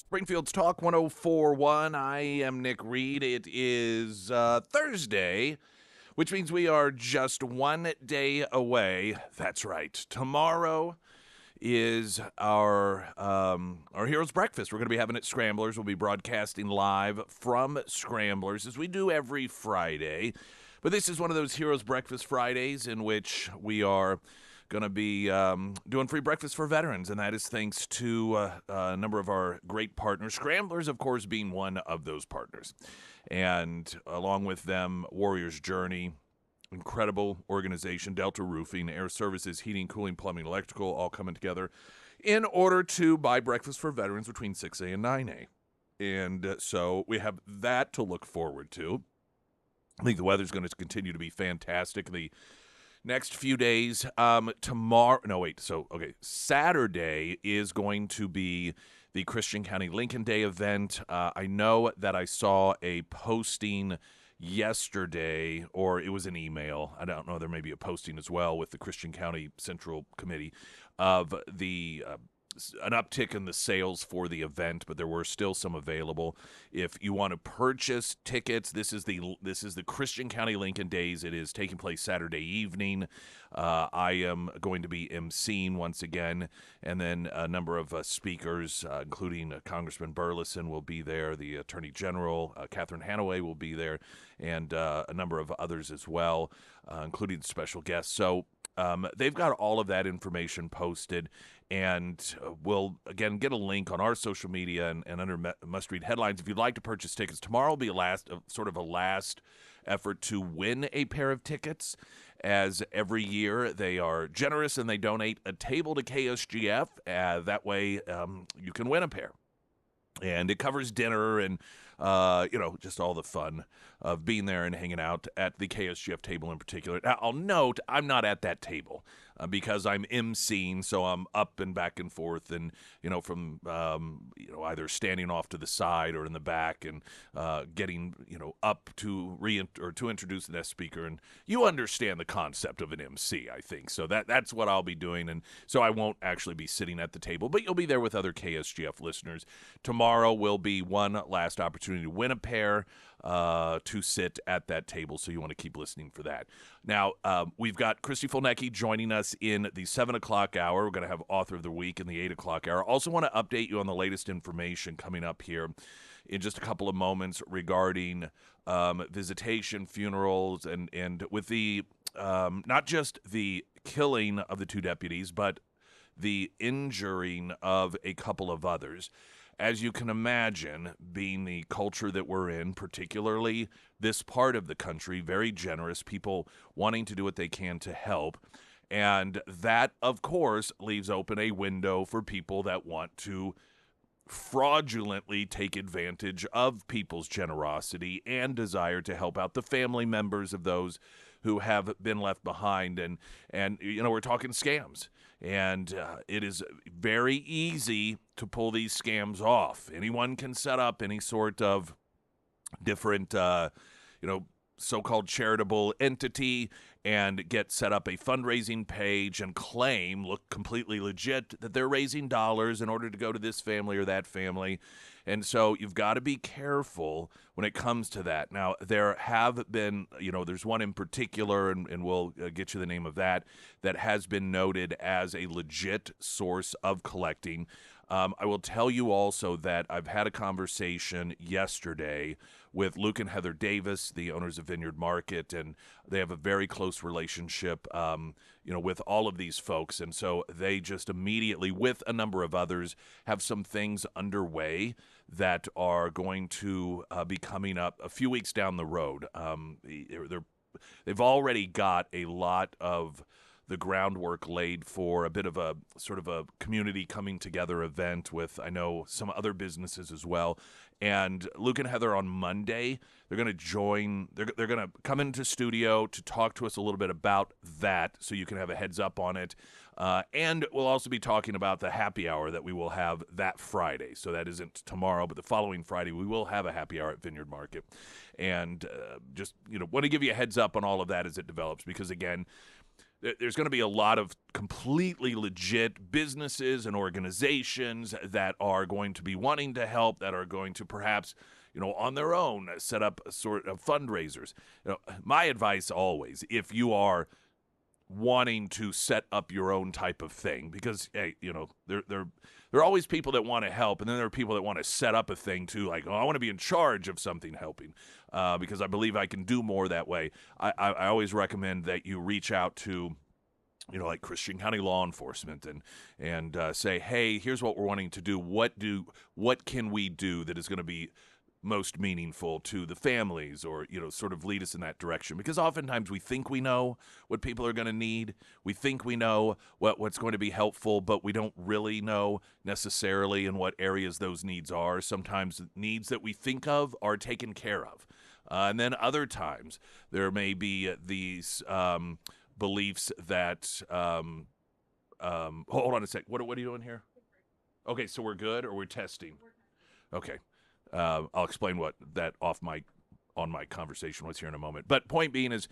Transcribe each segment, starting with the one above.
Springfield's Talk 1041. I am Nick Reed. It is Thursday, which means we are just one day away. That's right. Tomorrow is our Heroes Breakfast. We're going to be having it at Scramblers. We'll be broadcasting live from Scramblers as we do every Friday. But this is one of those Heroes Breakfast Fridays in which we are going to be doing free breakfast for veterans, and that is thanks to a number of our great partners, Scramblers, of course, being one of those partners. And along with them, Warrior's Journey, incredible organization, Delta Roofing, Air Services, Heating, Cooling, Plumbing, Electrical, all coming together in order to buy breakfast for veterans between 6A and 9A. And so we have that to look forward to. I think the weather's going to continue to be fantastic. The next few days, Saturday is going to be the Christian County Lincoln Day event. I know that I saw a posting yesterday, or it was an email. I don't know. There may be a posting as well with the Christian County Central Committee of an uptick in the sales for the event, but there were still some available. If you want to purchase tickets, this is the Christian County Lincoln Days. It is taking place Saturday evening. I am going to be emceeing once again, and then a number of speakers, including Congressman Burleson will be there, the Attorney General, Catherine Hanaway will be there, and a number of others as well, including special guests. So they've got all of that information posted, and we'll, again, get a link on our social media and under must-read headlines. If you'd like to purchase tickets, tomorrow will be a last effort to win a pair of tickets. As every year, they are generous and they donate a table to KSGF. That way, you can win a pair. And it covers dinner and, just all the fun of being there and hanging out at the KSGF table in particular. Now, I'll note I'm not at that table because I'm emceeing, so I'm up and back and forth and, from, either standing off to the side or in the back and getting, up to introduce the next speaker. And you understand the concept of an MC, I think. So that's what I'll be doing. And so I won't actually be sitting at the table, but you'll be there with other KSGF listeners. Tomorrow will be one last opportunity to win a pair to sit at that table, so you want to keep listening for that. Now, we've got Christy Fulnecki joining us in the 7 o'clock hour. We're going to have Author of the Week in the 8 o'clock hour. Also want to update you on the latest information coming up here in just a couple of moments regarding visitation, funerals, and with the not just the killing of the two deputies, but the injuring of a couple of others. As you can imagine, being the culture that we're in, particularly this part of the country, very generous, people wanting to do what they can to help. And that, of course, leaves open a window for people that want to fraudulently take advantage of people's generosity and desire to help out the family members of those who have been left behind. And we're talking scams. And it is very easy to pull these scams off. Anyone can set up any sort of different, so-called charitable entity and get set up a fundraising page and look completely legit, that they're raising dollars in order to go to this family or that family. And so you've got to be careful when it comes to that. Now, there have been, there's one in particular, and we'll get you the name of that has been noted as a legit source of collecting. I will tell you also that I've had a conversation yesterday with Luke and Heather Davis, the owners of Vineyard Market, and they have a very close relationship, with all of these folks. And so they just immediately, with a number of others, have some things underway that are going to be coming up a few weeks down the road. They've already got a lot of the groundwork laid for a bit of a sort of a community coming together event with, I know, some other businesses as well. And Luke and Heather on Monday, they're going to join, they're going to come into studio to talk to us a little bit about that, so you can have a heads up on it. And we'll also be talking about the happy hour that we will have that Friday. So that isn't tomorrow, but the following Friday, we will have a happy hour at Vineyard Market. And just, want to give you a heads up on all of that as it develops, because again, there's going to be a lot of completely legit businesses and organizations that are going to be wanting to help, that are going to perhaps, on their own set up a sort of fundraisers. My advice always, if you are wanting to set up your own type of thing, because hey, there are always people that want to help, and then there are people that want to set up a thing too, like, I want to be in charge of something helping, because I believe I can do more that way. I always recommend that you reach out to like Christian County law enforcement and say, hey, here's what we're wanting to do. What can we do that is going to be most meaningful to the families, or sort of lead us in that direction? Because oftentimes we think we know what people are going to need, we think we know what's going to be helpful, but we don't really know necessarily in what areas those needs are. Sometimes needs that we think of are taken care of, and then other times there may be these beliefs that hold on a sec, what are you doing here? Okay, so we're good, or we're testing? Okay. I'll explain what that on my conversation was here in a moment. But point being is,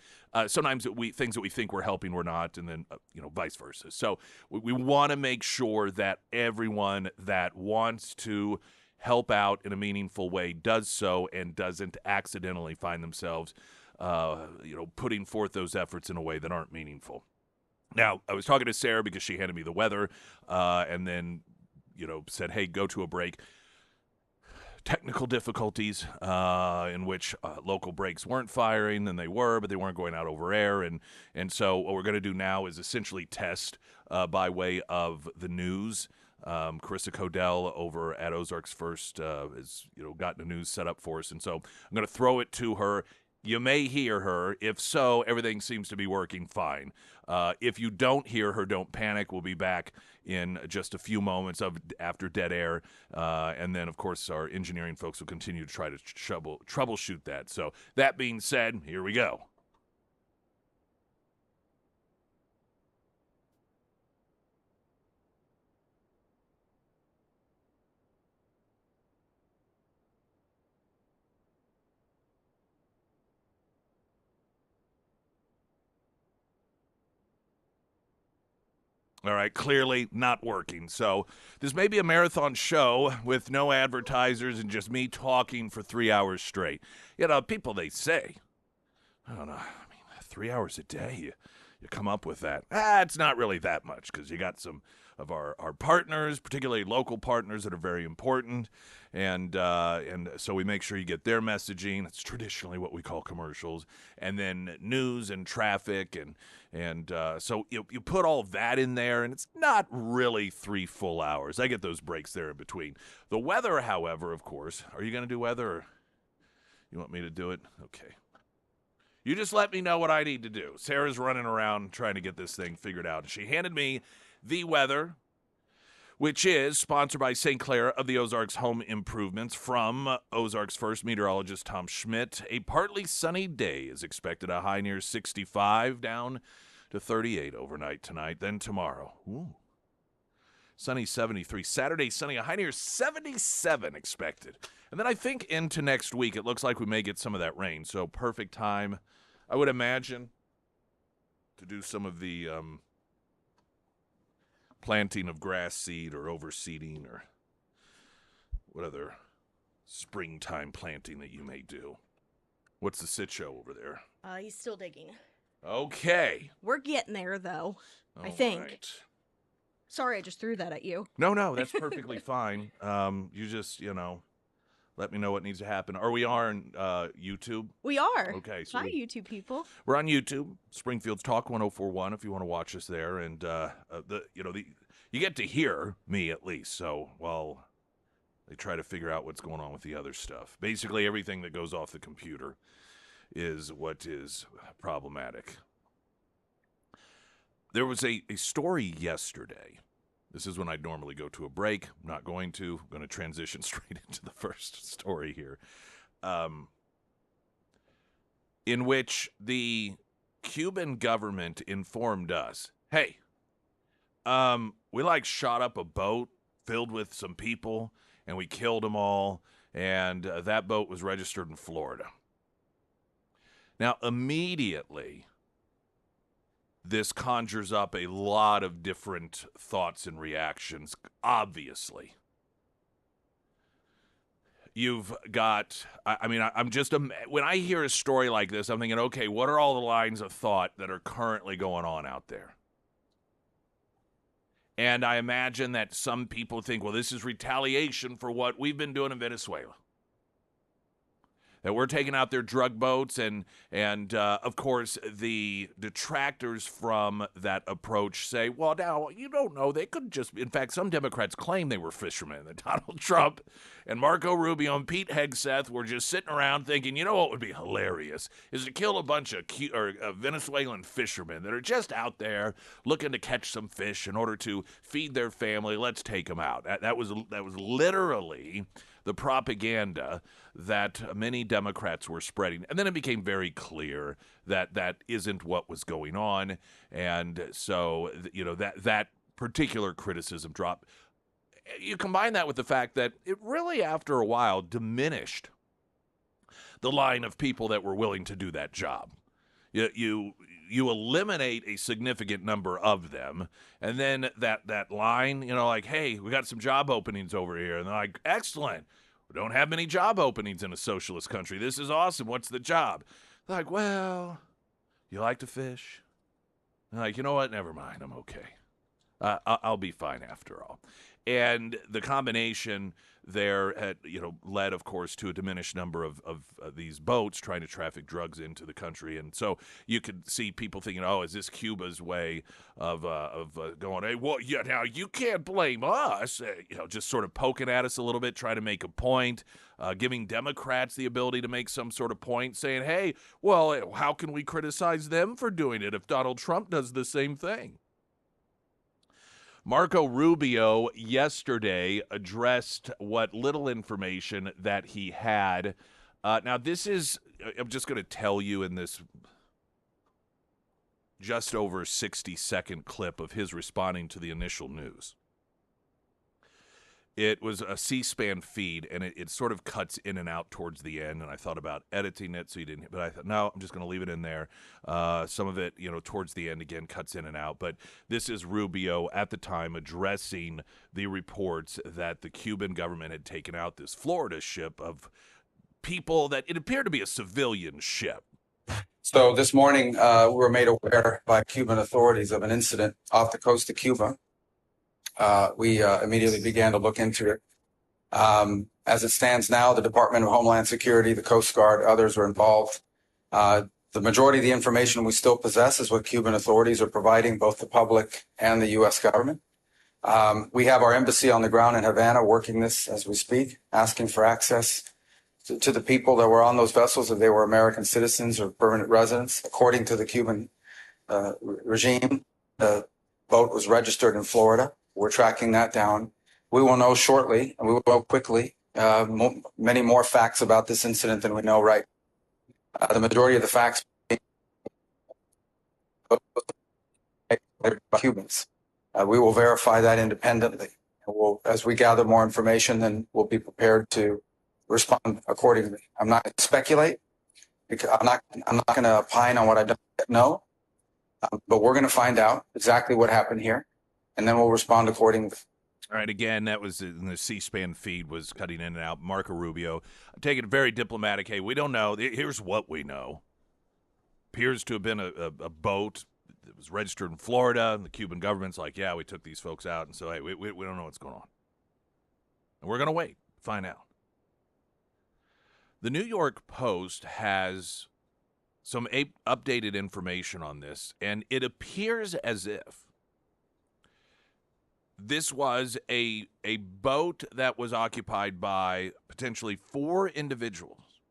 sometimes things that we think we're helping, we're not, and then vice versa. So we want to make sure that everyone that wants to help out in a meaningful way does so, and doesn't accidentally find themselves putting forth those efforts in a way that aren't meaningful. Now, I was talking to Sarah because she handed me the weather, and then said, hey, go to a break. Technical difficulties in which local brakes weren't firing, and they were, but they weren't going out over air. And so what we're going to do now is essentially test by way of the news. Carissa Codell over at Ozarks First has gotten the news set up for us. And so I'm going to throw it to her. You may hear her. If so, everything seems to be working fine. If you don't hear her, don't panic. We'll be back in just a few moments after dead air. And then, of course, our engineering folks will continue to try to troubleshoot that. So that being said, here we go. All right, clearly not working. So this may be a marathon show with no advertisers and just me talking for 3 hours straight. People, they say, I don't know, 3 hours a day, you come up with that. It's not really that much, because you got some of our partners, particularly local partners, that are very important, and so we make sure you get their messaging. It's traditionally what we call commercials, and then news and traffic, and so you put all that in there, and it's not really 3 full hours. I get those breaks there in between. The weather, however, of course, are you going to do weather, or you want me to do it? Okay. You just let me know what I need to do. Sarah's running around trying to get this thing figured out. She handed me the weather, which is sponsored by St. Clair of the Ozarks Home Improvements from Ozarks First meteorologist Tom Schmidt. A partly sunny day is expected, a high near 65, down to 38 overnight tonight. Then tomorrow, sunny 73. Saturday, sunny, a high near 77 expected. And then I think into next week, it looks like we may get some of that rain. So perfect time, I would imagine, to do some of the planting of grass seed, or overseeding, or what other springtime planting that you may do. What's the sit show over there? He's still digging. Okay. We're getting there, though, I All think. right. Sorry, I just threw that at you. No, that's perfectly fine. You just, let me know what needs to happen. Are we on YouTube? We are. Okay. So Hi, YouTube people. we're on YouTube, Springfield's Talk 1041, if you want to watch us there. And, you get to hear me at least. So while they try to figure out what's going on with the other stuff. Basically, everything that goes off the computer is what is problematic. There was a story yesterday. This is when I'd normally go to a break. I'm not going to. I'm going to transition straight into the first story here. In which the Cuban government informed us, hey, we shot up a boat filled with some people, and we killed them all, and that boat was registered in Florida. Now, immediately, this conjures up a lot of different thoughts and reactions, obviously. You've got, I'm just, when I hear a story like this, I'm thinking, okay, what are all the lines of thought that are currently going on out there? And I imagine that some people think, well, this is retaliation for what we've been doing in Venezuela. That we're taking out their drug boats, and of course, the detractors from that approach say, well, now, you don't know, they could just, in fact, some Democrats claim they were fishermen, that Donald Trump and Marco Rubio and Pete Hegseth were just sitting around thinking, you know what would be hilarious is to kill a bunch of Venezuelan fishermen that are just out there looking to catch some fish in order to feed their family. Let's take them out. That was literally the propaganda that many Democrats were spreading. And then it became very clear that that isn't what was going on. And so, that particular criticism dropped. You combine that with the fact that it really, after a while, diminished the line of people that were willing to do that job. You eliminate a significant number of them, and then that line, like, hey, we got some job openings over here, and they're like, excellent. We don't have many job openings in a socialist country. This is awesome. What's the job? They're like, well, you like to fish? They're like, you know what? Never mind. I'm okay. I'll be fine after all. And the combination there had, led, of course, to a diminished number of these boats trying to traffic drugs into the country. And so you could see people thinking, oh, is this Cuba's way of going, hey, well, yeah, now you can't blame us, just sort of poking at us a little bit, trying to make a point, giving Democrats the ability to make some sort of point, saying, hey, well, how can we criticize them for doing it if Donald Trump does the same thing? Marco Rubio yesterday addressed what little information that he had. Now, this is, I'm just going to tell you in this just over 60-second clip of his responding to the initial news. It was a C-SPAN feed, and it sort of cuts in and out towards the end, and I thought about editing it so you didn't, but I thought, no, I'm just going to leave it in there. Some of it, towards the end, again, cuts in and out, but this is Rubio at the time addressing the reports that the Cuban government had taken out this Florida ship of people that it appeared to be a civilian ship. So this morning, we were made aware by Cuban authorities of an incident off the coast of Cuba. We immediately began to look into it. As it stands now, the Department of Homeland Security, the Coast Guard, others are involved. The majority of the information we still possess is what Cuban authorities are providing, both the public and the U.S. government. We have our embassy on the ground in Havana working this as we speak, asking for access to the people that were on those vessels, if they were American citizens or permanent residents. According to the Cuban regime, the boat was registered in Florida. We're tracking that down. We will know shortly, and we will know quickly, many more facts about this incident than we know right. The majority of the facts by Cubans. We will verify that independently. As we gather more information, then we'll be prepared to respond accordingly. I'm not going to speculate, because I'm not going to opine on what I don't know, but we're going to find out exactly what happened here, and then we'll respond accordingly. All right, again, that was in the C-SPAN feed, was cutting in and out. Marco Rubio, I'm taking it very diplomatic. Hey, we don't know. Here's what we know. Appears to have been a boat that was registered in Florida, and the Cuban government's like, yeah, we took these folks out, and so, hey, we don't know what's going on. And we're going to wait, find out. The New York Post has some updated information on this, and it appears as if this was a boat that was occupied by potentially 4 individuals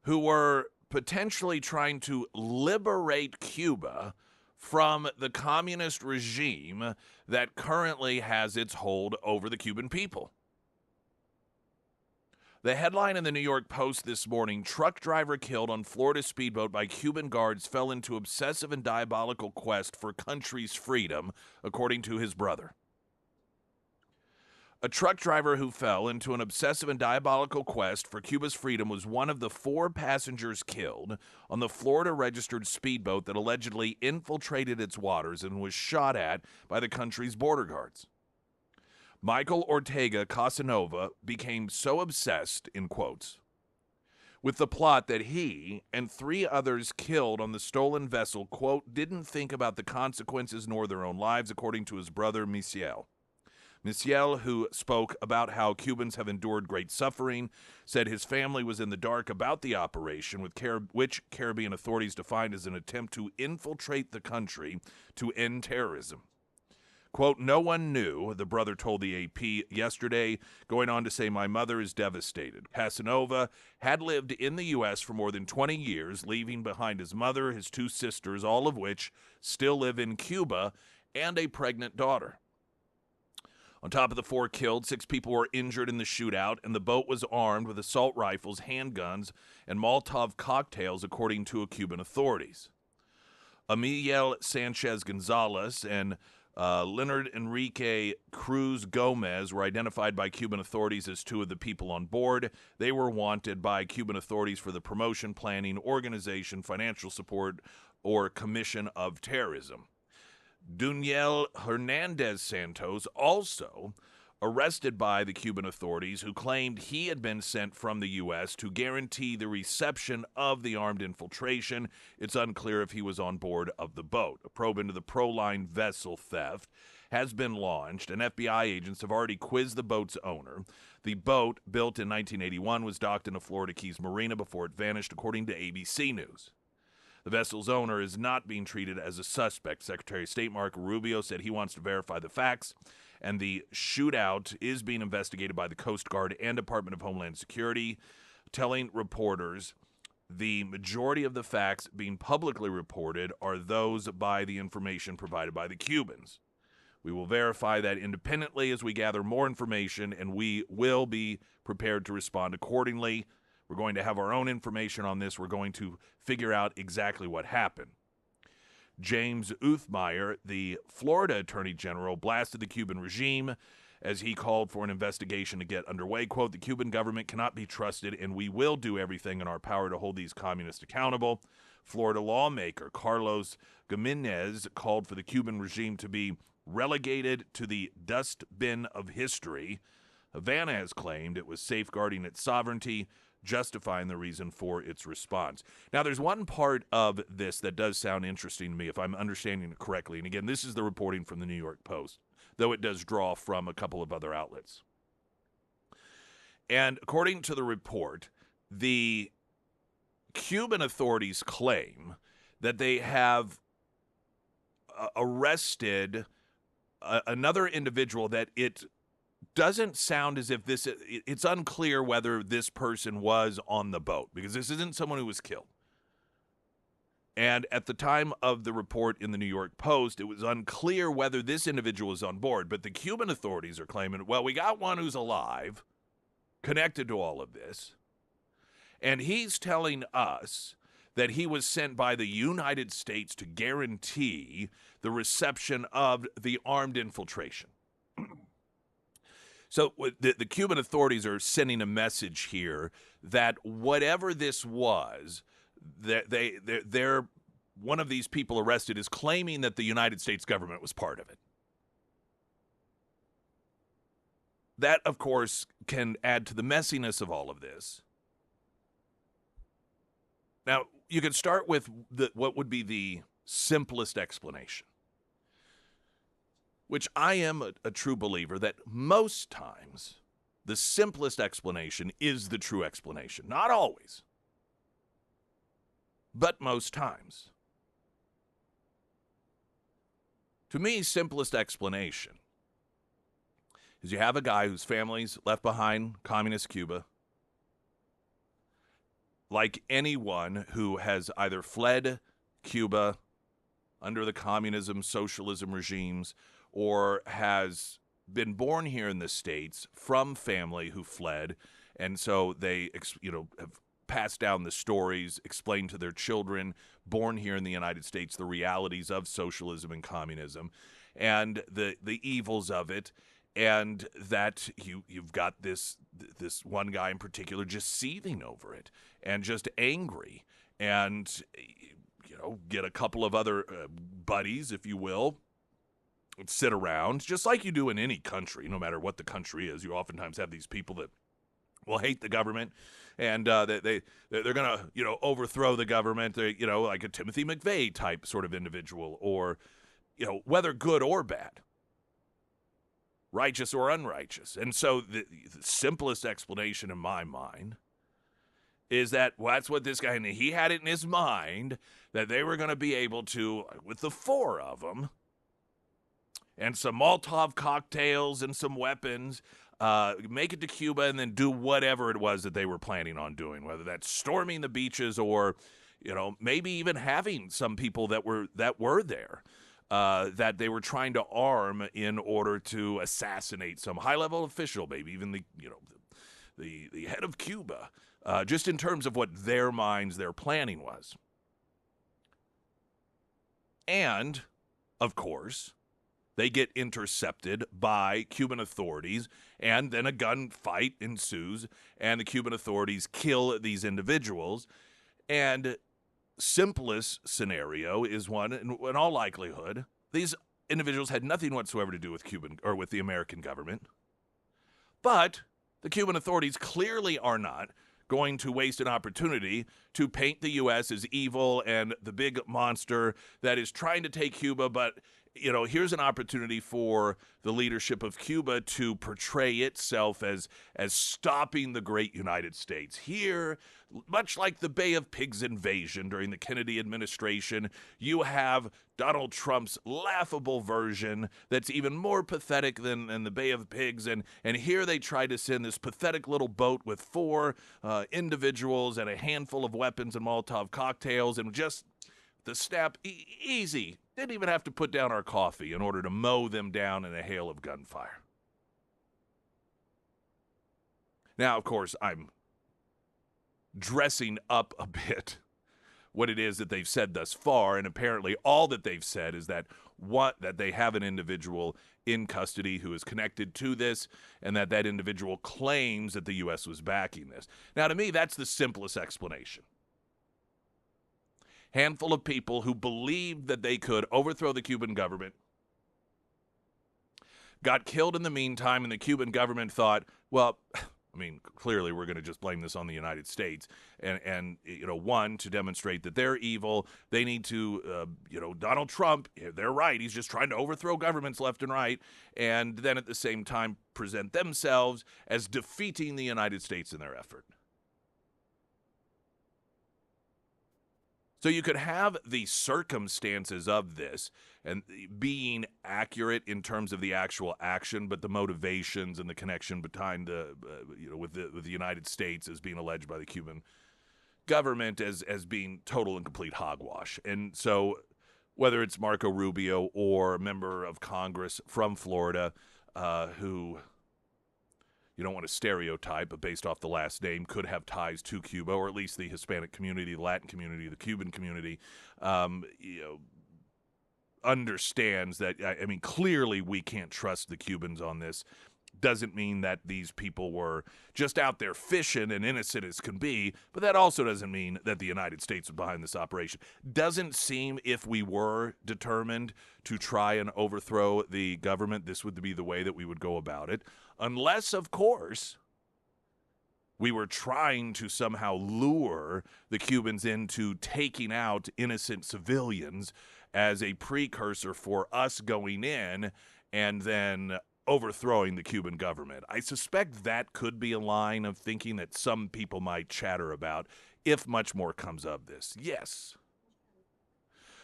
who were potentially trying to liberate Cuba from the communist regime that currently has its hold over the Cuban people. The headline in the New York Post this morning, truck driver killed on Florida speedboat by Cuban guards fell into obsessive and diabolical quest for country's freedom, according to his brother. A truck driver who fell into an obsessive and diabolical quest for Cuba's freedom was one of the 4 passengers killed on the Florida-registered speedboat that allegedly infiltrated its waters and was shot at by the country's border guards. Michael Ortega Casanova became so obsessed, in quotes, with the plot that he and 3 others killed on the stolen vessel, quote, didn't think about the consequences nor their own lives, according to his brother, Michel. Michel, who spoke about how Cubans have endured great suffering, said his family was in the dark about the operation, which Caribbean authorities defined as an attempt to infiltrate the country to end terrorism. Quote, no one knew, the brother told the AP yesterday, going on to say, my mother is devastated. Casanova had lived in the U.S. for more than 20 years, leaving behind his mother, his 2 sisters, all of which still live in Cuba, and a pregnant daughter. On top of the 4 killed, 6 people were injured in the shootout, and the boat was armed with assault rifles, handguns, and Molotov cocktails, according to Cuban authorities. Emiliel Sanchez Gonzalez and Leonard Enrique Cruz Gomez were identified by Cuban authorities as 2 of the people on board. They were wanted by Cuban authorities for the promotion, planning, organization, financial support, or commission of terrorism. Daniel Hernandez Santos, also arrested by the Cuban authorities, who claimed he had been sent from the U.S. to guarantee the reception of the armed infiltration. It's unclear if he was on board of the boat. A probe into the Proline vessel theft has been launched, and FBI agents have already quizzed the boat's owner. The boat, built in 1981, was docked in a Florida Keys marina before it vanished, according to ABC News. The vessel's owner is not being treated as a suspect. Secretary of State Marco Rubio said he wants to verify the facts, and the shootout is being investigated by the Coast Guard and Department of Homeland Security, telling reporters the majority of the facts being publicly reported are those by the information provided by the Cubans. We will verify that independently as we gather more information, and we will be prepared to respond accordingly. We're going to have our own information on this. We're going to figure out exactly what happened. James Uthmeyer, the Florida Attorney General, blasted the Cuban regime as he called for an investigation to get underway. Quote, the Cuban government cannot be trusted, and we will do everything in our power to hold these communists accountable. Florida lawmaker Carlos Gimenez called for the Cuban regime to be relegated to the dustbin of history. Havana has claimed it was safeguarding its sovereignty, justifying the reason for its response. Now, there's one part of this that does sound interesting to me, if I'm understanding it correctly. And again, this is the reporting from the New York Post, though it does draw from a couple of other outlets. And according to the report, the Cuban authorities claim that they have arrested another individual that it doesn't sound as if it's unclear whether this person was on the boat, because this isn't someone who was killed. And at the time of the report in the New York Post, it was unclear whether this individual was on board. But the Cuban authorities are claiming, well, we got one who's alive, connected to all of this. And he's telling us that he was sent by the United States to guarantee the reception of the armed infiltration. So the Cuban authorities are sending a message here that whatever this was, they're one of these people arrested is claiming that the United States government was part of it. That, of course, can add to the messiness of all of this. Now, you could start with what would be the simplest explanation, which I am a true believer that most times the simplest explanation is the true explanation. Not always, but most times. To me, simplest explanation is you have a guy whose family's left behind communist Cuba. Like anyone who has either fled Cuba under the communism, socialism regimes, or has been born here in the States from family who fled, and so they, have passed down the stories, explained to their children born here in the United States the realities of socialism and communism and the evils of it. and that you've got this one guy in particular just seething over it and just angry, and get a couple of other buddies, if you will, sit around just like you do in any country, no matter what the country is. You oftentimes have these people that will hate the government, and they're gonna overthrow the government. They like a Timothy McVeigh type sort of individual, or whether good or bad, righteous or unrighteous. And so the simplest explanation in my mind is that that's what this guy, and he had it in his mind that they were going to be able to, with the four of them, and some Molotov cocktails and some weapons, make it to Cuba and then do whatever it was that they were planning on doing, whether that's storming the beaches or, maybe even having some people that were there, that they were trying to arm in order to assassinate some high-level official, maybe even the head of Cuba, just in terms of what their planning was. And, of course, they get intercepted by Cuban authorities, and then a gunfight ensues, and the Cuban authorities kill these individuals. And simplest scenario is one, in all likelihood, these individuals had nothing whatsoever to do with Cuban or with the American government. But the Cuban authorities clearly are not going to waste an opportunity to paint the U.S. as evil and the big monster that is trying to take Cuba. But, here's an opportunity for the leadership of Cuba to portray itself as stopping the great United States. Here, much like the Bay of Pigs invasion during the Kennedy administration, you have Donald Trump's laughable version that's even more pathetic than the Bay of Pigs. And here they try to send this pathetic little boat with four individuals and a handful of weapons and Molotov cocktails, and just the snap, easy. Didn't even have to put down our coffee in order to mow them down in a hail of gunfire. Now, of course, I'm dressing up a bit what it is that they've said thus far, and apparently all that they've said is that they have an individual in custody who is connected to this, and that individual claims that the U.S. was backing this. Now, to me, that's the simplest explanation. Handful of people who believed that they could overthrow the Cuban government got killed in the meantime, and the Cuban government thought, well, clearly we're going to just blame this on the United States. And one, to demonstrate that they're evil, they need to, Donald Trump, they're right, he's just trying to overthrow governments left and right, and then at the same time present themselves as defeating the United States in their effort. So you could have the circumstances of this and being accurate in terms of the actual action, but the motivations and the connection behind with the United States as being alleged by the Cuban government as being total and complete hogwash. And so whether it's Marco Rubio or a member of Congress from Florida who, you don't want to stereotype, but based off the last name, could have ties to Cuba, or at least the Hispanic community, the Latin community, the Cuban community, understands that, clearly we can't trust the Cubans on this. Doesn't mean that these people were just out there fishing and innocent as can be, but that also doesn't mean that the United States was behind this operation. Doesn't seem, if we were determined to try and overthrow the government, this would be the way that we would go about it. Unless, of course, we were trying to somehow lure the Cubans into taking out innocent civilians as a precursor for us going in and then overthrowing the Cuban government. I suspect that could be a line of thinking that some people might chatter about if much more comes of this. Yes.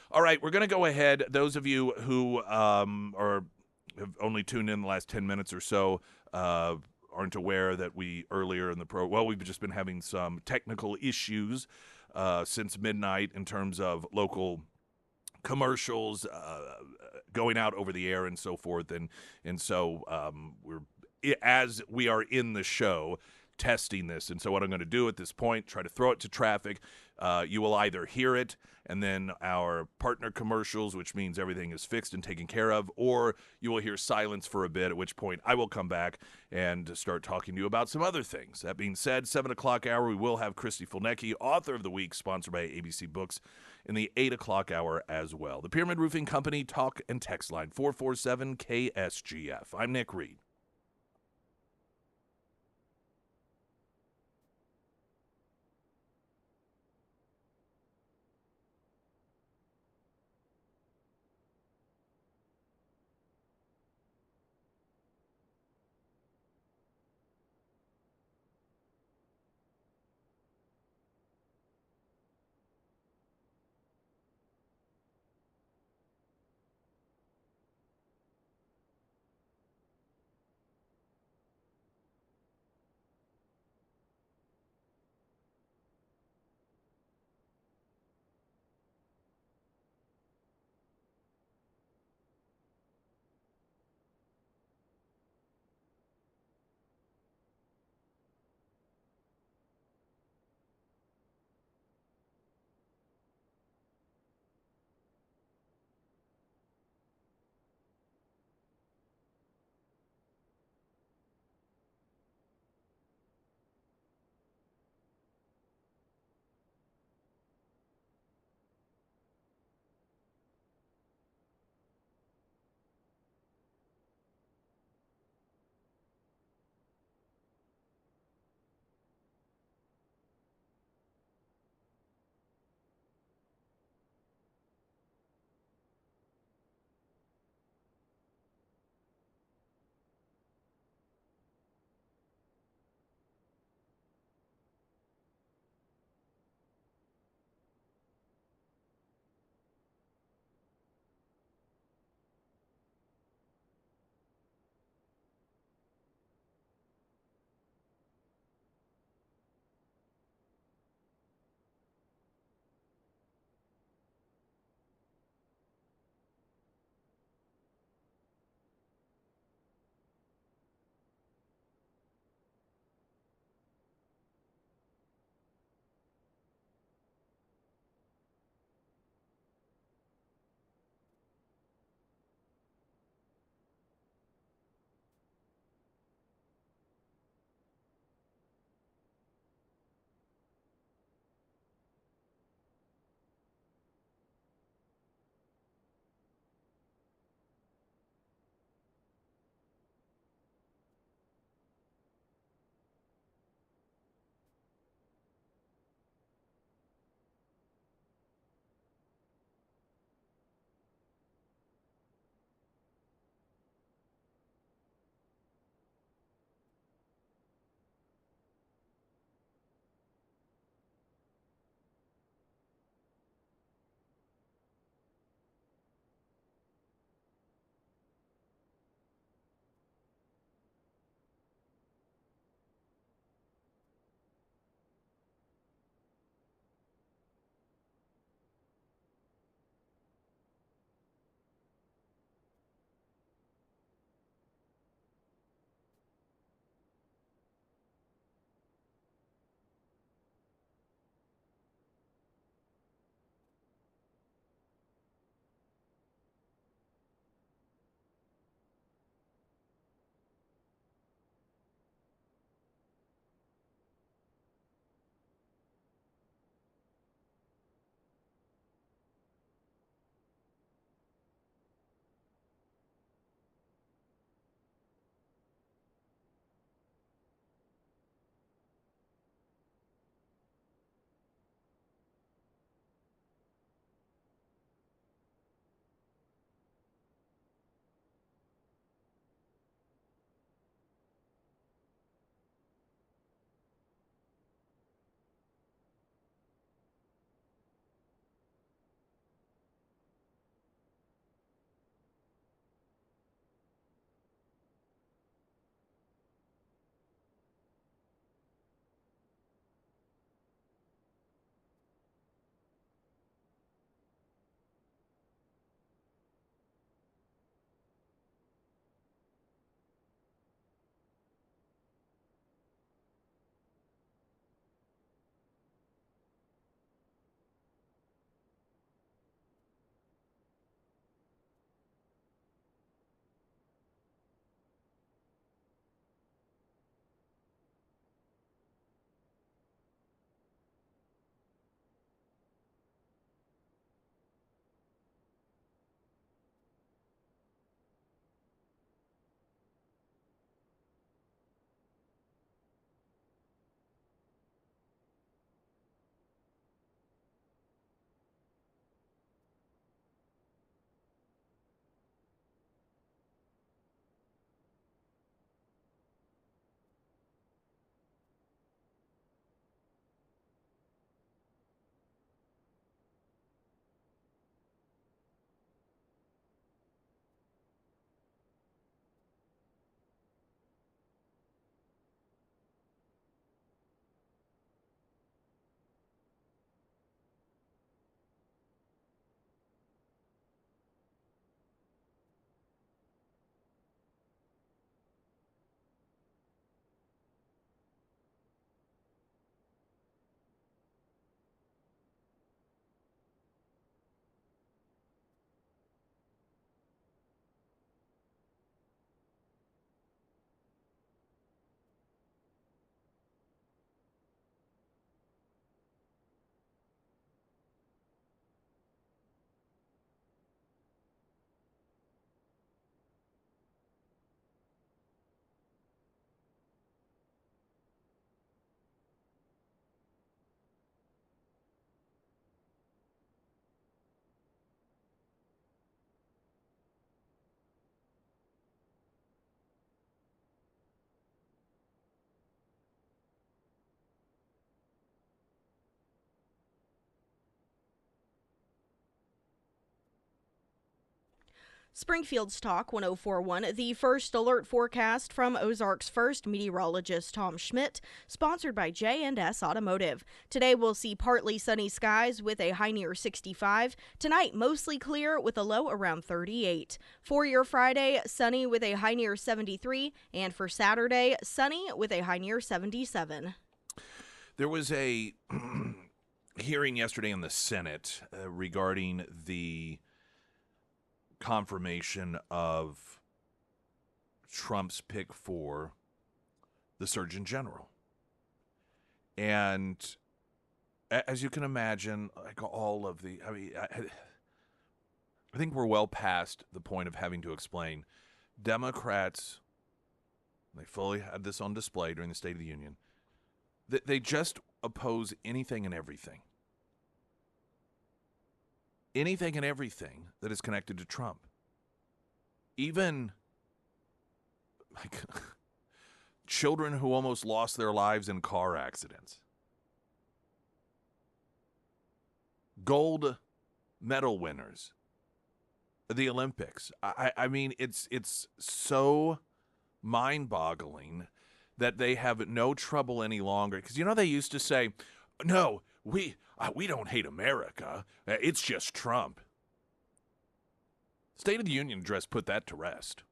All right, we're going to go ahead. Those of you who have only tuned in the last 10 minutes or so aren't aware that we earlier in the we've just been having some technical issues since midnight in terms of local commercials going out over the air and so forth, and so as we are in the show, testing this. And so what I'm going to do at this point, try to throw it to traffic. You will either hear it and then our partner commercials, which means everything is fixed and taken care of, or you will hear silence for a bit, at which point I will come back and start talking to you about some other things. That being said, 7 o'clock hour, we will have Christy Fulnecki, author of the week, sponsored by ABC Books, in the 8 o'clock hour as well. The Pyramid Roofing Company talk and text line, 447-KSGF. I'm Nick Reed. Springfield's Talk 1041, the first alert forecast from Ozark's first meteorologist Tom Schmidt, sponsored by J&S Automotive. Today we'll see partly sunny skies with a high near 65. Tonight, mostly clear with a low around 38. For your Friday, sunny with a high near 73. And for Saturday, sunny with a high near 77. There was a hearing yesterday in the Senate regarding the confirmation of Trump's pick for the Surgeon General. And as you can imagine, like all of the, I think we're well past the point of having to explain. Democrats, they fully had this on display during the State of the Union, they just oppose anything and everything. Anything and everything that is connected to Trump. Even like children who almost lost their lives in car accidents. Gold medal winners. The Olympics. I mean, it's so mind-boggling that they have no trouble any longer. Because, they used to say, no, we don't hate America. It's just Trump. State of the Union address put that to rest.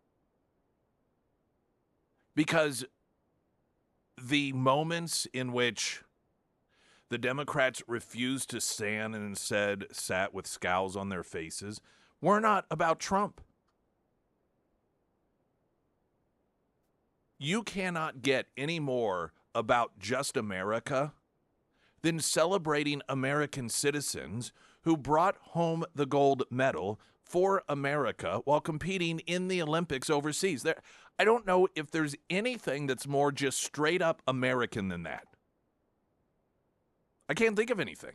Because the moments in which the Democrats refused to stand and instead sat with scowls on their faces were not about Trump. You cannot get any more about just America than celebrating American citizens who brought home the gold medal for America while competing in the Olympics overseas. I don't know if there's anything that's more just straight up American than that. I can't think of anything.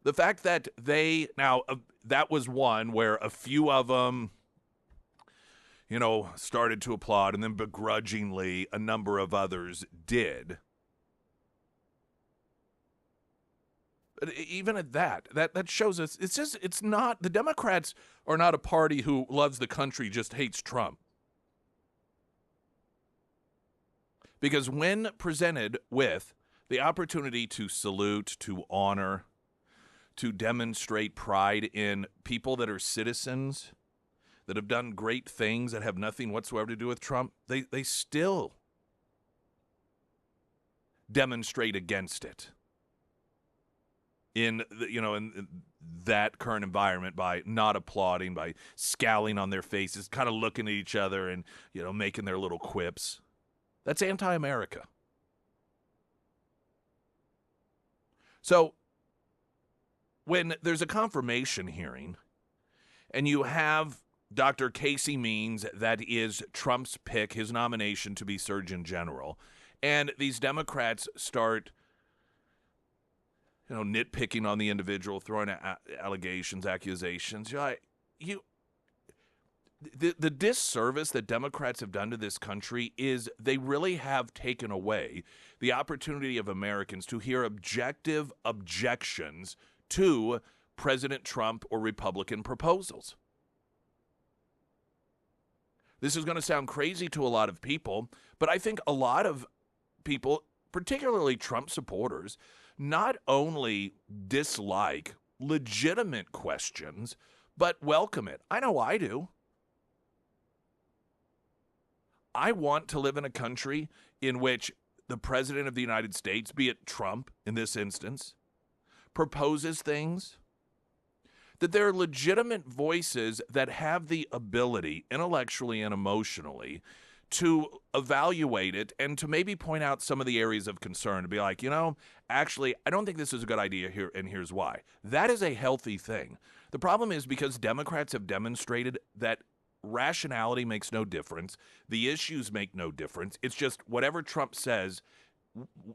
The fact that that was one where a few of them, started to applaud, and then begrudgingly a number of others did. But even at that shows us, it's not, the Democrats are not a party who loves the country, just hates Trump. Because when presented with the opportunity to salute, to honor, to demonstrate pride in people that are citizens, that have done great things, that have nothing whatsoever to do with Trump, they still demonstrate against it in that current environment by not applauding, by scowling on their faces, kind of looking at each other and, making their little quips. That's anti-America. So when there's a confirmation hearing and you have Dr. Casey Means, that is Trump's pick, his nomination to be Surgeon General, and these Democrats start, nitpicking on the individual, throwing allegations, accusations. The disservice that Democrats have done to this country is they really have taken away the opportunity of Americans to hear objective objections to President Trump or Republican proposals. This is going to sound crazy to a lot of people, but I think a lot of people, particularly Trump supporters, not only dislike legitimate questions, but welcome it. I know I do. I want to live in a country in which the President of the United States, be it Trump in this instance, proposes things, that there are legitimate voices that have the ability, intellectually and emotionally, to evaluate it and to maybe point out some of the areas of concern, to be like, actually, I don't think this is a good idea here, and here's why. That is a healthy thing. The problem is because Democrats have demonstrated that rationality makes no difference. The issues make no difference. It's just whatever Trump says,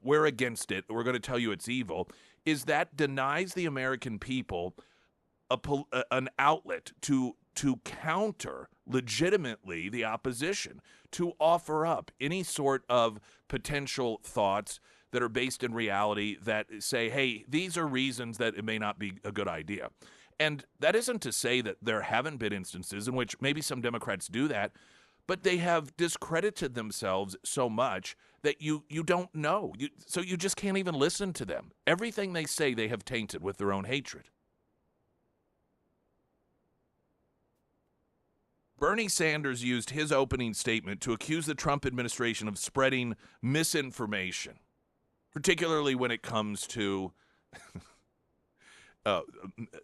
we're against it. We're going to tell you it's evil. Is that denies the American people an outlet to counter legitimately the opposition, to offer up any sort of potential thoughts that are based in reality that say, hey, these are reasons that it may not be a good idea. And that isn't to say that there haven't been instances in which maybe some Democrats do that, but they have discredited themselves so much that you don't know. So you just can't even listen to them. Everything they say they have tainted with their own hatred. Bernie Sanders used his opening statement to accuse the Trump administration of spreading misinformation, particularly when it comes to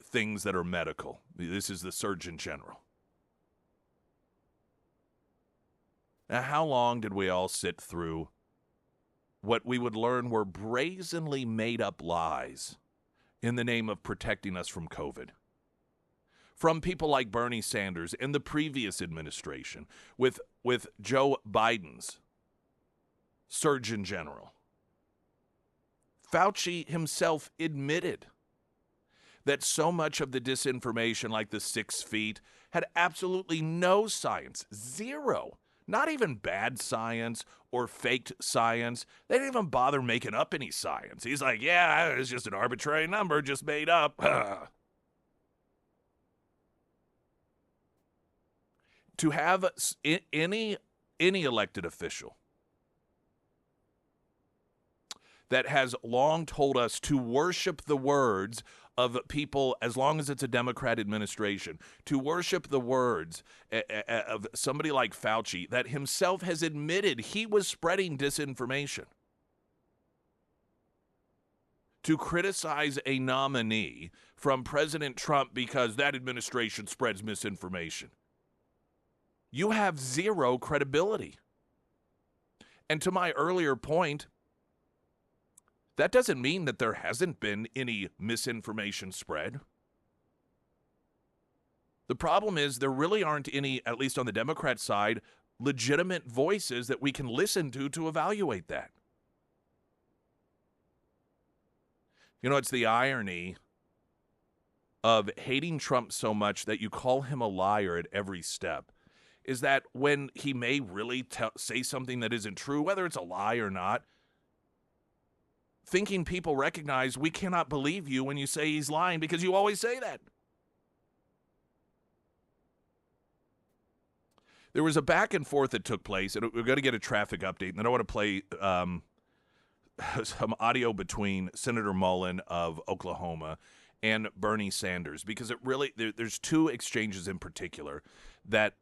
things that are medical. This is the Surgeon General. Now, how long did we all sit through what we would learn were brazenly made up lies in the name of protecting us from COVID? From people like Bernie Sanders and the previous administration, with Joe Biden's Surgeon General. Fauci himself admitted that so much of the disinformation, like the 6 feet, had absolutely no science, zero. Not even bad science or faked science. They didn't even bother making up any science. He's like, yeah, it's just an arbitrary number, just made up. To have any elected official that has long told us to worship the words of people, as long as it's a Democrat administration, to worship the words of somebody like Fauci that himself has admitted he was spreading disinformation, to criticize a nominee from President Trump because that administration spreads misinformation. You have zero credibility. And to my earlier point, that doesn't mean that there hasn't been any misinformation spread. The problem is there really aren't any, at least on the Democrat side, legitimate voices that we can listen to evaluate that. You know, it's the irony of hating Trump so much that you call him a liar at every step, is that when he may really say something that isn't true, whether it's a lie or not, thinking people recognize we cannot believe you when you say he's lying because you always say that. There was a back and forth that took place, and we're going to get a traffic update, and then I want to play some audio between Senator Mullen of Oklahoma and Bernie Sanders, because it really, there's two exchanges in particular that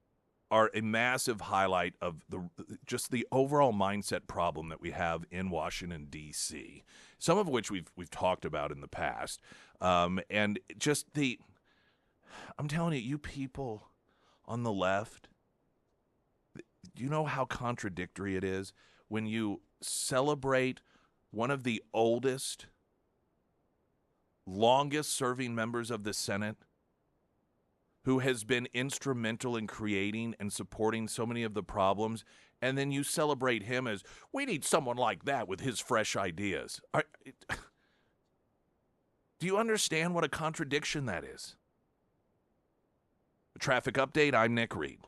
are a massive highlight of just the overall mindset problem that we have in Washington, D.C., some of which we've talked about in the past. And just I'm telling you, you people on the left, do you know how contradictory it is when you celebrate one of the oldest, longest-serving members of the Senate, who has been instrumental in creating and supporting so many of the problems, and then you celebrate him as, we need someone like that with his fresh ideas. Do you understand what a contradiction that is? A traffic update, I'm Nick Reed.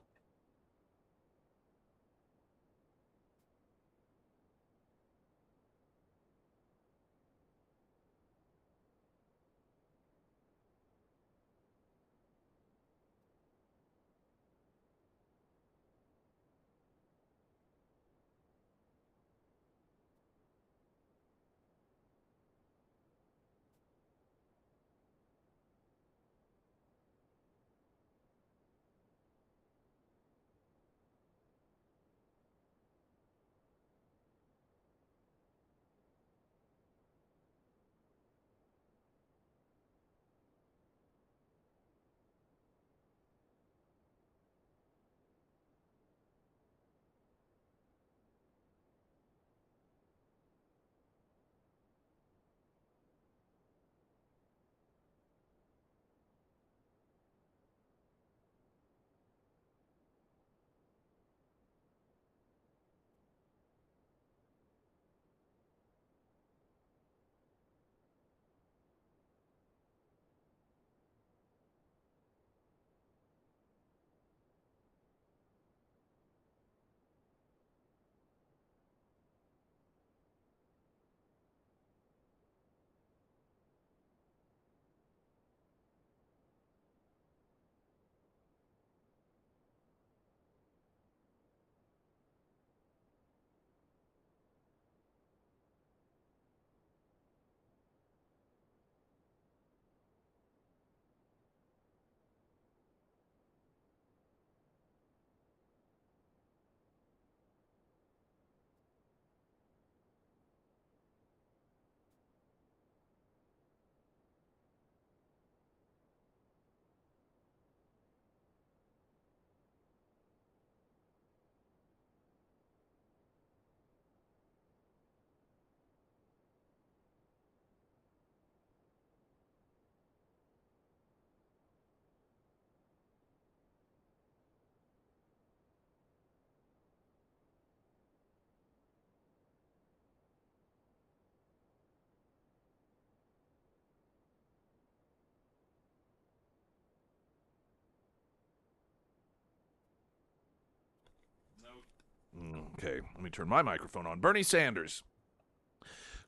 Okay, let me turn my microphone on. Bernie Sanders.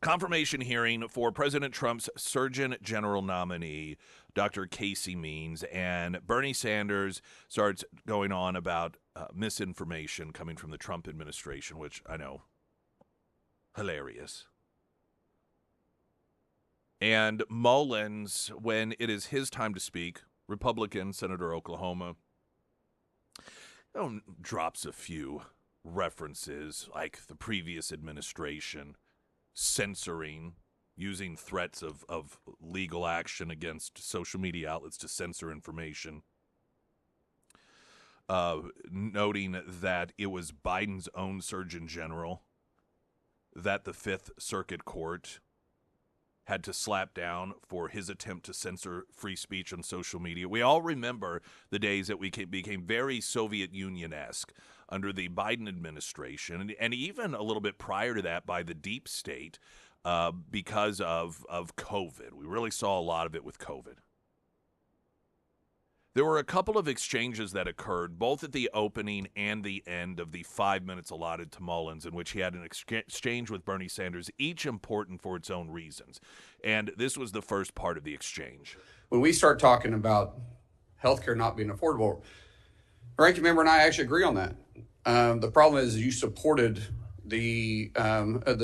Confirmation hearing for President Trump's Surgeon General nominee, Dr. Casey Means, and Bernie Sanders starts going on about misinformation coming from the Trump administration, which I know, hilarious. And Mullins, when it is his time to speak, Republican, Senator Oklahoma, drops a few references like the previous administration censoring, using threats of legal action against social media outlets to censor information, noting that it was Biden's own Surgeon General that the Fifth Circuit Court had to slap down for his attempt to censor free speech on social media. We all remember the days that we became very Soviet Union-esque under the Biden administration, and even a little bit prior to that by the deep state because of COVID. We really saw a lot of it with COVID. There were a couple of exchanges that occurred, both at the opening and the end of the 5 minutes allotted to Mullins, in which he had an exchange with Bernie Sanders, each important for its own reasons. And this was the first part of the exchange. When we start talking about healthcare not being affordable, the ranking member and I actually agree on that. The problem is you supported the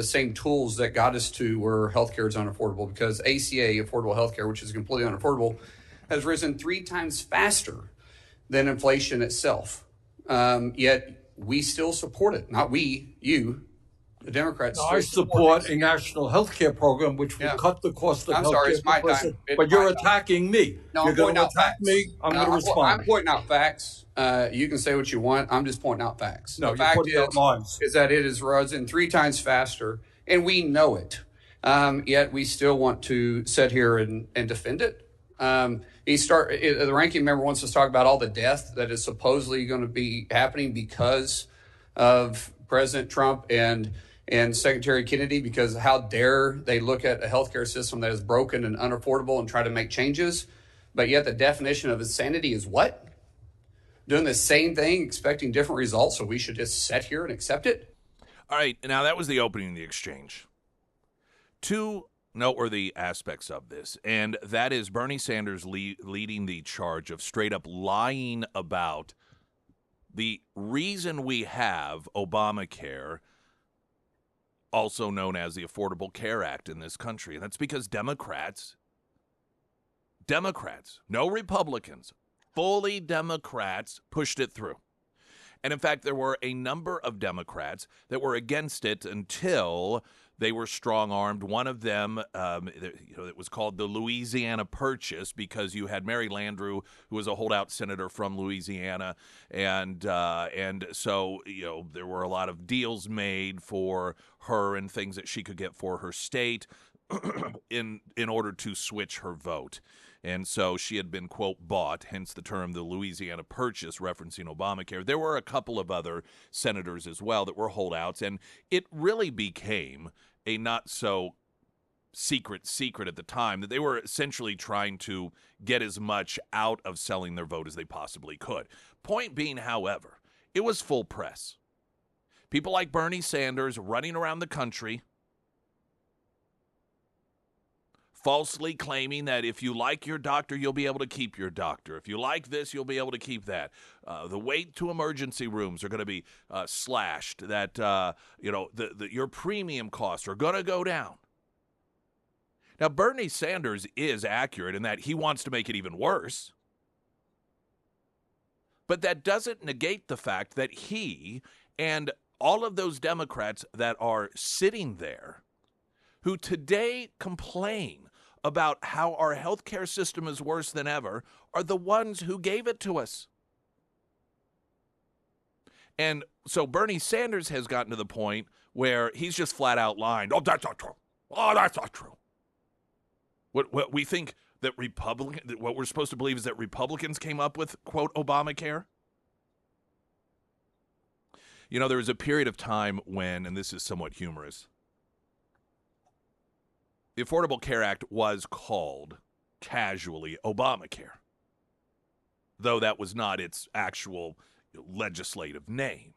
same tools that got us to where healthcare is unaffordable, because ACA, affordable healthcare, which is completely unaffordable, has risen 3 times faster than inflation itself. Yet we still support it. Not we, you, the Democrats. No, I support a national health care program which will cut the cost of I'm health sorry, care. it's my time. But you're attacking me. No, you're going to attack me. I'm going to respond. I'm pointing out facts. You can say what you want. I'm just pointing out facts. No, the fact is that it is risen 3 times faster, and we know it. Yet we still want to sit here and defend it. The ranking member wants us to talk about all the death that is supposedly going to be happening because of President Trump and Secretary Kennedy, because how dare they look at a healthcare system that is broken and unaffordable and try to make changes. But yet the definition of insanity is what? Doing the same thing, expecting different results, so we should just sit here and accept it? All right, now that was the opening of the exchange. Two noteworthy aspects of this, and that is Bernie Sanders leading the charge of straight up lying about the reason we have Obamacare, also known as the Affordable Care Act in this country. And that's because Democrats, no Republicans, fully Democrats pushed it through. And in fact, there were a number of Democrats that were against it until they were strong-armed. One of them, it was called the Louisiana Purchase, because you had Mary Landrieu, who was a holdout senator from Louisiana, and so there were a lot of deals made for her and things that she could get for her state in order to switch her vote. And so she had been, quote, bought, hence the term the Louisiana Purchase, referencing Obamacare. There were a couple of other senators as well that were holdouts, and it really became a not-so-secret at the time that they were essentially trying to get as much out of selling their vote as they possibly could. Point being, however, it was full press. People like Bernie Sanders running around the country falsely claiming that if you like your doctor, you'll be able to keep your doctor. If you like this, you'll be able to keep that. The wait to emergency rooms are going to be slashed. That your premium costs are going to go down. Now, Bernie Sanders is accurate in that he wants to make it even worse. But that doesn't negate the fact that he and all of those Democrats that are sitting there who today complain about how our healthcare system is worse than ever are the ones who gave it to us. And so Bernie Sanders has gotten to the point where he's just flat out lying. Oh, that's not true. Oh, that's not true. What we think that what we're supposed to believe is that Republicans came up with, quote, Obamacare. There was a period of time when, and this is somewhat humorous, the Affordable Care Act was called casually Obamacare, though that was not its actual legislative name.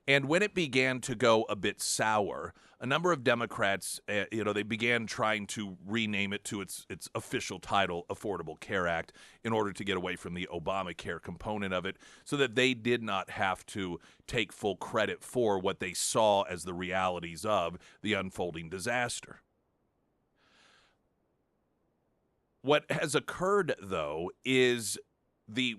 And when it began to go a bit sour, a number of Democrats, they began trying to rename it to its official title, Affordable Care Act, in order to get away from the Obamacare component of it, so that they did not have to take full credit for what they saw as the realities of the unfolding disaster. What has occurred, though, is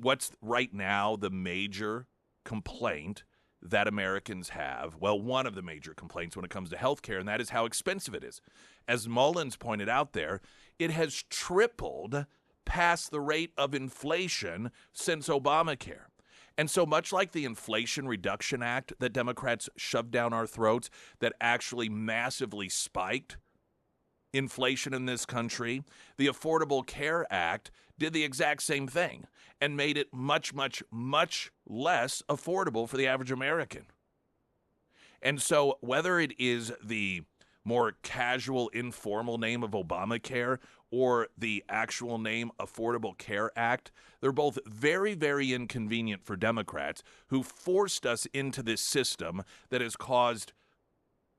what's right now the major complaint that Americans have. Well, one of the major complaints when it comes to health care, and that is how expensive it is. As Mullins pointed out there, it has tripled past the rate of inflation since Obamacare. And so much like the Inflation Reduction Act that Democrats shoved down our throats that actually massively spiked inflation in this country, the Affordable Care Act did the exact same thing and made it much, much, much less affordable for the average American. And so whether it is the more casual, informal name of Obamacare or the actual name Affordable Care Act, they're both very, very inconvenient for Democrats who forced us into this system that has caused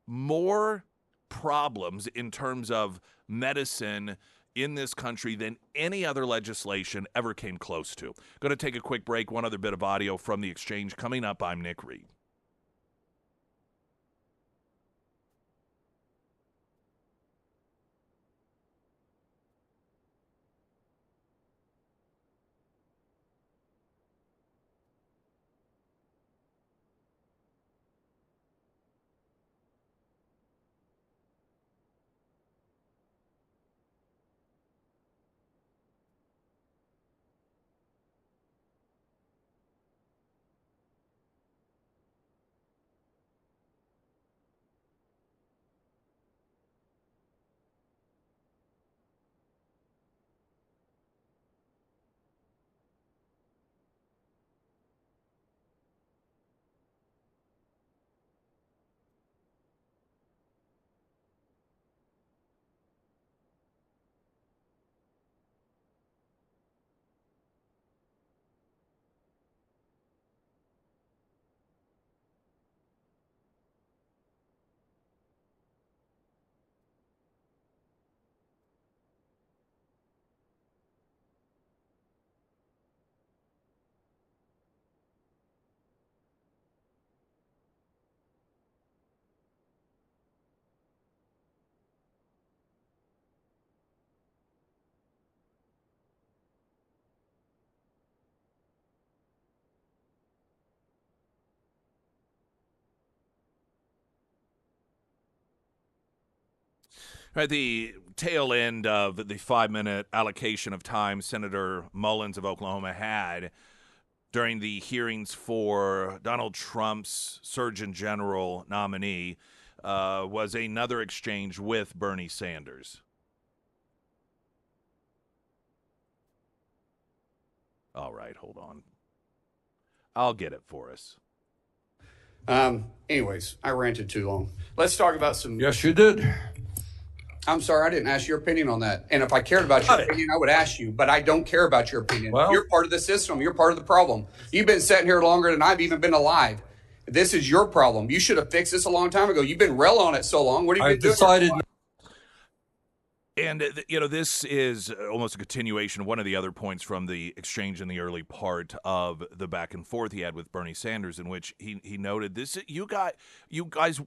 more problems in terms of medicine in this country than any other legislation ever came close to. Going to take a quick break. One other bit of audio from the exchange coming up. I'm Nick Reed. At the tail end of the 5-minute allocation of time Senator Mullins of Oklahoma had during the hearings for Donald Trump's Surgeon General nominee was another exchange with Bernie Sanders. All right, hold on. I'll get it for us. Anyways, I ranted too long. Let's talk about some. Yes, you did. I'm sorry, I didn't ask your opinion on that. And if I cared about your opinion, I would ask you, but I don't care about your opinion. Well, you're part of the system. You're part of the problem. You've been sitting here longer than I've even been alive. This is your problem. You should have fixed this a long time ago. You've been railing on it so long. What have you been decided. doing? And, this is almost a continuation of one of the other points from the exchange in the early part of the back and forth he had with Bernie Sanders, in which he noted this, you guys,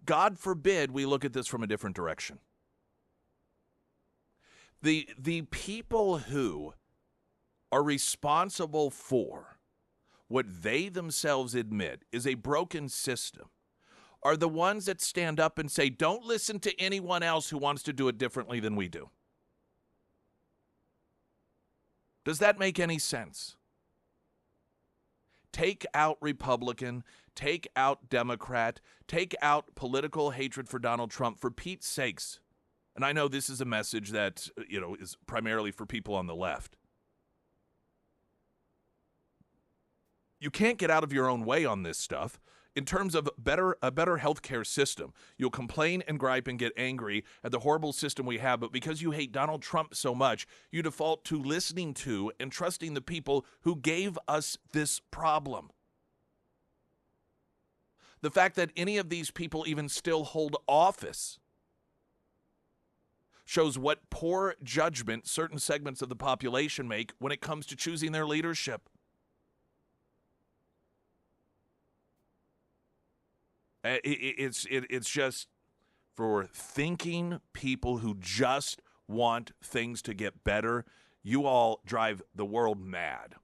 God forbid we look at this from a different direction. The people who are responsible for what they themselves admit is a broken system are the ones that stand up and say, don't listen to anyone else who wants to do it differently than we do. Does that make any sense? Take out Republican, take out Democrat, take out political hatred for Donald Trump, for Pete's sakes. And I know this is a message that, is primarily for people on the left. You can't get out of your own way on this stuff. In terms of a better healthcare system, you'll complain and gripe and get angry at the horrible system we have, but because you hate Donald Trump so much, you default to listening to and trusting the people who gave us this problem. The fact that any of these people even still hold office shows what poor judgment certain segments of the population make when it comes to choosing their leadership. It's just for thinking people who just want things to get better. You all drive the world mad.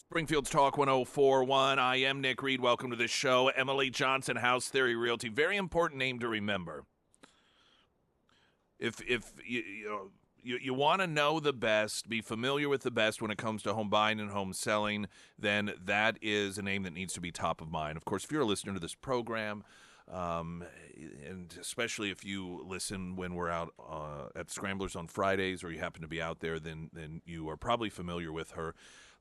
Springfield's Talk 1041. I am Nick Reed. Welcome to the show. Emily Johnson, House Theory Realty. Very important name to remember. If you want to know the best, be familiar with the best when it comes to home buying and home selling, then that is a name that needs to be top of mind. Of course, if you're a listener to this program, and especially if you listen when we're out at Scramblers on Fridays, or you happen to be out there, then you are probably familiar with her.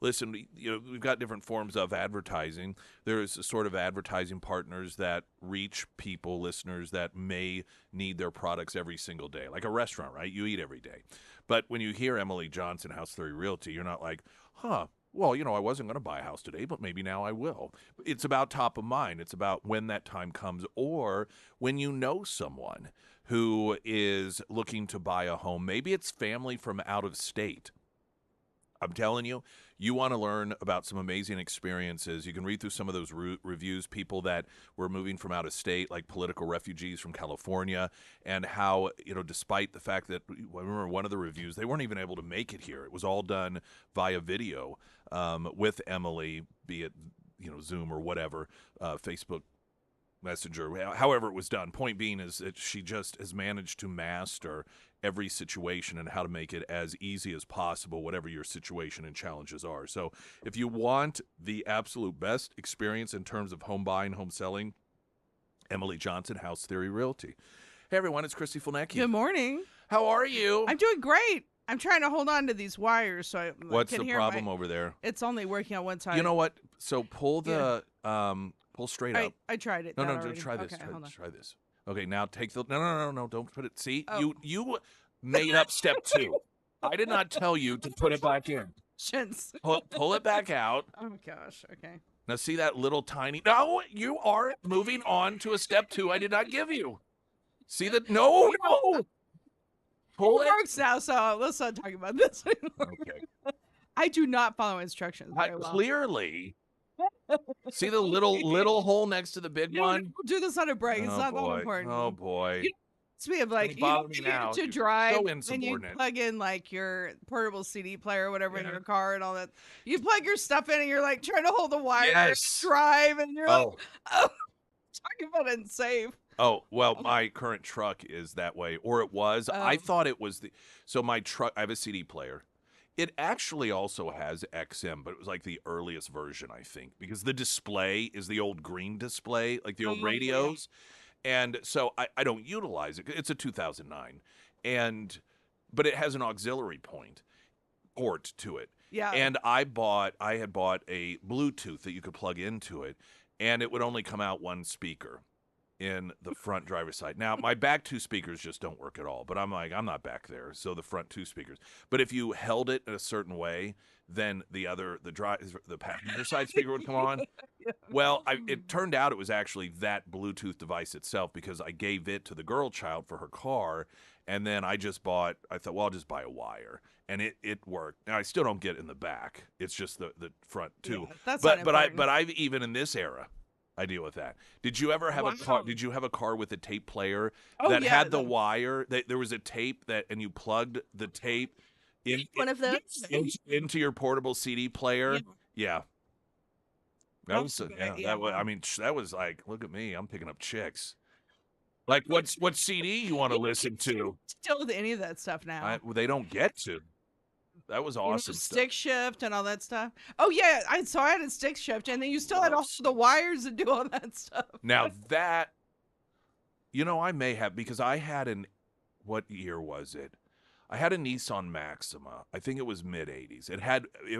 Listen, we've got different forms of advertising. There's a sort of advertising partners that reach people, listeners that may need their products every single day, like a restaurant, right? You eat every day. But when you hear Emily Johnson, House Theory Realty, you're not like, well, I wasn't going to buy a house today, but maybe now I will. It's about top of mind. It's about when that time comes, or when you know someone who is looking to buy a home. Maybe it's family from out of state. I'm telling you, you want to learn about some amazing experiences. You can read through some of those reviews, people that were moving from out of state, like political refugees from California, and how, despite the fact that, I remember one of the reviews, they weren't even able to make it here. It was all done via video with Emily, be it, Zoom or whatever, Facebook Messenger, however it was done. Point being is that she just has managed to master every situation and how to make it as easy as possible, whatever your situation and challenges are. So if you want the absolute best experience in terms of home buying, home selling, Emily Johnson, House Theory Realty. Hey, everyone, it's Christy Fulnecki. Good morning. How are you? I'm doing great. I'm trying to hold on to these wires so I What's can the hear problem over there? It's only working on one side. You know what? So pull the pull straight up. I tried it. No, already. try this. Okay, Try this. Okay, now take the no, don't put it. See, Oh. you made up step 2. I did not tell you to put it back in. Shins. Pull it back out. Oh gosh. Okay. Now see that little tiny. No, you are moving on to a step 2 I did not give you. See that? No. Pull It it. works now, so let's not talk about this anymore. Okay. I do not follow instructions very well. Clearly. See the little hole next to the big one? We'll do this on a break. It's not boy. that important. Oh boy. Speaking of like, bother me you now. to You're drive, so and you insubordinate. plug in like your portable CD player or whatever in Yeah. your car and all that. You plug your stuff in and you're like trying to hold the wire Yes. and drive, and you're like, Oh. talking about unsafe. Oh, well, my current truck is that way, or it was. I Oh. thought it was so my truck, I have a CD player. It actually also has XM, but it was like the earliest version, I think, because the display is the old green display, like the old yeah. radios. And so I don't utilize it. It's a 2009, but it has an auxiliary port to it. Yeah. And I had bought a Bluetooth that you could plug into it, and it would only come out one speaker in the front driver's side. Now, my back 2 speakers just don't work at all, but I'm like, I'm not back there, so the front 2 speakers. But if you held it in a certain way, then the passenger side speaker would come on. Well, it turned out it was actually that Bluetooth device itself, because I gave it to the girl child for her car, and then I thought, well, I'll just buy a wire. And it worked. Now I still don't get in the back. It's just the front too. Yeah, that's but not but important. I've even in this era, I deal with that. Did you ever have a car? Did you have a car with a tape player that yeah, had the wire? There was a tape and you plugged the tape One of those? into your portable CD player. Yeah. That was yeah. that was like, look at me, I'm picking up chicks. Like what CD you want to listen to? Still with any of that stuff now. They don't get to. That was awesome. Stick shift and all that stuff. Oh yeah, I had a stick shift, and then you still had all the wires and do all that stuff. Now that, I may have, because I had what year was it? I had a Nissan Maxima. I think it was mid-'80s.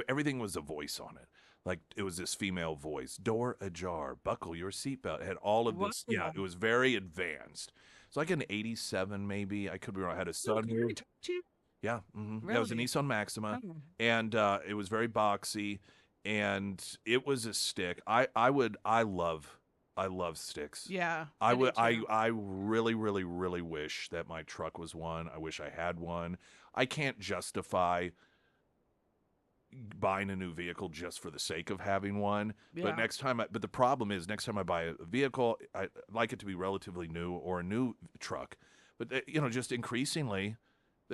Everything was a voice on it. Like, it was this female voice. Door ajar, buckle your seatbelt. It had all of this. Yeah, it was very advanced. It's like an 87 maybe. I could be wrong. I had a sunroof. Yeah, mm-hmm. That was a Nissan Maxima, and it was very boxy, and it was a stick. I love sticks. Yeah, I really, really, really wish that my truck was one. I wish I had one. I can't justify buying a new vehicle just for the sake of having one. Yeah. But the problem is, next time I buy a vehicle, I'd like it to be relatively new, or a new truck. But just increasingly,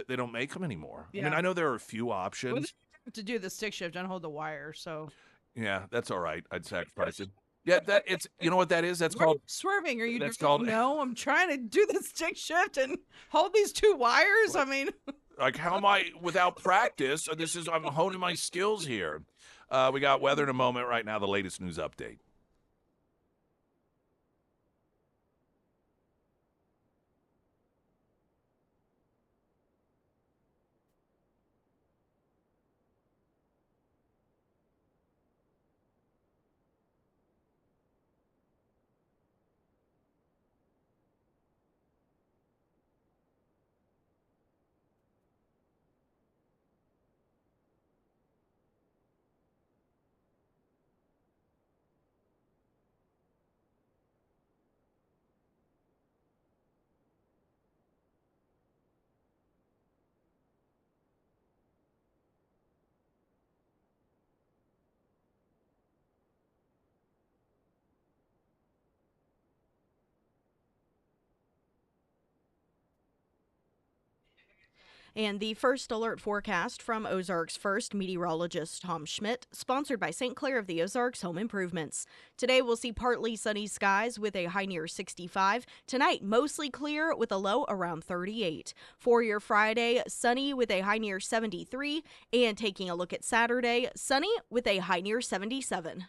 they don't make them anymore. Yeah. I mean, I know there are a few options. To do the stick shift and hold the wire, so Yeah, that's all right. I'd sacrifice it. Yeah, that it's you know what that is? That's called Swerving? Are you that's doing? called No, I'm trying to do the stick shift and hold these two wires. I mean, like how am I without practice? I'm honing my skills here. We got weather in a moment right now, the latest news update. And the first alert forecast from Ozarks First meteorologist Tom Schmidt, sponsored by St. Clair of the Ozarks Home Improvements. Today we'll see partly sunny skies with a high near 65. Tonight, mostly clear with a low around 38. For your Friday, sunny with a high near 73. And taking a look at Saturday, sunny with a high near 77.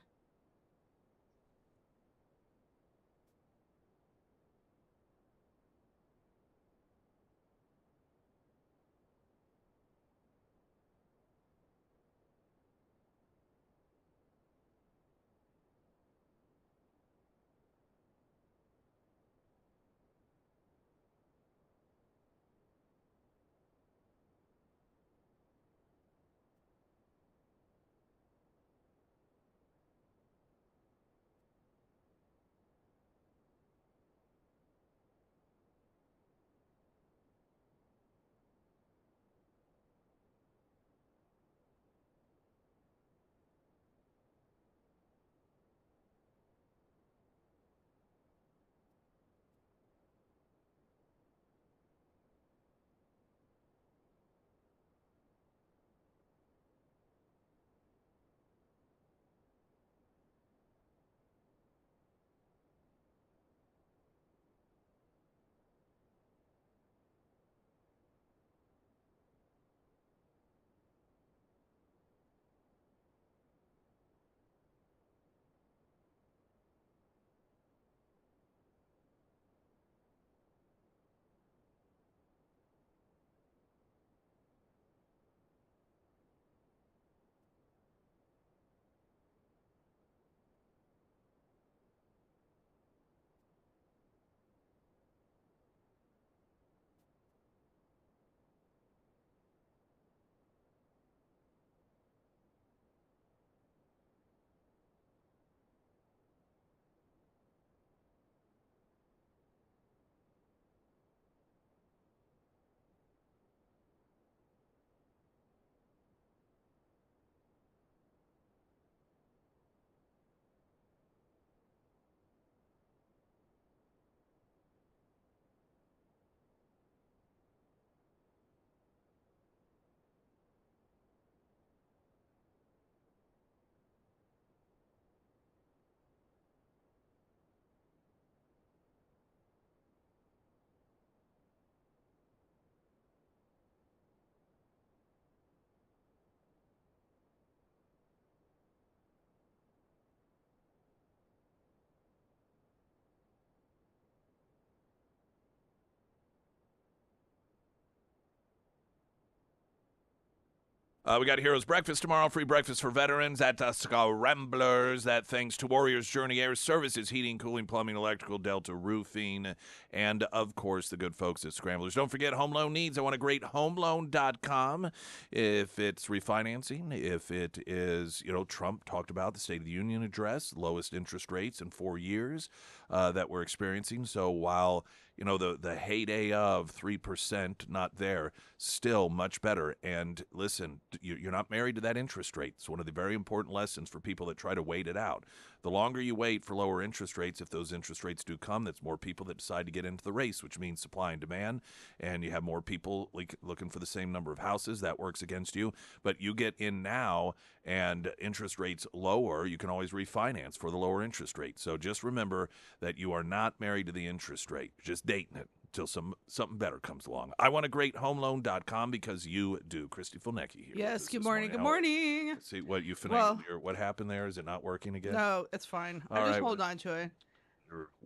We got Heroes Breakfast tomorrow, free breakfast for veterans at Scramblers. That thanks to Warriors Journey Air Services, heating, cooling, plumbing, electrical, Delta Roofing, and of course the good folks at Scramblers. Don't forget home loan needs. I want a great homeloan.com. If it's refinancing, if it is, Trump talked about the State of the Union address, lowest interest rates in 4 years that we're experiencing. So while the heyday of 3%, not there, still much better. And listen, you're not married to that interest rate. It's one of the very important lessons for people that try to wait it out. The longer you wait for lower interest rates, if those interest rates do come, that's more people that decide to get into the race, which means supply and demand, and you have more people looking for the same number of houses. That works against you. But you get in now and interest rates lower, you can always refinance for the lower interest rate. So just remember that you are not married to the interest rate. You're just dating it until something better comes along. I want a great homeloan.com because you do. Christy Fulnecki here. Yes, good morning. Good morning. See what you finished. Well, What happened there? Is it not working again? No, it's fine. All I just right. hold on to it.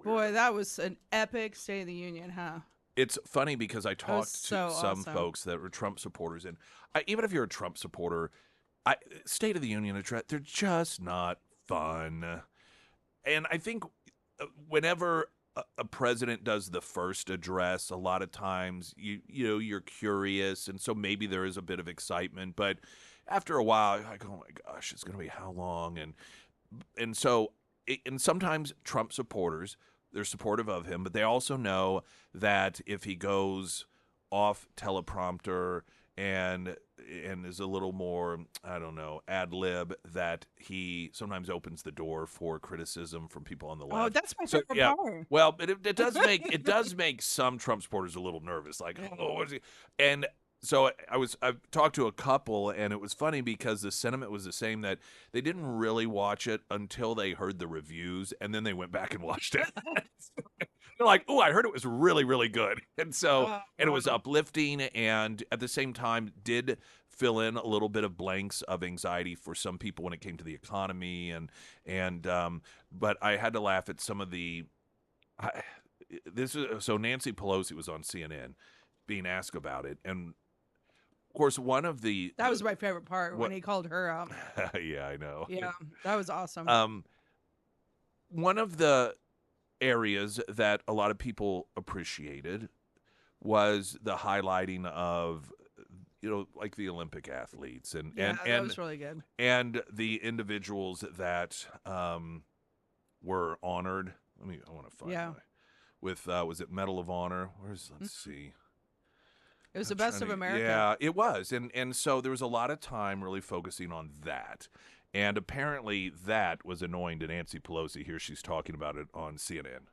Boy, that was an epic State of the Union, huh? It's funny because I talked to so some awesome. folks that were Trump supporters, and even if you're a Trump supporter, State of the Union address, they're just not fun. And I think whenever a president does the first address, a lot of times you're curious, and so maybe there is a bit of excitement. But after a while, you're like, oh my gosh, it's going to be how long? And sometimes Trump supporters, they're supportive of him, but they also know that if he goes off teleprompter and is a little more, I don't know, ad lib, that he sometimes opens the door for criticism from people on the left. Oh, that's my favorite part. Well, but it does make some Trump supporters a little nervous, like, oh, what is he? And so I've talked to a couple, and it was funny because the sentiment was the same, that they didn't really watch it until they heard the reviews, and then they went back and watched it. They're like, oh, I heard it was really, really good. And so, and it was uplifting, and at the same time did fill in a little bit of blanks of anxiety for some people when it came to the economy. But I had to laugh at some of so Nancy Pelosi was on CNN being asked about it. And of course, that was my favorite part when he called her out. Yeah, I know. Yeah, that was awesome. One of the areas that a lot of people appreciated was the highlighting of, like the Olympic athletes and that was really good. And the individuals that were honored. I want to find with was it Medal of Honor? Let's see. It was the best of America. Yeah, it was. And so there was a lot of time really focusing on that. And apparently that was annoying to Nancy Pelosi. Here she's talking about it on CNN.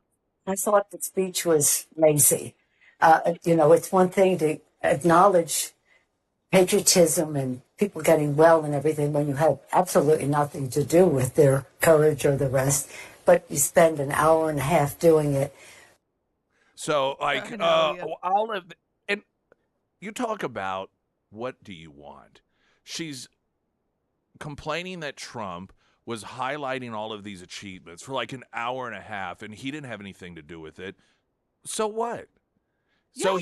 I thought the speech was lazy. It's one thing to acknowledge patriotism and people getting well and everything when you have absolutely nothing to do with their courage or the rest, but you spend an hour and a half doing it. So, all of and you talk about, what do you want? She's complaining that Trump was highlighting all of these achievements for like an hour and a half, and he didn't have anything to do with it. So what? So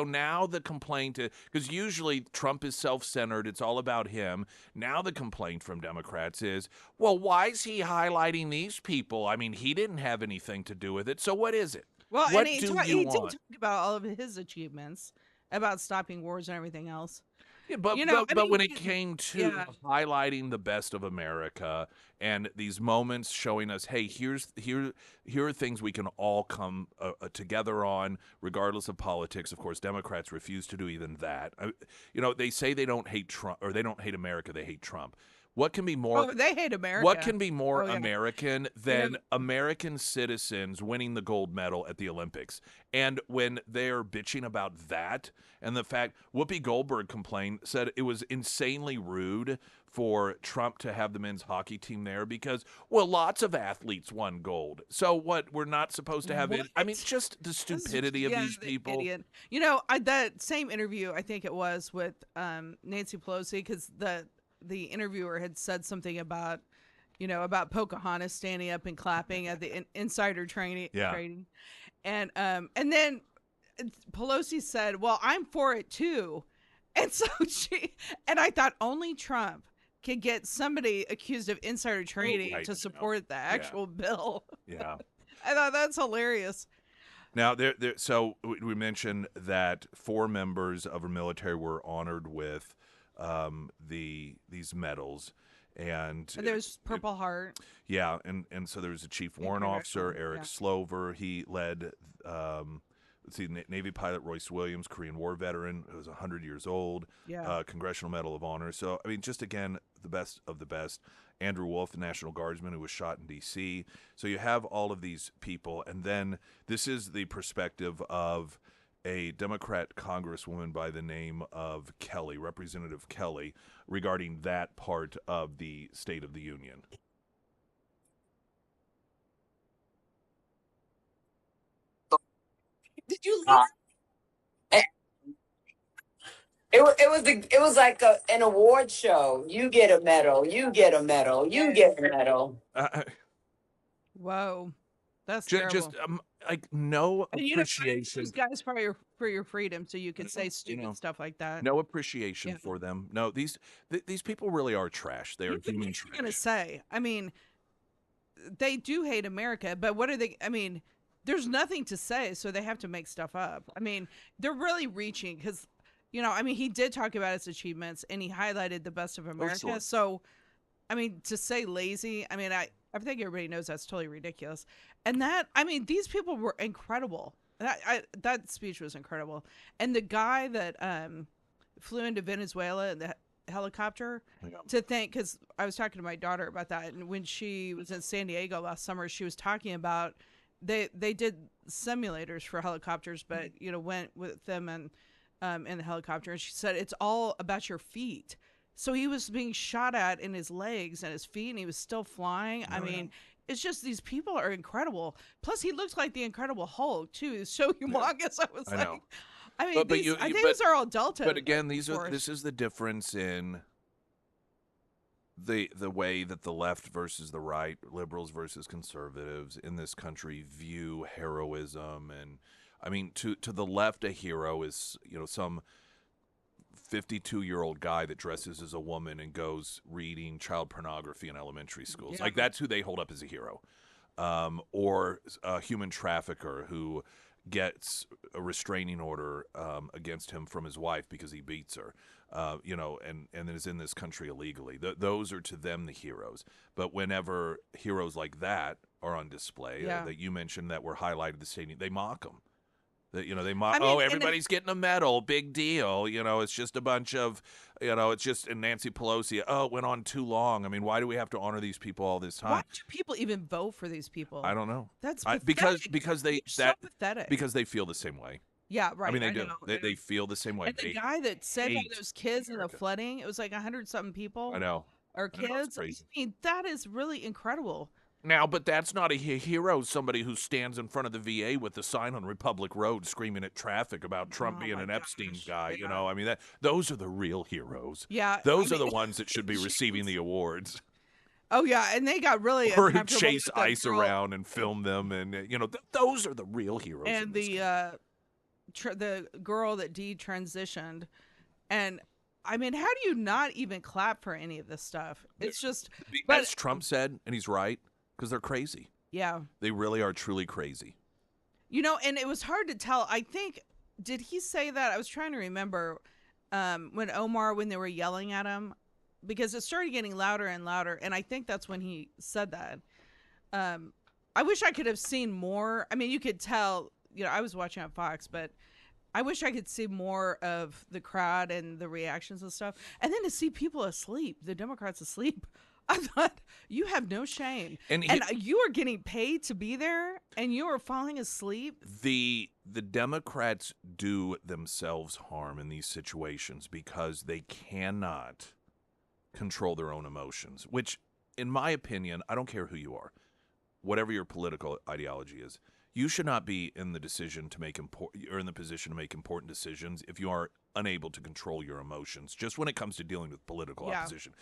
now the complaint, because usually Trump is self-centered, it's all about him. Now the complaint from Democrats is, well, why is he highlighting these people? I mean, he didn't have anything to do with it. So what is it? Well, what and he do did you talk want? about all of his achievements, about stopping wars and everything else. Yeah, but when it came to highlighting the best of America and these moments showing us, hey, here are things we can all come together on, regardless of politics. Of course, Democrats refuse to do even that. They say they don't hate Trump, or they don't hate America, they hate Trump. What can be more? Oh, they hate America. What can be more American than American citizens winning the gold medal at the Olympics? And when they're bitching about that, and the fact Whoopi Goldberg said it was insanely rude for Trump to have the men's hockey team there because, well, lots of athletes won gold. So what? We're not supposed to have it. I mean, just the stupidity of these people. Idiot. That same interview, I think it was with Nancy Pelosi, because the interviewer had said something about Pocahontas standing up and clapping at the insider training. And then Pelosi said, well, I'm for it too. And so I thought only Trump could get somebody accused of insider trading to support the actual bill. Yeah. I thought that's hilarious. Now, so we mentioned that 4 members of our military were honored with these medals, And there's Purple Heart. yeah, and so there was a chief warrant officer, Eric Slover. He led, let's see, Navy pilot Royce Williams, Korean War veteran, who was 100 years old, Congressional Medal of Honor. So, I mean, just again, the best of the best. Andrew Wolf, the National Guardsman, who was shot in D.C. So you have all of these people, and then this is the perspective of a Democrat congresswoman by the name of Kelly, Representative Kelly, regarding that part of the State of the Union. Did you leave? It was like an award show. You get a medal. You get a medal. You get a medal. Whoa, that's just terrible. like no and appreciation. These guys for your freedom, so you could say stupid stuff like that. No appreciation for them. No, these people really are trash. They are human trash. I'm gonna say. I mean, they do hate America, but what are they? I mean, there's nothing to say, so they have to make stuff up. I mean, they're really reaching because, I mean, he did talk about his achievements and he highlighted the best of America. Sure. So, I mean, to say lazy, I mean, I think everybody knows that's totally ridiculous. And these people were incredible. That speech was incredible. And the guy that flew into Venezuela in the helicopter, to think, because I was talking to my daughter about that, and when she was in San Diego last summer, she was talking about they did simulators for helicopters, but went with them and in the helicopter, and she said it's all about your feet. So he was being shot at in his legs and his feet, and he was still flying. I mean, it's just these people are incredible. Plus, he looks like the Incredible Hulk too. He's so humongous. I know. I mean, I think these are all Delta. But again, this is the difference in the way that the left versus the right, liberals versus conservatives in this country view heroism. And I mean, to the left, a hero is some 52-year-old guy that dresses as a woman and goes reading child pornography in elementary schools. Like, that's who they hold up as a hero. Or a human trafficker who gets a restraining order against him from his wife because he beats her, and is in this country illegally. Those are to them the heroes. But whenever heroes like that are on display, that you mentioned that were highlighted the stadium, they mock them. They mock. Everybody's getting a medal. Big deal. It's just a bunch of. It's just and Nancy Pelosi. Oh, it went on too long. I mean, why do we have to honor these people all this time? Why do people even vote for these people? I don't know. That's because so pathetic. Because they feel the same way. Yeah, right. I mean, they do. They feel the same way. And the guy that saved all those kids in the flooding, it was like 100-something people. I know. Or kids. I mean, that is really incredible. Now, but that's not a hero, somebody who stands in front of the VA with the sign on Republic Road screaming at traffic about Trump being an Epstein guy. I mean, those are the real heroes. Yeah. Those are the ones that should be receiving the awards. Oh, yeah, and they got really or who chase ICE around and film them, and, those are the real heroes. And the girl that detransitioned, and I mean, how do you not even clap for any of this stuff? It's just... As Trump said, and he's right, because they're crazy. Yeah. They really are truly crazy. And it was hard to tell. I think, did he say that? I was trying to remember when they were yelling at him, because it started getting louder and louder, and I think that's when he said that. I wish I could have seen more. I mean, you could tell, I was watching on Fox, but I wish I could see more of the crowd and the reactions and stuff. And then to see people asleep, the Democrats asleep. I thought, you have no shame. And you are getting paid to be there, and you are falling asleep. The Democrats do themselves harm in these situations because they cannot control their own emotions, which, in my opinion, I don't care who you are, whatever your political ideology is, you should not be in the position to make important decisions if you are unable to control your emotions, just when it comes to dealing with political opposition.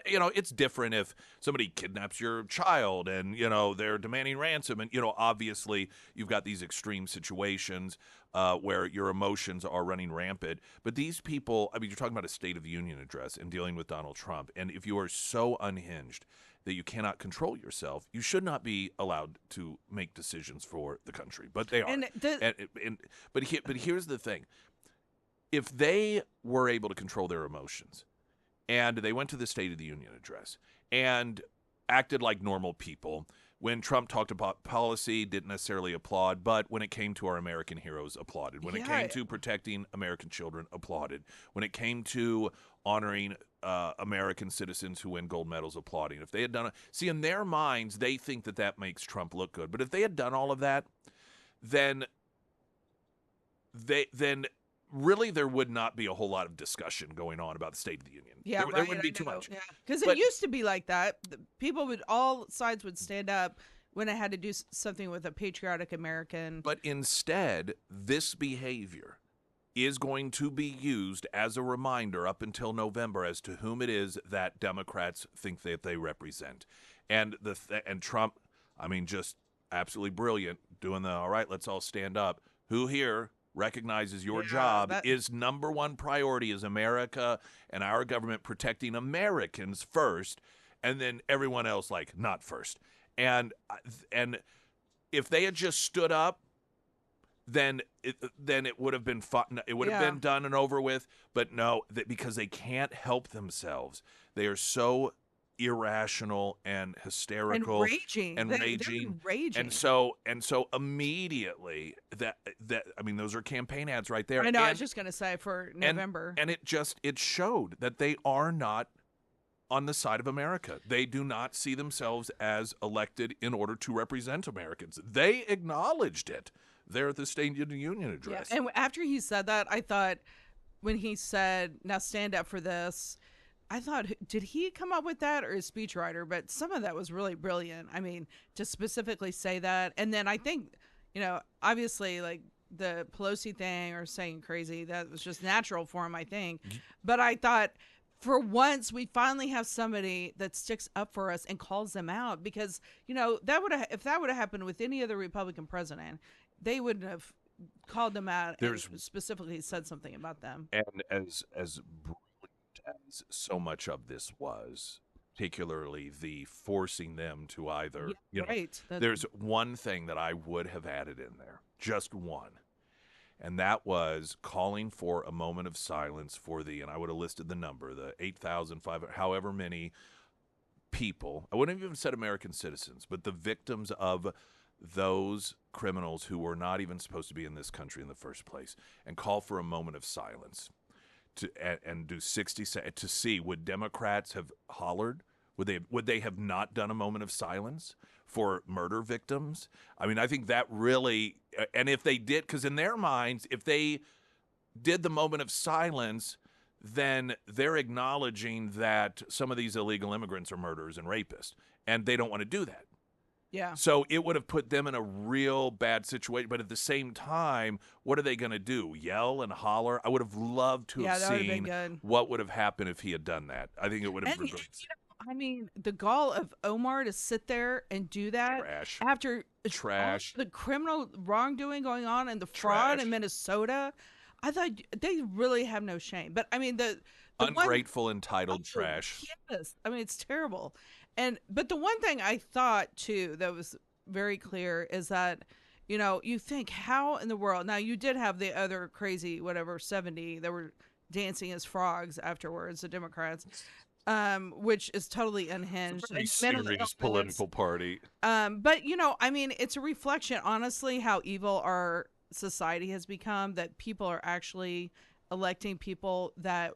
It's different if somebody kidnaps your child and, they're demanding ransom. And, obviously you've got these extreme situations where your emotions are running rampant. But these people, I mean, you're talking about a State of the Union address and dealing with Donald Trump. And if you are so unhinged that you cannot control yourself, you should not be allowed to make decisions for the country. But they are. But here's the thing. If they were able to control their emotions and they went to the State of the Union address and acted like normal people. When Trump talked about policy, didn't necessarily applaud, but when it came to our American heroes, applauded. When it came to protecting American children, applauded. When it came to honoring American citizens who win gold medals, applauding. If they had done it, see, in their minds, they think that makes Trump look good. But if they had done all of that, then really there would not be a whole lot of discussion going on about the State of the Union. Yeah, there wouldn't be too much. Because it used to be like that. All sides would stand up when it had to do something with a patriotic American. But instead, this behavior is going to be used as a reminder up until November as to whom it is that Democrats think that they represent. And and Trump, I mean, just absolutely brilliant, doing all right, let's all stand up. Who here recognizes your job is number one priority is America and our government protecting Americans first, and then everyone else like not first. And if they had just stood up, then it would have been fun. It would have been done and over with. But no, because they can't help themselves, they are so irrational and hysterical and raging. And so immediately that I mean, those are campaign ads right there. I know. I was just gonna say for November, and it showed that they are not on the side of America. They do not see themselves as elected in order to represent Americans. They acknowledged it there at the State of the Union address. Yeah. And after he said that, I thought when he said, "Now stand up for this," I thought, did he come up with that or his speechwriter? But some of that was really brilliant. I mean, to specifically say that. And then I think, obviously, like the Pelosi thing or saying crazy, that was just natural for him, I think. But I thought, for once, we finally have somebody that sticks up for us and calls them out. Because, if that would have happened with any other Republican president, they wouldn't have called them out and specifically said something about them. And as as so much of this was, particularly the forcing them to either, there's one thing that I would have added in there, just one, and that was calling for a moment of silence for and I would have listed the number, the 8,500, however many people, I wouldn't have even said American citizens, but the victims of those criminals who were not even supposed to be in this country in the first place, and call for a moment of silence. And do 60 seconds to see, would Democrats have hollered? Would they have not done a moment of silence for murder victims? I mean, I think that really, and if they did, because in their minds, if they did the moment of silence, then they're acknowledging that some of these illegal immigrants are murderers and rapists, and they don't want to do that. Yeah. So it would have put them in a real bad situation. But at the same time, what are they going to do? Yell and holler? I would have loved to have seen what would have happened if he had done that. I think it would have been great. I mean, the gall of Omar to sit there and do that after the criminal wrongdoing going on and the fraud in Minnesota. I thought they really have no shame. But I mean, the ungrateful, entitled trash. Yes. I mean, it's terrible. But the one thing I thought, too, that was very clear is that, you think, how in the world? Now, you did have the other crazy, 70 that were dancing as frogs afterwards, the Democrats, which is totally unhinged. It's a very serious political party. But, I mean, it's a reflection, honestly, how evil our society has become, that people are actually electing people that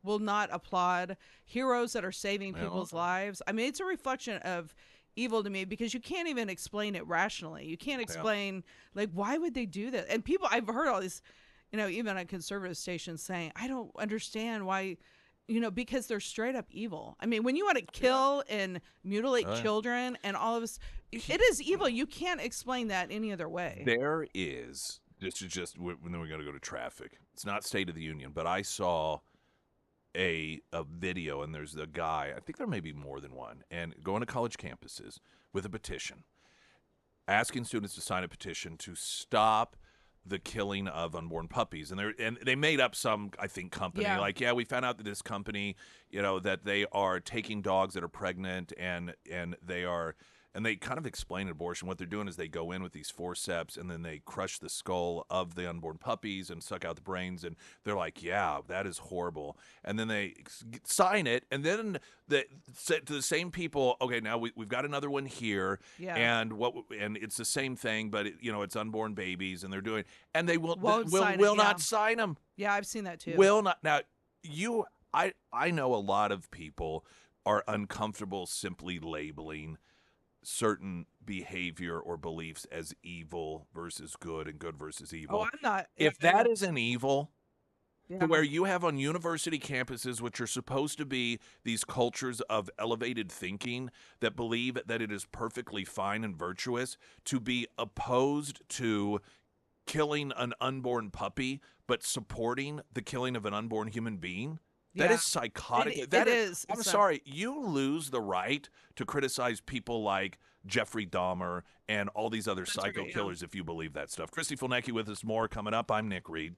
will not applaud heroes that are saving people's lives. I mean, it's a reflection of evil to me, because you can't even explain it rationally. You can't explain, why would they do that? And I've heard all these, even on conservative stations saying, I don't understand why, because they're straight up evil. I mean, when you want to kill and mutilate children and all of this, it is evil. You can't explain that any other way. There is, this is just, then we're going to go to traffic. It's not State of the Union, but I saw a video, and there's a guy, I think there may be more than one, and going to college campuses with a petition, asking students to sign a petition to stop the killing of unborn puppies. And they made up some, I think, company, we found out that this company, that they are taking dogs that are pregnant and they are and they kind of explain abortion. What they're doing is they go in with these forceps, and then they crush the skull of the unborn puppies and suck out the brains, and they're like, yeah, that is horrible. And then they sign it, and then say to the same people, okay, now we've got another one here, Yeah. and it's the same thing, but it's unborn babies, and they're doing, and they will Sign will it, not yeah. sign them. Yeah, I've seen that too. Will not. Now, I know a lot of people are uncomfortable simply labeling certain behavior or beliefs as evil versus good and good versus evil. Oh, I'm not. If that isn't evil, Yeah. to where you have on university campuses, which are supposed to be these cultures of elevated thinking that believe that it is perfectly fine and virtuous, to be opposed to killing an unborn puppy but supporting the killing of an unborn human being, that Yeah. is psychotic. It That is. I'm So- sorry. You lose the right to criticize people like Jeffrey Dahmer and all these other psycho right, yeah. killers if you believe that stuff. Christy Fulnecki with us more coming up. I'm Nick Reed.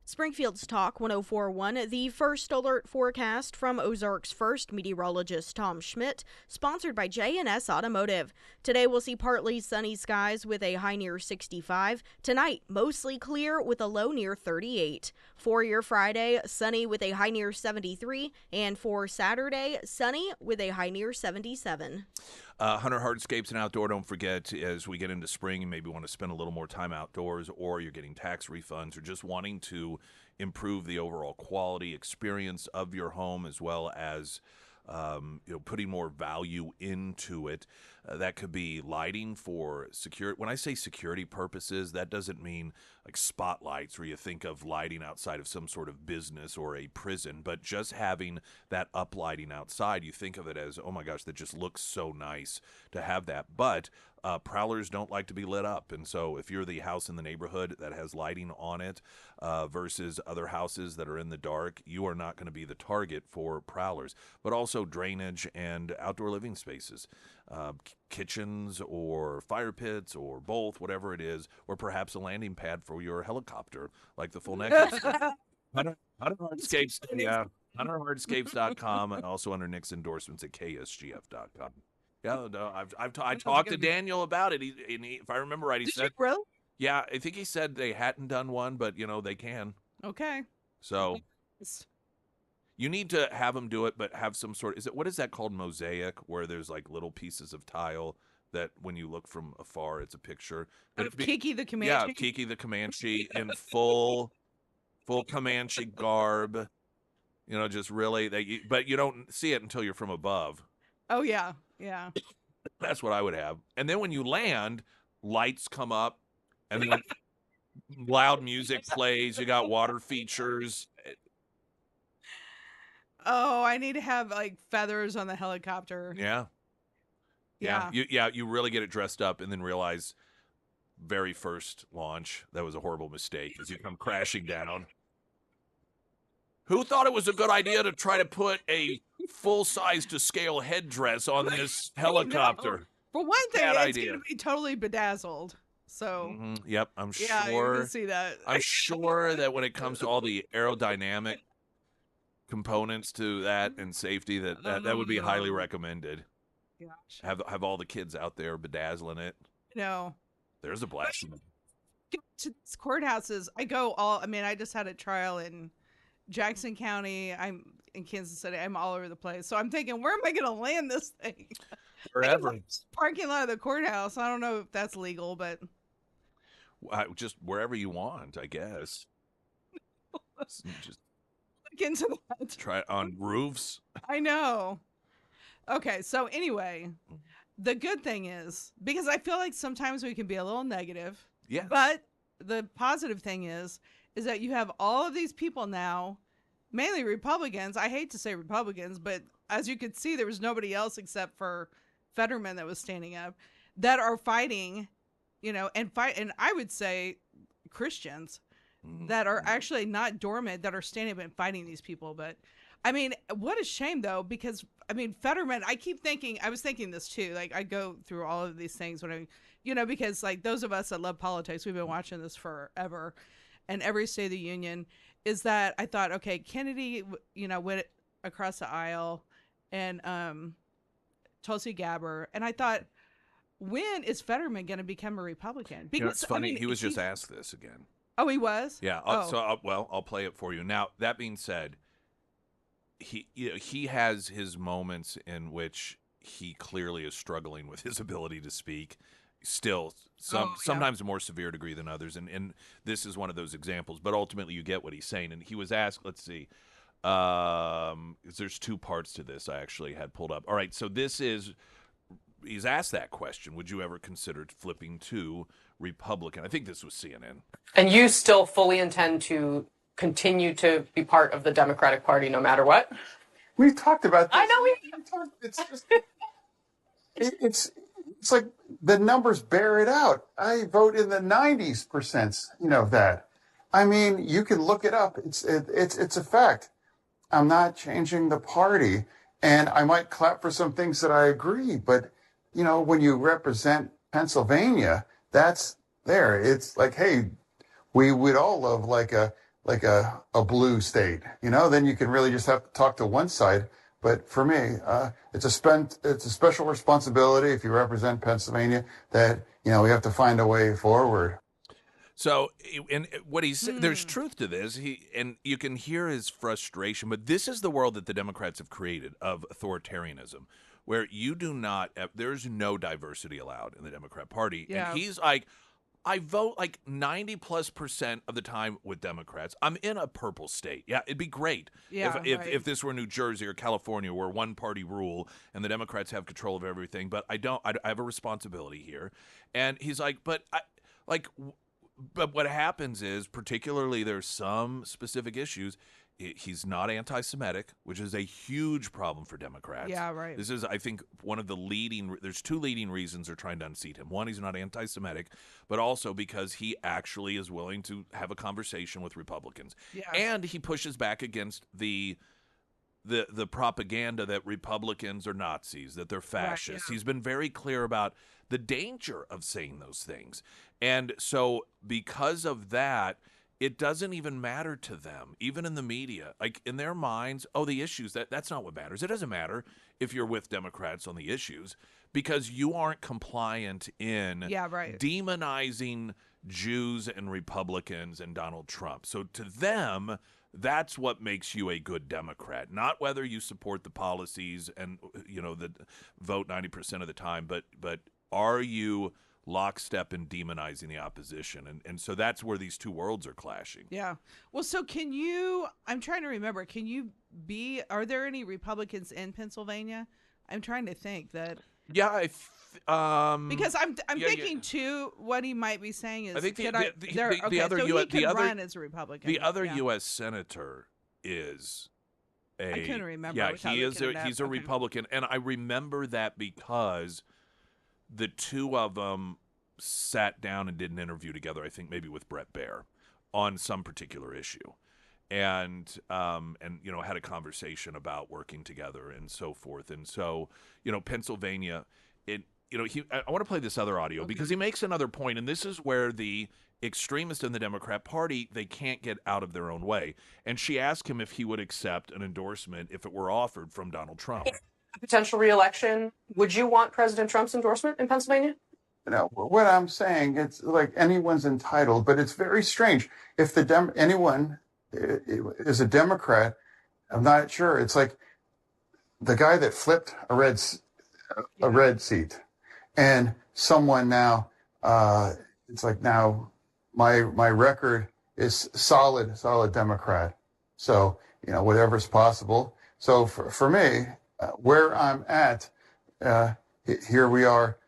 Springfield's Talk 1041, the first alert forecast from Ozarks First meteorologist Tom Schmidt, sponsored by J&S Automotive. Today we'll see partly sunny skies with a high near 65. Tonight, mostly clear with a low near 38. For your Friday, sunny with a high near 73. And for Saturday, sunny with a high near 77. Hunter Hardscapes and Outdoor, don't forget, as we get into spring, you maybe want to spend a little more time outdoors, or you're getting tax refunds, or just wanting to improve the overall quality experience of your home, as well as putting more value into it. That could be lighting for security. When I say security purposes, that doesn't mean like spotlights where you think of lighting outside of some sort of business or a prison, but just having that uplighting outside. You think of it as, oh my gosh, that just looks so nice to have that. But prowlers don't like to be lit up. And so if you're the house in the neighborhood that has lighting on it versus other houses that are in the dark, you are not going to be the target for prowlers. But also drainage and outdoor living spaces, kitchens or fire pits or both, whatever it is, or perhaps a landing pad for your helicopter, like the full necklace. Hunter Hardscapes, yeah. HunterHardscapes.com, and also under Nick's endorsements at KSGF.com. Yeah, no, I talked to Daniel about it. He, if I remember right, he said, you really? yeah, I think he said they hadn't done one, but they can. Okay. So you need to have them do it, but have some sort. What is that called? Mosaic, where there's like little pieces of tile that when you look from afar, it's a picture. But Kiki the Comanche. Yeah, Kiki the Comanche in full Comanche garb. Just really, but you don't see it until you're from above. Oh yeah, yeah. That's what I would have. And then when you land, lights come up, and then loud music plays. You got water features. Oh, I need to have like feathers on the helicopter. Yeah. You really get it dressed up, and then realize very first launch that was a horrible mistake as you come crashing down. Who thought it was a good idea to try to put a full-size to scale headdress on this helicopter? For one thing, Bad it's idea. going to be totally bedazzled. So, Yep, I'm yeah, sure. you can see that. I'm sure that when it comes to all the aerodynamic components to that and safety, that would be highly recommended. Gosh. Have all the kids out there bedazzling it. There's a blast. To these courthouses, I just had a trial in Jackson County. I'm in Kansas City. I'm all over the place. So I'm thinking, where am I going to land this thing? Wherever. Parking lot of the courthouse. I don't know if that's legal, but just wherever you want, I guess. Just look into that. try it on roofs. I know. Okay, so anyway, the good thing is, because I feel like sometimes we can be a little negative. Yeah. But the positive thing is that you have all of these people now, mainly Republicans. I hate to say Republicans, but as you could see, there was nobody else except for Fetterman that was standing up, that are fighting, and I would say Christians that are actually not dormant, that are standing up and fighting these people. But I mean, what a shame though, because I mean, Fetterman, I was thinking this too. Like I go through all of these things when because like those of us that love politics, we've been watching this forever, and every State of the Union is that I thought, okay, Kennedy, went across the aisle, and Tulsi Gabbard, and I thought, when is Fetterman going to become a Republican? Because it's funny. He was just asked this again. Oh, he was? Yeah. So I'll play it for you. Now, that being said, he has his moments in which he clearly is struggling with his ability to speak. Still, sometimes a more severe degree than others, and this is one of those examples. But ultimately, you get what he's saying. And he was asked, let's see, there's two parts to this I actually had pulled up. All right, so he's asked that question: would you ever consider flipping to Republican? I think this was CNN. And you still fully intend to continue to be part of the Democratic Party no matter what? We've talked about this. I know It's just it's like the numbers bear it out. I vote in the 90s%, that. I mean, you can look it up. It's a fact. I'm not changing the party, and I might clap for some things that I agree, but when you represent Pennsylvania, that's there. It's like, hey, we would all love like a blue state, then you can really just have to talk to one side. But for me, it's a special responsibility if you represent Pennsylvania that, we have to find a way forward. So, and what he's there's truth to this. And you can hear his frustration, but this is the world that the Democrats have created of authoritarianism, where you do not, there's no diversity allowed in the Democrat Party. Yeah. And he's like, I vote like 90+% of the time with Democrats. I'm in a purple state. Yeah, it'd be great if this were New Jersey or California, where one party rule and the Democrats have control of everything. But I don't. I have a responsibility here. And he's like, but what happens is, particularly there's some specific issues. He's not anti-Semitic, which is a huge problem for Democrats. Yeah, right. This is, I think, one of the there's two leading reasons they're trying to unseat him. One, he's not anti-Semitic, but also because he actually is willing to have a conversation with Republicans. Yeah. And he pushes back against the propaganda that Republicans are Nazis, that they're fascists. Right, yeah. He's been very clear about the danger of saying those things. And so because of that, it doesn't even matter to them, even in the media. Like, in their minds, the issues, that's not what matters. It doesn't matter if you're with Democrats on the issues, because you aren't compliant in demonizing Jews and Republicans and Donald Trump. So to them, that's what makes you a good Democrat, not whether you support the policies and, the vote 90% of the time, but are you lockstep in demonizing the opposition, and so that's where these two worlds are clashing. Yeah. Well, so I'm trying to remember, are there any Republicans in Pennsylvania? I'm trying to think that. Yeah, because I'm thinking too, what he might be saying is, I think the other so U.S. he can run as a Republican. The other U.S. senator is I couldn't remember. Yeah, he's a Republican, and I remember that because the two of them sat down and did an interview together, I think maybe with Brett Baer, on some particular issue, and had a conversation about working together and so forth. And so, Pennsylvania, I want to play this other audio because he makes another point, and this is where the extremists in the Democrat Party, they can't get out of their own way. And she asked him if he would accept an endorsement if it were offered from Donald Trump. Potential reelection, would you want President Trump's endorsement in Pennsylvania? What I'm saying, it's like anyone's entitled, but it's very strange. If anyone is a Democrat, I'm not sure. It's like the guy that flipped a red seat, and someone now, it's like now my record is solid Democrat. So, whatever's possible. So for me, where I'm at, here we are.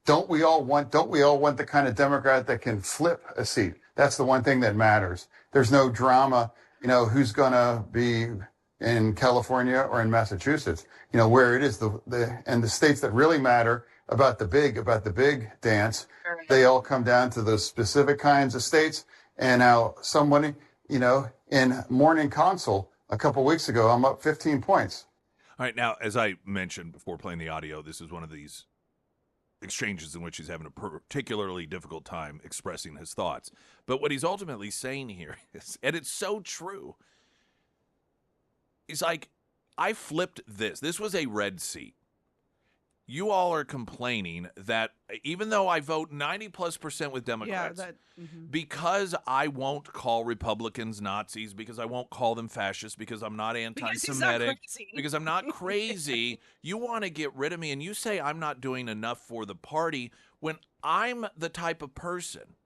Don't we all want the kind of Democrat that can flip a seat? That's the one thing that matters. There's no drama, who's going to be in California or in Massachusetts, where it is the states that really matter about the big dance. They all come down to those specific kinds of states. And now somebody, in Morning Consult a couple weeks ago, I'm up 15 points. All right. Now, as I mentioned before playing the audio, this is one of these exchanges in which he's having a particularly difficult time expressing his thoughts. But what he's ultimately saying here is, and it's so true, he's like, I flipped this. This was a red seat. You all are complaining that even though I vote 90+% with Democrats, because I won't call Republicans Nazis, because I won't call them fascists, because I'm not anti-Semitic, because I'm not crazy, you want to get rid of me, and you say I'm not doing enough for the party when I'm the type of person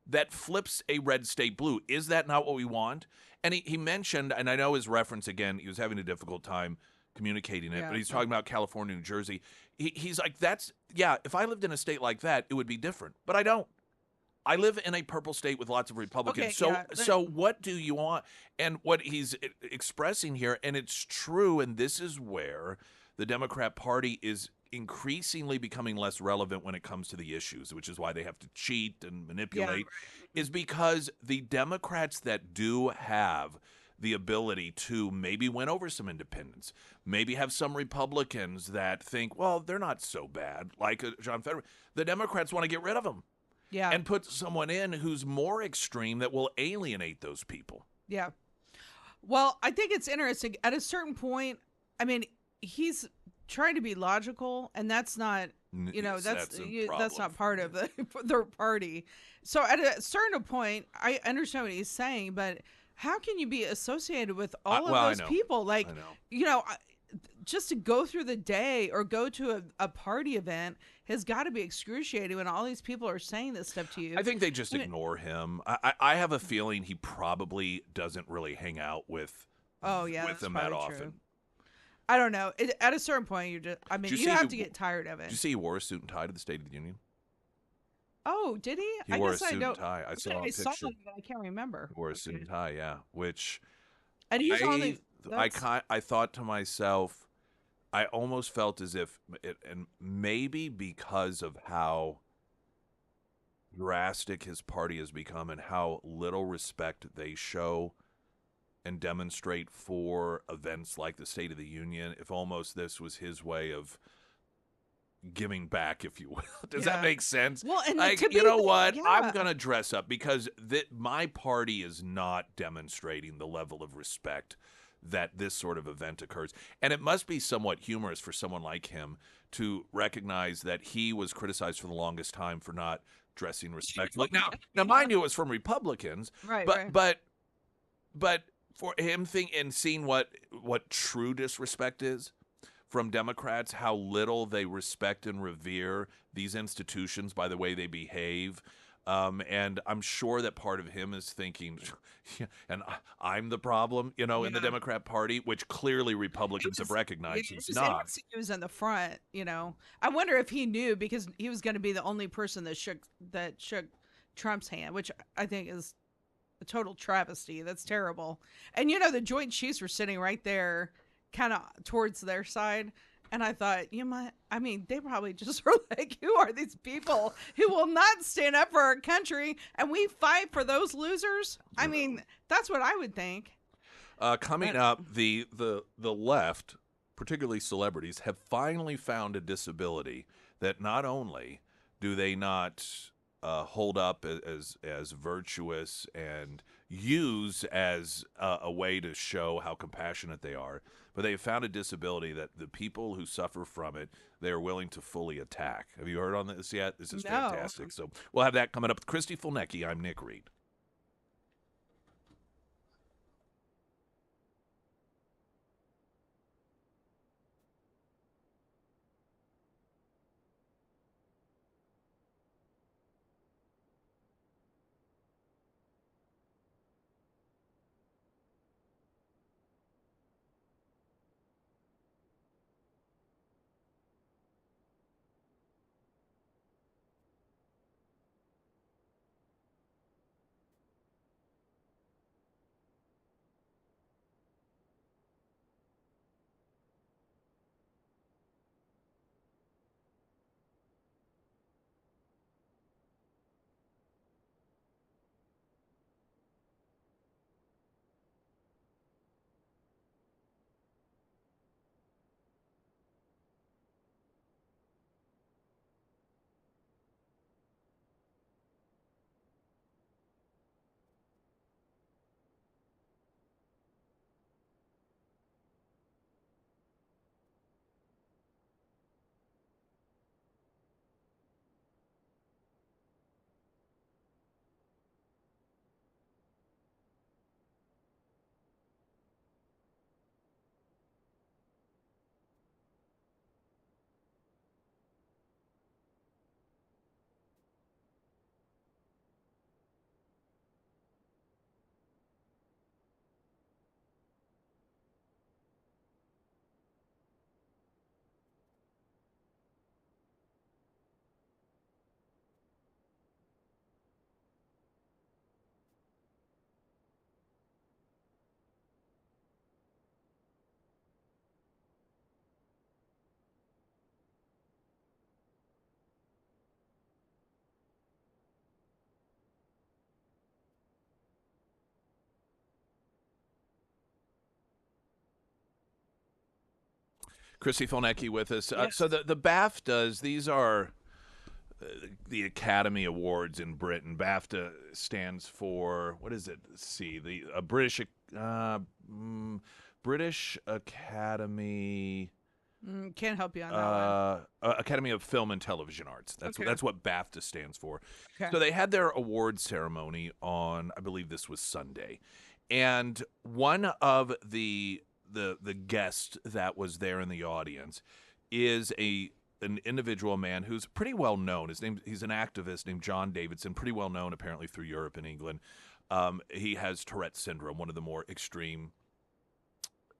that flips a red state blue. Is that not what we want? And he mentioned, and I know his reference again, he was having a difficult time communicating it, but he's talking about California, New Jersey. He's like, if I lived in a state like that, it would be different. But I don't. I live in a purple state with lots of Republicans. So what do you want? And what he's expressing here, and it's true, and this is where the Democrat Party is increasingly becoming less relevant when it comes to the issues, which is why they have to cheat and manipulate, is because the Democrats that do have the ability to maybe win over some independents, maybe have some Republicans that think, well, they're not so bad, like John Fetterman. The Democrats want to get rid of them and put someone in who's more extreme that will alienate those people. Yeah. Well, I think it's interesting. At a certain point, I mean, he's trying to be logical, and that's not, that's not part of their party. So at a certain point, I understand what he's saying, but how can you be associated with all of those people? Like, just to go through the day or go to a party event has got to be excruciating when all these people are saying this stuff to you. I think they just ignore him. I have a feeling he probably doesn't really hang out with them that often. True. I don't know. At a certain point, you have to get tired of it. Did you see he wore a suit and tie to the State of the Union? Oh, did he? He wore a suit and tie. I saw a picture. Saw it, but I can't remember. He wore a suit and tie, yeah. Which and he's I thought to myself, I almost felt as if, and maybe because of how drastic his party has become and how little respect they show and demonstrate for events like the State of the Union, if almost this was his way of giving back, if you will. Does that make sense? Well, and you know what? Yeah. I'm going to dress up because my party is not demonstrating the level of respect that this sort of event occurs. And it must be somewhat humorous for someone like him to recognize that he was criticized for the longest time for not dressing respectfully. Now, mind you, it was from Republicans, right? But for him seeing what true disrespect is from Democrats, how little they respect and revere these institutions by the way they behave. And I'm sure that part of him is thinking, and I'm the problem, in the Democrat Party, which clearly Republicans have recognized he's not. He was in the front, I wonder if he knew, because he was going to be the only person that shook Trump's hand, which I think is a total travesty. That's terrible. And the Joint Chiefs were sitting right there, kind of towards their side. And I thought, they probably just were like, who are these people who will not stand up for our country, and we fight for those losers? I mean, that's what I would think. Coming up, the left, particularly celebrities, have finally found a disability that not only do they not hold up as virtuous and use as a way to show how compassionate they are, but they have found a disability that the people who suffer from it, they are willing to fully attack. Have you heard on this yet? This is fantastic. So we'll have that coming up with Christy Fulnecki. I'm Nick Reed. Christy Fulnecki with us. Yes. So the BAFTAs, these are the Academy Awards in Britain. BAFTA stands for, what is it? Let's see, the British Academy. Can't help you on that one. Academy of Film and Television Arts. That's what BAFTA stands for. Okay. So they had their awards ceremony on, I believe this was Sunday, and one of the the guest that was there in the audience is an individual man who's pretty well known. He's an activist named John Davidson, pretty well known apparently through Europe and England. He has Tourette's syndrome, one of the more extreme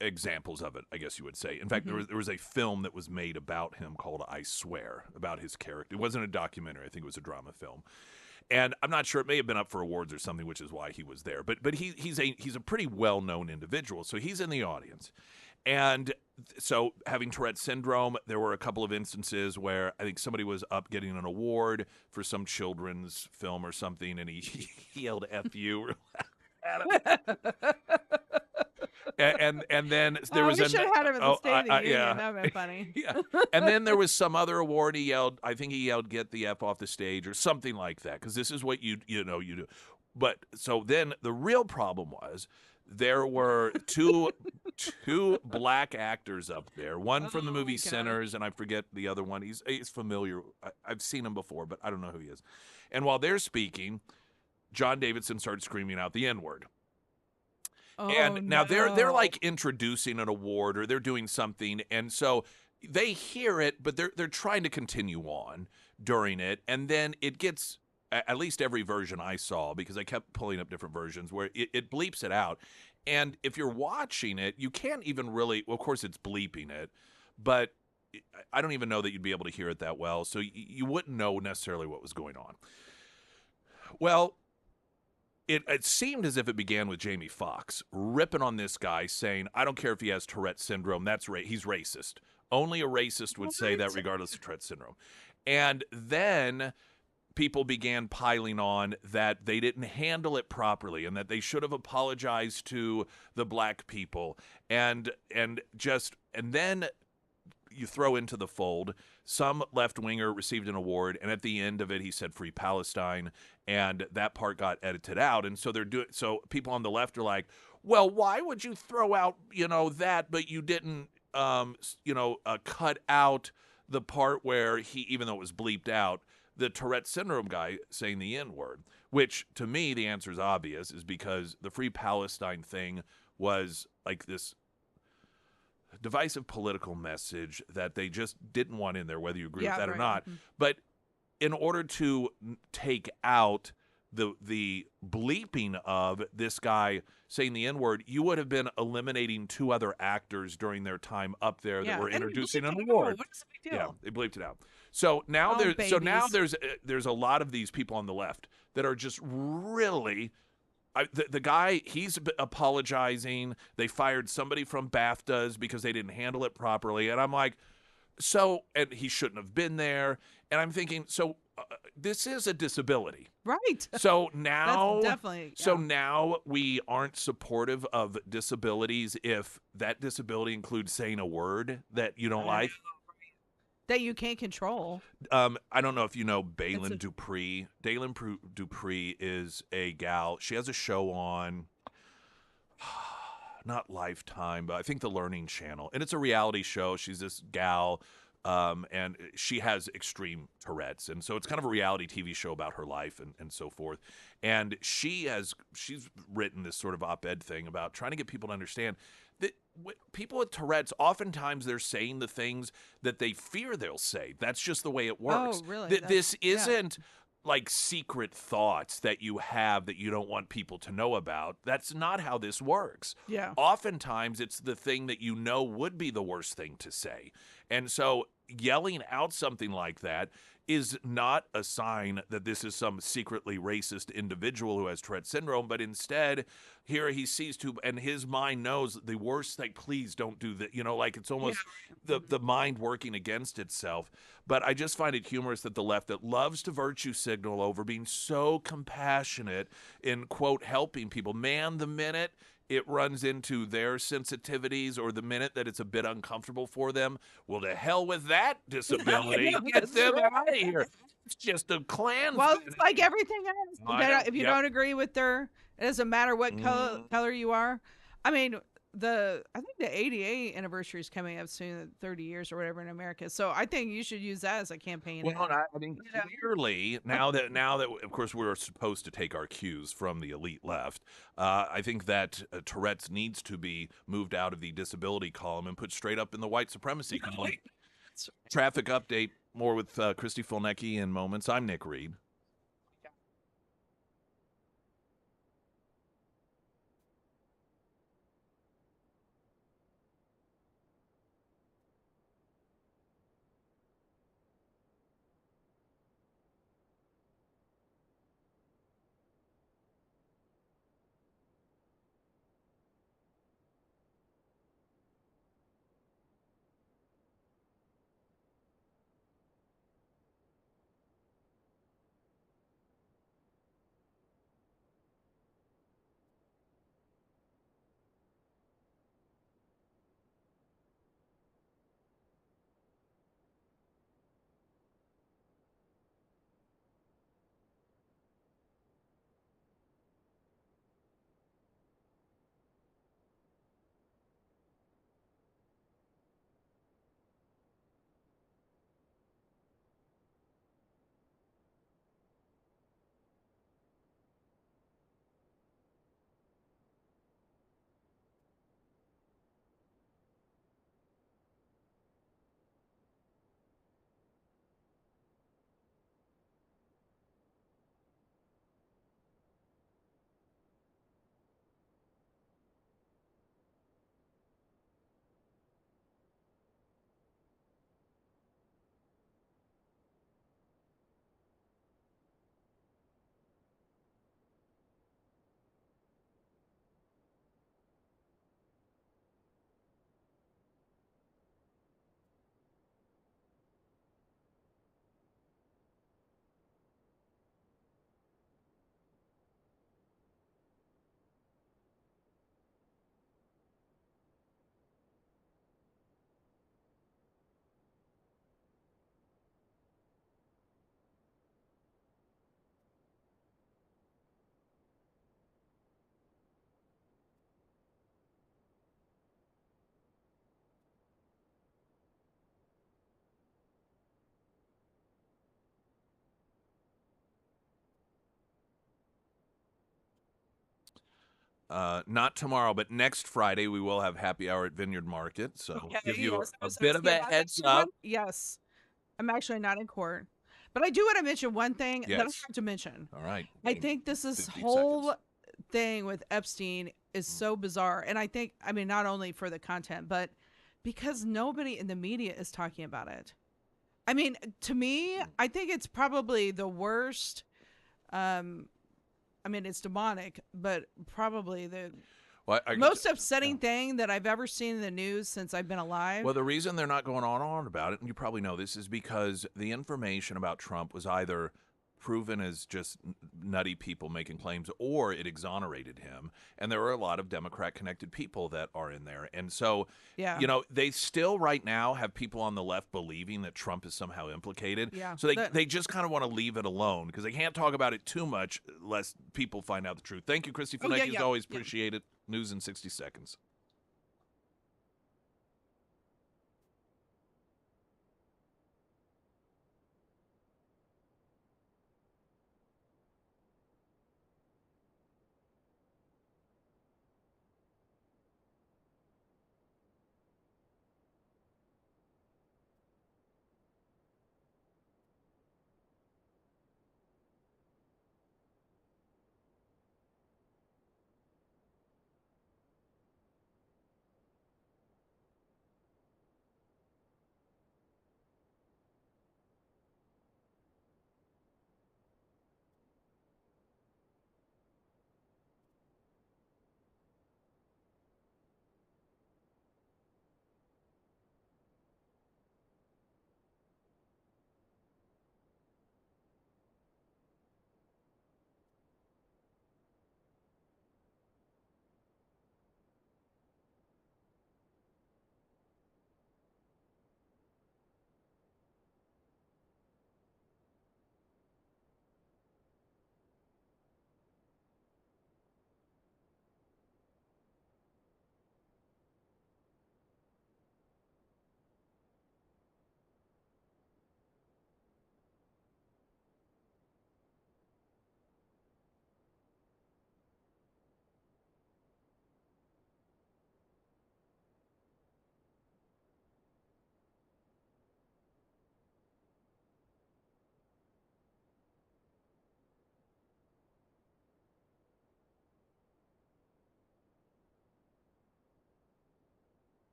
examples of it, I guess you would say. In fact, there was a film that was made about him called I Swear, about his character. It wasn't a documentary. I think it was a drama film. And I'm not sure, it may have been up for awards or something, which is why he was there. But he's a pretty well-known individual, so he's in the audience. And so having Tourette's syndrome, there were a couple of instances where I think somebody was up getting an award for some children's film or something, and he yelled "F you." and then there was we should have had him at the State of the Union. Yeah. That would have been funny. Yeah. And then there was some other award he yelled. I think he yelled "Get the F off the stage" or something like that, because this is what you do. But so then the real problem was there were two black actors up there. One from the movie Sinners, and I forget the other one. He's familiar. I've seen him before, but I don't know who he is. And while they're speaking, John Davidson started screaming out the N-word. And now they're like introducing an award, or they're doing something, and so they hear it, but they're trying to continue on during it, and then it gets, at least every version I saw, because I kept pulling up different versions, where it bleeps it out. And if you're watching it, you can't even really, well, of course it's bleeping it, but I don't even know that you'd be able to hear it that well, so you wouldn't know necessarily what was going on. Well, it seemed as if it began with Jamie Foxx ripping on this guy, saying, I don't care if he has Tourette's syndrome, he's racist. Only a racist would say that, regardless of Tourette's syndrome. And then people began piling on that they didn't handle it properly and that they should have apologized to the black people. And then you throw into the fold, some left-winger received an award, and at the end of it he said "Free Palestine," and that part got edited out. And so so people on the left are like, well, why would you throw out that, but you didn't cut out the part where he, even though it was bleeped out, the Tourette's syndrome guy saying the N-word, which to me the answer is obvious, is because the Free Palestine thing was like this divisive political message that they just didn't want in there, whether you agree with that or not. Mm-hmm. But in order to take out the bleeping of this guy saying the N-word, you would have been eliminating two other actors during their time up there that were introducing an award. What's the big deal? Yeah, they bleeped it out. So now there's a lot of these people on the left that are just really. The guy, he's apologizing. They fired somebody from BAFTAs because they didn't handle it properly. And I'm like, and he shouldn't have been there. And I'm thinking, this is a disability. Right. So now, that's definitely, yeah. So now we aren't supportive of disabilities if that disability includes saying a word that you don't like. That you can't control. I don't know if you know Balin Dupree. Balin Dupree is a gal. She has a show on, not Lifetime, but I think the Learning Channel. And it's a reality show. She's this gal, and she has extreme Tourette's. And so it's kind of a reality TV show about her life and so forth. And she's written this sort of op-ed thing about trying to get people to understand that people with Tourette's, oftentimes they're saying the things that they fear they'll say. That's just the way it works. Oh, really? This isn't like secret thoughts that you have that you don't want people to know about. That's not how this works. Yeah. Oftentimes it's the thing that you know would be the worst thing to say. And so yelling out something like that is not a sign that this is some secretly racist individual who has Tourette's syndrome, but instead here he sees and his mind knows the worst, like, please don't do that. Like it's almost the mind working against itself. But I just find it humorous that the left that loves to virtue signal over being so compassionate in, quote, helping people, man, the minute it runs into their sensitivities or the minute that it's a bit uncomfortable for them, well, to hell with that disability. Get them out of here. It's just a Klan. Well, it's like everything else. If you don't agree with it doesn't matter what color you are. I mean, I think the ADA anniversary is coming up soon, 30 years or whatever in America. So I think you should use that as a campaign. Well, I mean, clearly now that of course we're supposed to take our cues from the elite left, I think that Tourette's needs to be moved out of the disability column and put straight up in the white supremacy column. Traffic update. More with Christy Fulnecki in moments. I'm Nick Reed. Not tomorrow, but next Friday we will have happy hour at Vineyard Market. So give you a bit of a heads up. Yes, I'm actually not in court, but I do want to mention one thing that I Yes. have to mention. All right. I think this 50 whole seconds. thing with Epstein is so bizarre, and I mean, not only for the content, but because nobody in the media is talking about it. I mean, to me, I think it's probably the worst. I mean, it's demonic, but probably the Well, most upsetting thing that I've ever seen in the news since I've been alive. Well, the reason they're not going on about it, and you probably know this, is because the information about Trump was either proven as just nutty people making claims, or it exonerated him. And there are a lot of Democrat-connected people that are in there. And so, Yeah. you know, they still right now have people on the left believing that Trump is somehow implicated. Yeah. So they just kind of want to leave it alone because they can't talk about it too much lest people find out the truth. Thank you, Christy Fulnecki. As always, appreciate it. News in 60 seconds.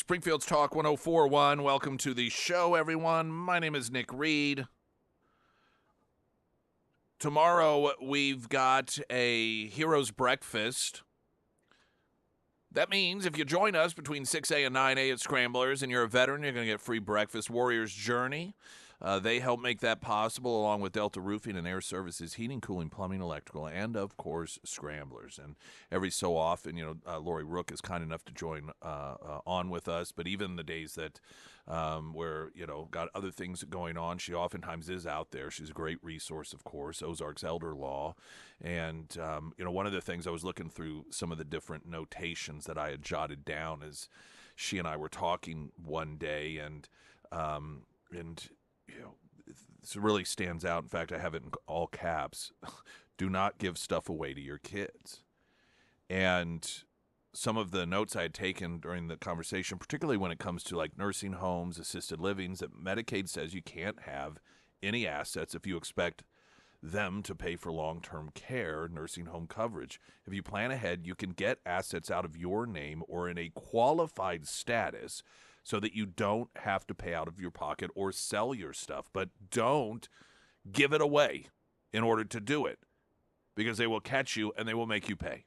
Springfield's Talk 104.1. Welcome to the show, everyone. My name is Nick Reed. Tomorrow, we've got a Heroes Breakfast. That means if you join us between 6A and 9A at Scramblers and you're a veteran, you're going to get free breakfast. Warrior's Journey. They help make that possible, along with Delta Roofing and Air Services, heating, cooling, plumbing, electrical, and, of course, Scramblers. And every so often, Lori Rook is kind enough to join on with us. But even the days that we're, got other things going on, she oftentimes is out there. She's a great resource, of course, Ozarks Elder Law. And, one of the things I was looking through some of the different notations that I had jotted down as she and I were talking one day, and this really stands out. In fact, I have it in all caps. Do not give stuff away to your kids. And some of the notes I had taken during the conversation, particularly when it comes to like nursing homes, assisted livings, that Medicaid says you can't have any assets if you expect them to pay for long-term care, nursing home coverage. If you plan ahead, you can get assets out of your name or in a qualified status so that you don't have to pay out of your pocket or sell your stuff. But don't give it away in order to do it, because they will catch you and they will make you pay.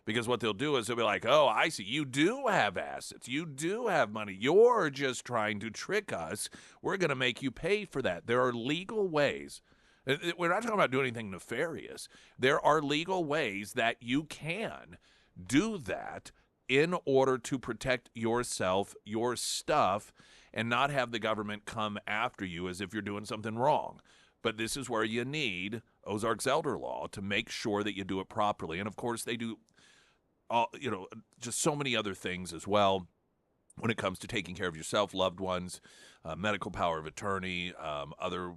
Because what they'll do is they'll be like, oh, I see, you do have assets. You do have money. You're just trying to trick us. We're going to make you pay for that. There are legal ways. We're not talking about doing anything nefarious. There are legal ways that you can do that in order to protect yourself, your stuff, and not have the government come after you as if you're doing something wrong. But this is where you need Ozarks Elder Law to make sure that you do it properly. And, of course, they do just so many other things as well when it comes to taking care of yourself, loved ones, medical power of attorney, other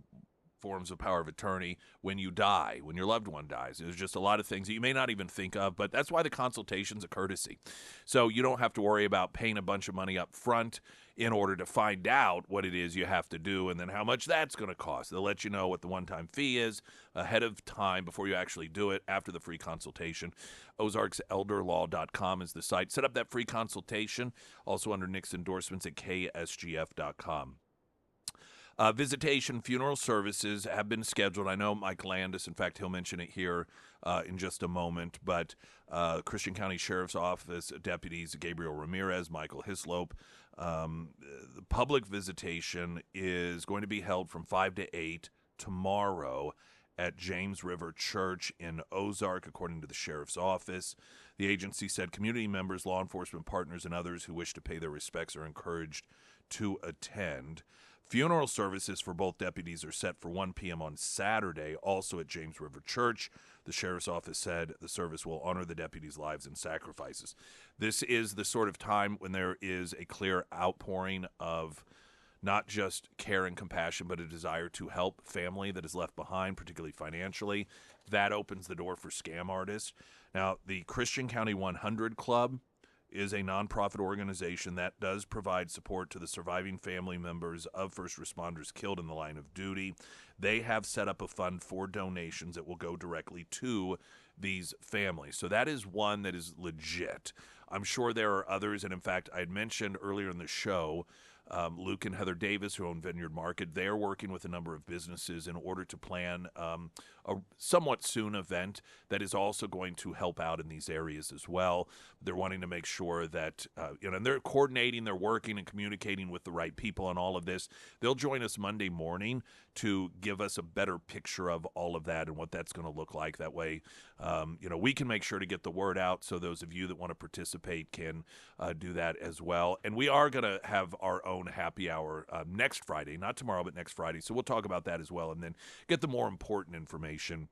forms of power of attorney when you die, when your loved one dies. There's just a lot of things that you may not even think of, but that's why the consultation's a courtesy. So you don't have to worry about paying a bunch of money up front in order to find out what it is you have to do and then how much that's going to cost. They'll let you know what the one-time fee is ahead of time before you actually do it after the free consultation. OzarksElderLaw.com is the site. Set up that free consultation, also under Nick's endorsements at KSGF.com. Visitation funeral services have been scheduled. I know Mike Landis, in fact, he'll mention it here in just a moment, but Christian County Sheriff's Office deputies Gabriel Ramirez, Michael Hislop, the public visitation is going to be held from 5 to 8 tomorrow at James River Church in Ozark, according to the Sheriff's Office. The agency said community members, law enforcement partners, and others who wish to pay their respects are encouraged to attend. Funeral services for both deputies are set for 1 p.m. on Saturday, also at James River Church. The Sheriff's Office said the service will honor the deputies' lives and sacrifices. This is the sort of time when there is a clear outpouring of not just care and compassion, but a desire to help family that is left behind, particularly financially. That opens the door for scam artists. Now, the Christian County 100 Club is a nonprofit organization that does provide support to the surviving family members of first responders killed in the line of duty. They have set up a fund for donations that will go directly to these families. So that is one that is legit. I'm sure there are others, and in fact, I had mentioned earlier in the show, Luke and Heather Davis, who own Vineyard Market, they're working with a number of businesses in order to plan a somewhat soon event that is also going to help out in these areas as well. They're wanting to make sure that, and they're coordinating, they're working and communicating with the right people on all of this. They'll join us Monday morning to give us a better picture of all of that and what that's going to look like. That way, we can make sure to get the word out so those of you that want to participate can do that as well. And we are going to have our own happy hour next Friday, not tomorrow, but next Friday. So we'll talk about that as well and then get the more important information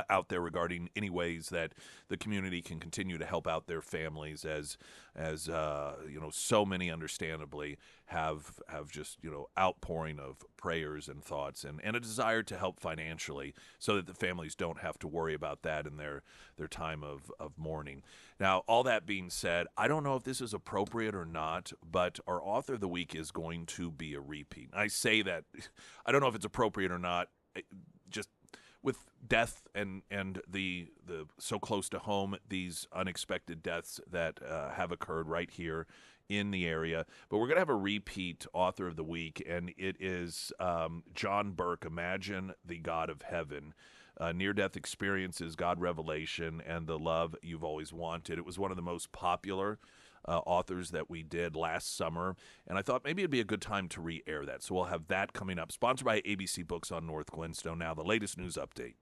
out there regarding any ways that the community can continue to help out their families as so many understandably have just, outpouring of prayers and thoughts and a desire to help financially so that the families don't have to worry about that in their time of mourning. Now, all that being said, I don't know if this is appropriate or not, but our author of the week is going to be a repeat. I say that, I don't know if it's appropriate or not, just with death and the so close to home, these unexpected deaths that have occurred right here in the area. But we're going to have a repeat author of the week, and it is John Burke, Imagine the God of Heaven. Near-death experiences, God revelation, and the love you've always wanted. It was one of the most popular authors that we did last summer, and I thought maybe it'd be a good time to re-air that. So we'll have that coming up. Sponsored by ABC Books on North Glenstone. Now, the latest news update.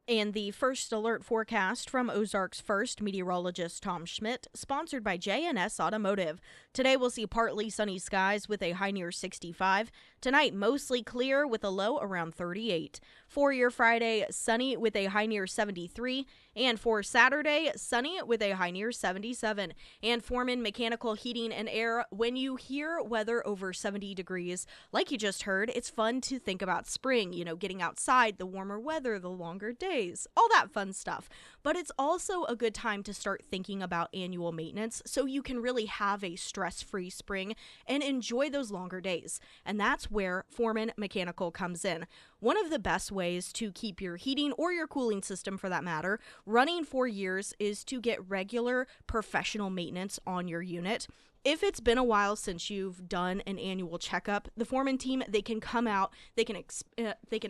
And the first alert forecast from Ozarks First meteorologist Tom Schmidt, sponsored by J&S Automotive. Today we'll see partly sunny skies with a high near 65. Tonight, mostly clear with a low around 38. For your Friday, sunny with a high near 73. And for Saturday, sunny with a high near 77. And Foreman Mechanical Heating and Air, when you hear weather over 70 degrees, like you just heard, it's fun to think about spring, getting outside, the warmer weather, the longer days, all that fun stuff. But it's also a good time to start thinking about annual maintenance so you can really have a stress-free spring and enjoy those longer days. And that's where Foreman Mechanical comes in. One of the best ways to keep your heating or your cooling system, for that matter, running for years is to get regular professional maintenance on your unit. If it's been a while since you've done an annual checkup, the Foreman team, they can come out, they can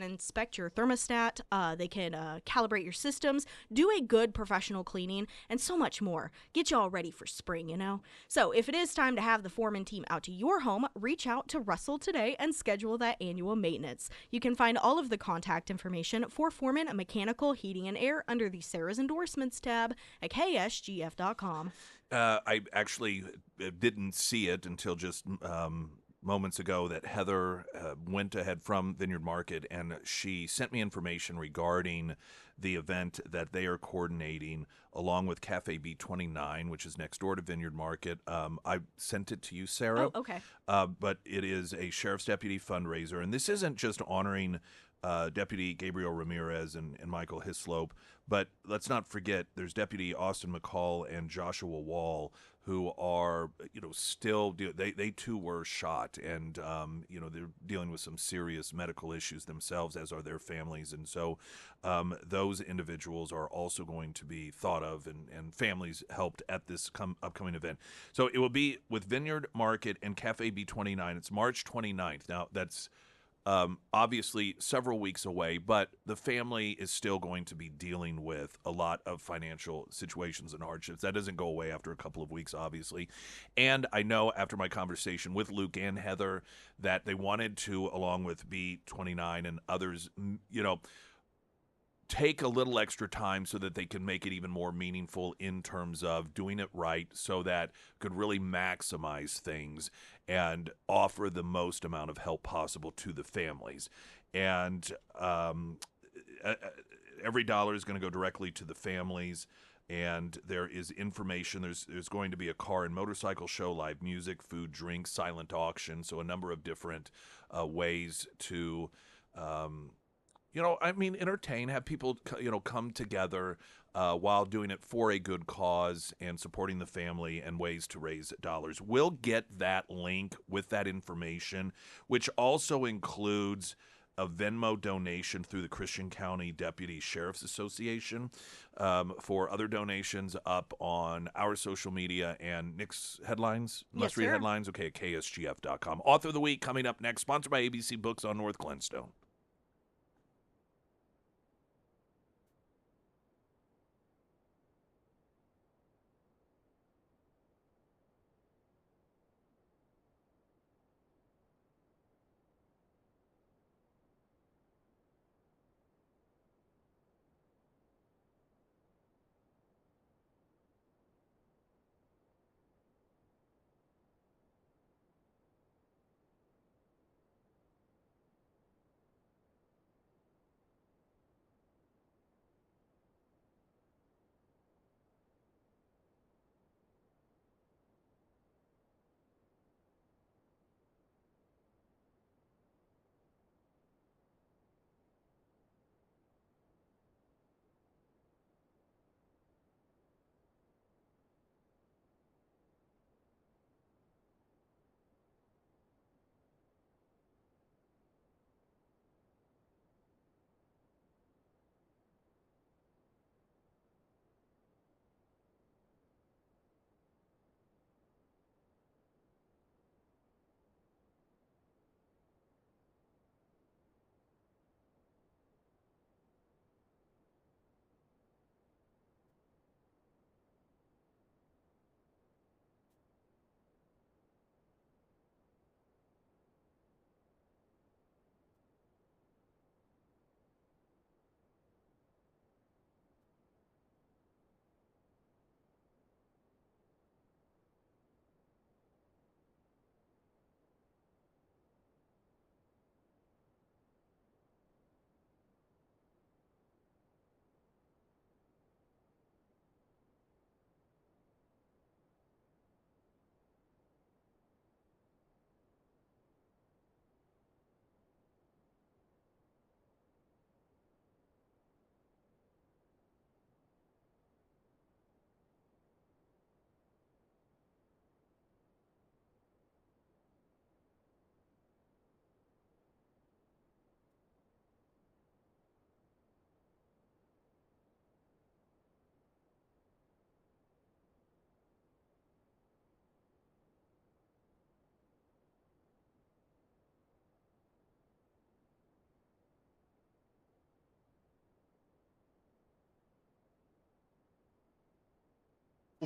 inspect your thermostat, they can calibrate your systems, do a good professional cleaning, and so much more. Get you all ready for spring, So if it is time to have the Foreman team out to your home, reach out to Russell today and schedule that annual maintenance. You can find all of the contact information for Foreman Mechanical Heating and Air under the Sarah's Endorsements tab at ksgf.com. I actually didn't see it until just moments ago that Heather went ahead from Vineyard Market, and she sent me information regarding the event that they are coordinating along with Cafe B29, which is next door to Vineyard Market. I sent it to you, Sarah. Oh, okay. But it is a sheriff's deputy fundraiser, and this isn't just honoring Deputy Gabriel Ramirez and Michael Hislop, but let's not forget there's Deputy Austin McCall and Joshua Wall, who are, still, they too were shot, and, they're dealing with some serious medical issues themselves, as are their families. And so those individuals are also going to be thought of and families helped at this upcoming event. So it will be with Vineyard Market and Cafe B29. It's March 29th. Now, that's obviously several weeks away, but the family is still going to be dealing with a lot of financial situations and hardships. That doesn't go away after a couple of weeks, obviously. And I know after my conversation with Luke and Heather that they wanted to, along with B29 and others, take a little extra time so that they can make it even more meaningful in terms of doing it right, so that could really maximize things and offer the most amount of help possible to the families. And every dollar is going to go directly to the families. And there is information. There's going to be a car and motorcycle show, live music, food, drinks, silent auction. So a number of different ways to entertain, have people, come together while doing it for a good cause and supporting the family, and ways to raise dollars. We'll get that link with that information, which also includes a Venmo donation through the Christian County Deputy Sheriff's Association for other donations up on our social media and Nick's headlines. Must read headlines. Okay, at ksgf.com. Author of the Week coming up next, sponsored by ABC Books on North Glenstone.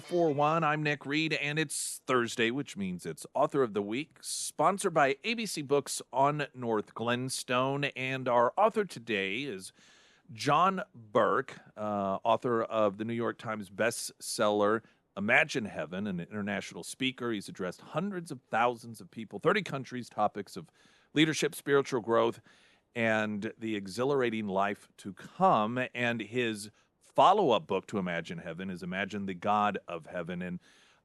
41. I'm Nick Reed, and it's Thursday, which means it's Author of the Week, sponsored by ABC Books on North Glenstone. And our author today is John Burke, author of the New York Times bestseller Imagine Heaven, an international speaker. He's addressed hundreds of thousands of people, 30 countries, topics of leadership, spiritual growth, and the exhilarating life to come. And his follow-up book to Imagine Heaven is Imagine the God of Heaven. And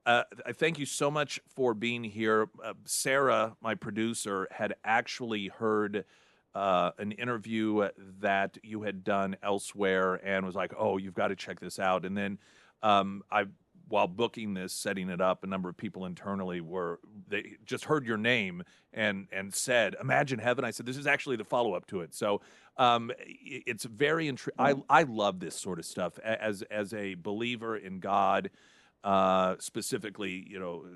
I thank you so much for being here. Sarah, my producer, had actually heard an interview that you had done elsewhere and was like, oh, you've got to check this out. And then while booking this, setting it up, a number of people internally they just heard your name and said, Imagine Heaven. I said, this is actually the follow-up to it. So it's very intriguing. I love this sort of stuff as a believer in God, specifically,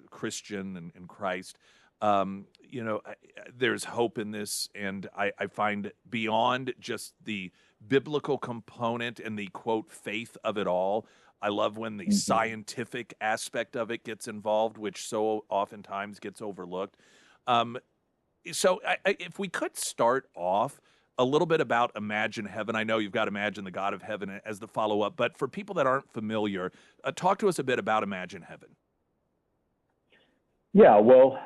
Christian and Christ. There's hope in this, and I find beyond just the biblical component and the, quote, faith of it all, I love when the scientific aspect of it gets involved, which so oftentimes gets overlooked. So if we could start off a little bit about Imagine Heaven. I know you've got Imagine the God of Heaven as the follow-up, but for people that aren't familiar, talk to us a bit about Imagine Heaven. Yeah, well,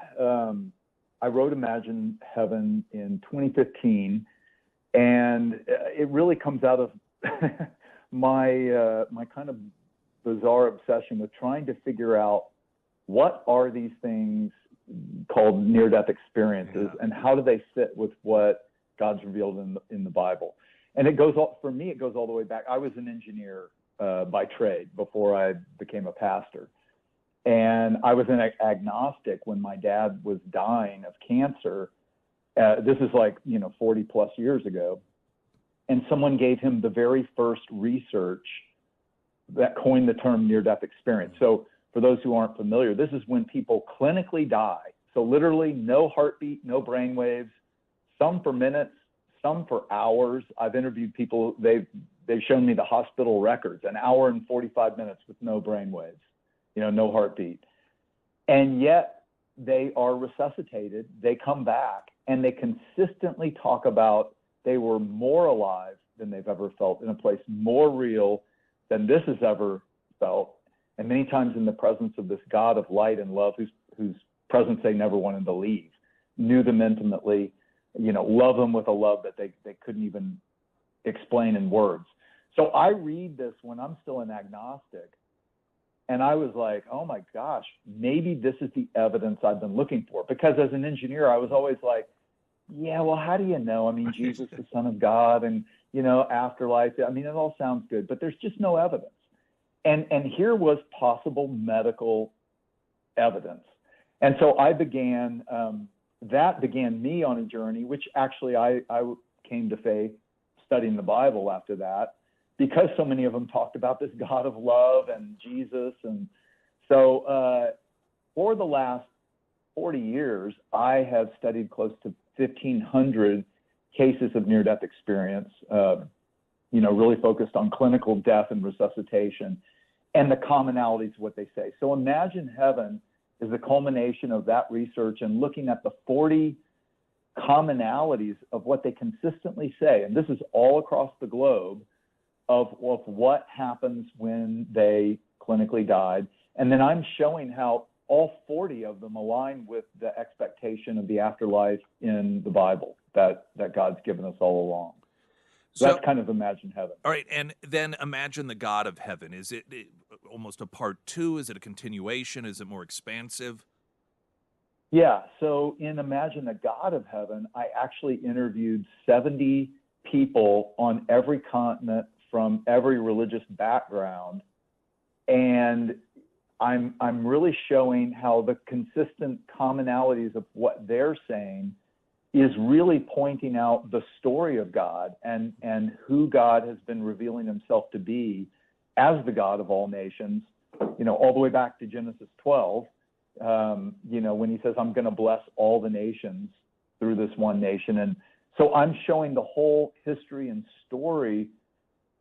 I wrote Imagine Heaven in 2015, and it really comes out of my kind of bizarre obsession with trying to figure out what are these things called near-death experiences, and how do they fit with what God's revealed in the Bible. And it goes all, for me, it goes all the way back. I was an engineer by trade before I became a pastor. And I was an agnostic when my dad was dying of cancer. This is 40 plus years ago. And someone gave him the very first research that coined the term near-death experience. So for those who aren't familiar, this is when people clinically die. So literally no heartbeat, no brain waves, some for minutes, some for hours. I've interviewed people, they've shown me the hospital records, an hour and 45 minutes with no brain waves, no heartbeat. And yet they are resuscitated, they come back, and they consistently talk about they were more alive than they've ever felt, in a place more real than this has ever felt, and many times in the presence of this God of light and love, whose presence they never wanted to leave, knew them intimately, love them with a love that they couldn't even explain in words. So I read this when I'm still an agnostic, and I was like, oh my gosh, maybe this is the evidence I've been looking for. Because as an engineer, I was always like, yeah, well, how do you know? I mean, Jesus, the Son of God, and, afterlife. I mean, it all sounds good, but there's just no evidence. And here was possible medical evidence. And so I began, that began me on a journey, which actually I came to faith studying the Bible after that, because so many of them talked about this God of love and Jesus. And so for the last 40 years, I have studied close to 1,500 cases of near-death experience, really focused on clinical death and resuscitation and the commonalities of what they say. So Imagine Heaven is the culmination of that research and looking at the 40 commonalities of what they consistently say. And this is all across the globe of what happens when they clinically died. And then I'm showing how all 40 of them align with the expectation of the afterlife in the Bible that God's given us all along. So that's kind of Imagine Heaven. All right, and then Imagine the God of Heaven. Is it almost a part two? Is it a continuation? Is it more expansive? Yeah, so in Imagine the God of Heaven, I actually interviewed 70 people on every continent from every religious background, and I'm really showing how the consistent commonalities of what they're saying is really pointing out the story of God and who God has been revealing himself to be as the God of all nations, all the way back to Genesis 12, when he says, I'm going to bless all the nations through this one nation. And so I'm showing the whole history and story,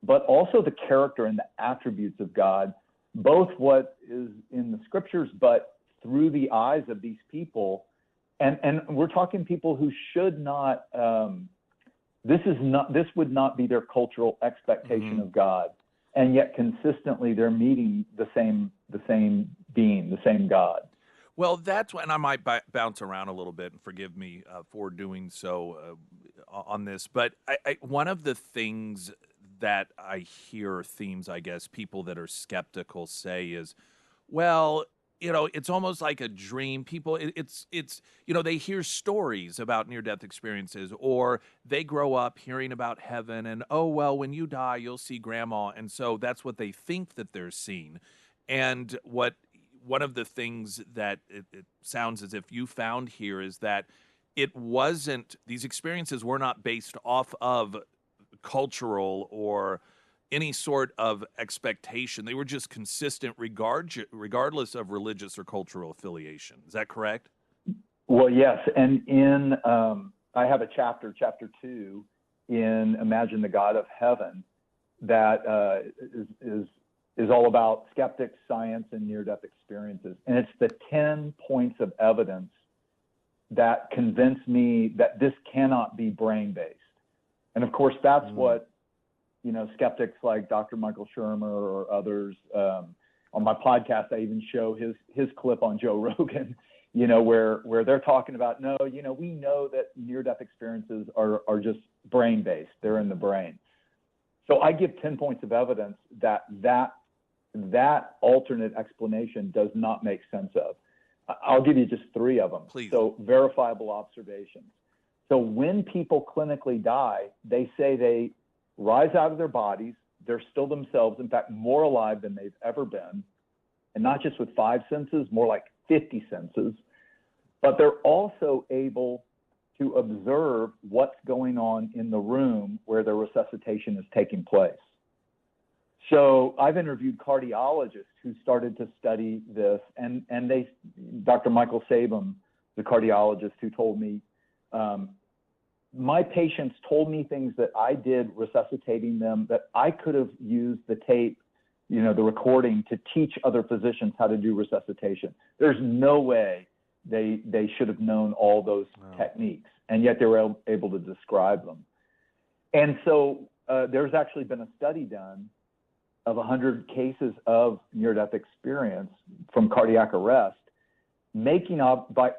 but also the character and the attributes of God both what is in the scriptures, but through the eyes of these people. And we're talking people who should not, this would not be their cultural expectation of God. And yet consistently they're meeting the same being, the same God. Well, that's when I might bounce around a little bit, and forgive me for doing so on this. But one of the things that I hear themes, I guess, people that are skeptical say is, well, it's almost like a dream. People, it's they hear stories about near-death experiences, or they grow up hearing about heaven, and oh, well, when you die, you'll see grandma, and so that's what they think that they're seeing. And one of the things that it sounds as if you found here is that these experiences were not based off of cultural or any sort of expectation. They were just consistent regardless of religious or cultural affiliation. Is that correct? Well, yes. And I have a chapter 2 in Imagine the God of Heaven that is all about skeptics, science, and near-death experiences. And it's the 10 points of evidence that convince me that this cannot be brain-based. And of course, that's what, skeptics like Dr. Michael Shermer or others, on my podcast, I even show his clip on Joe Rogan, where they're talking about, no, we know that near-death experiences are just brain-based. They're in the brain. So I give 10 points of evidence that alternate explanation does not make sense of. I'll give you just 3 of them. Please. So verifiable observations. So when people clinically die, they say they rise out of their bodies. They're still themselves, in fact, more alive than they've ever been. And not just with 5 senses, more like 50 senses. But they're also able to observe what's going on in the room where the resuscitation is taking place. So I've interviewed cardiologists who started to study this, and Dr. Michael Sabum, the cardiologist, who told me, my patients told me things that I did resuscitating them that I could have used the tape, the recording, to teach other physicians how to do resuscitation. There's no way they should have known all those techniques, and yet they were able to describe them. And so there's actually been a study done of 100 cases of near-death experience from cardiac arrest, making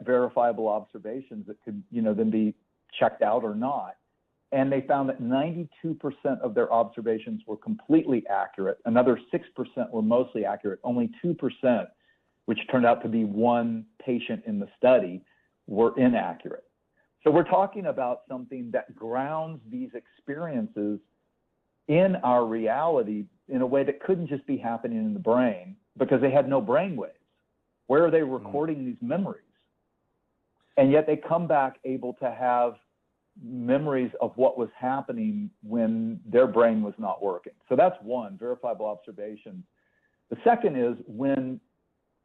verifiable observations that could, then be checked out or not. And they found that 92% of their observations were completely accurate. Another 6% were mostly accurate. Only 2%, which turned out to be one patient in the study, were inaccurate. So we're talking about something that grounds these experiences in our reality in a way that couldn't just be happening in the brain, because they had no brain waves. Where are they recording these memories? And yet they come back able to have memories of what was happening when their brain was not working. So that's one, verifiable observations. The second is when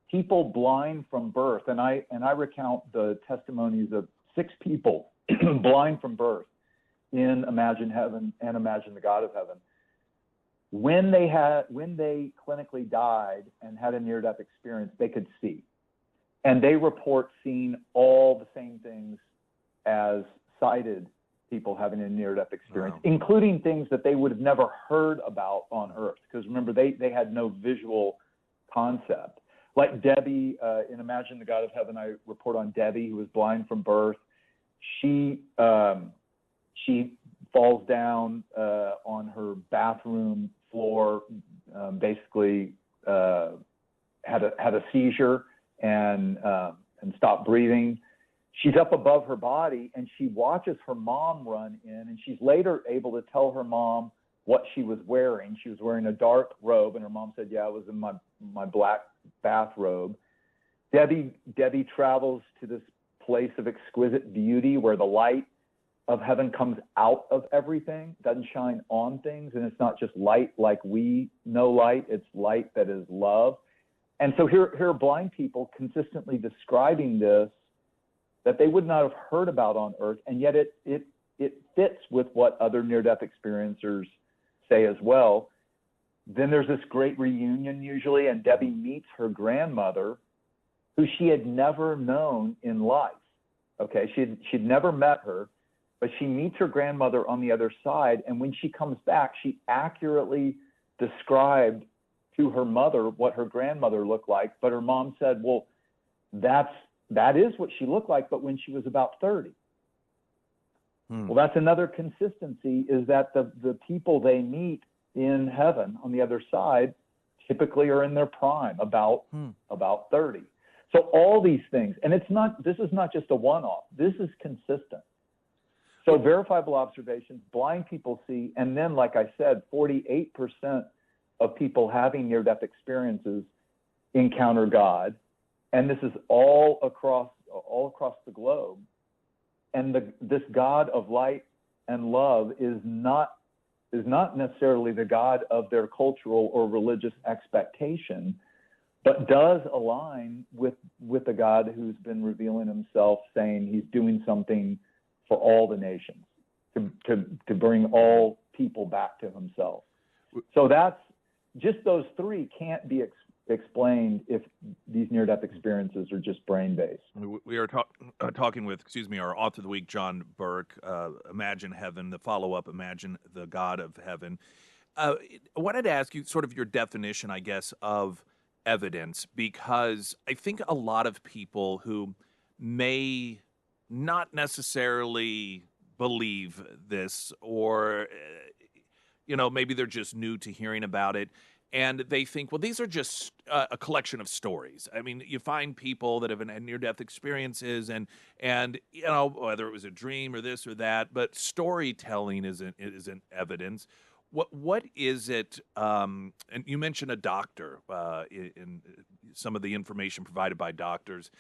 people blind from birth, and I recount the testimonies of 6 people blind from birth in Imagine Heaven and Imagine the God of Heaven. When they clinically died and had a near-death experience, they could see. And they report seeing all the same things as sighted people having a near-death experience, including things that they would have never heard about on Earth. Because remember, they had no visual concept. Like Debbie, in Imagine the God of Heaven, I report on Debbie, who was blind from birth. She falls down on her bathroom floor, basically had a seizure and stopped breathing. She's up above her body, and she watches her mom run in, and she's later able to tell her mom what she was wearing. She was wearing a dark robe, and her mom said, yeah, it was in my black bathrobe. Debbie travels to this place of exquisite beauty where the light of heaven comes out of everything, doesn't shine on things, and it's not just light like we know light, it's light that is love. And so here are blind people consistently describing this that they would not have heard about on Earth, and yet it fits with what other near-death experiencers say as well. Then there's this great reunion usually, and Debbie meets her grandmother, who she had never known in life. Okay, she'd never met her, but she meets her grandmother on the other side, and when she comes back, she accurately described to her mother what her grandmother looked like. But her mom said, well, that is what she looked like, but when she was about 30. Well, that's another consistency, is that the people they meet in heaven on the other side typically are in their prime, about 30. So all these things, and this is not just a one-off, this is consistent. So verifiable observations, blind people see, and then, like I said, 48% of people having near-death experiences encounter God, and this is all across the globe. And this God of light and love is not necessarily the God of their cultural or religious expectation, but does align with the God who's been revealing himself, saying he's doing something for all the nations, to bring all people back to himself. So that's just those three can't be explained if these near-death experiences are just brain-based. We are talking with, our author of the week, John Burke, Imagine Heaven, the follow-up, Imagine the God of Heaven. I wanted to ask you sort of your definition, I guess, of evidence, because I think a lot of people who may not necessarily believe this, or, maybe they're just new to hearing about it, and they think, well, these are just a collection of stories. I mean, you find people that have had near-death experiences, and whether it was a dream or this or that, but storytelling isn't evidence. What is it? And you mentioned a doctor in some of the information provided by doctors.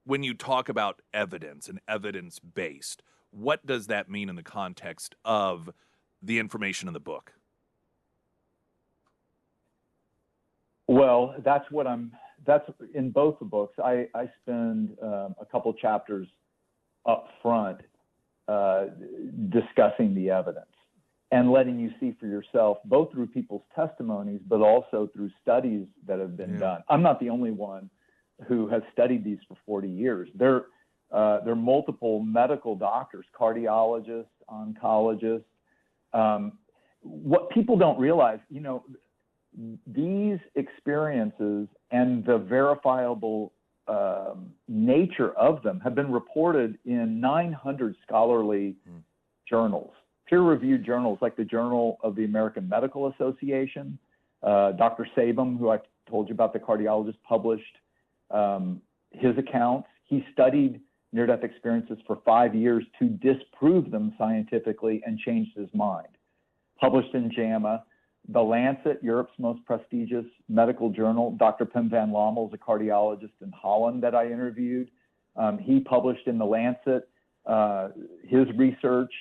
When you talk about evidence and evidence-based, what does that mean in the context of the information in the book? Well, that's in both the books. I spend a couple chapters up front discussing the evidence and letting you see for yourself, both through people's testimonies, but also through studies that have been done. I'm not the only one who has studied these for 40 years. There are multiple medical doctors, cardiologists, oncologists. What people don't realize, these experiences and the verifiable nature of them have been reported in 900 scholarly journals, peer-reviewed journals, like the Journal of the American Medical Association. Dr. Sabum, who I told you about, the cardiologist, published his accounts. He studied near-death experiences for 5 years to disprove them scientifically and changed his mind. Published in JAMA. The Lancet, Europe's most prestigious medical journal. Dr. Pim van Lommel is a cardiologist in Holland that I interviewed. He published in the Lancet his research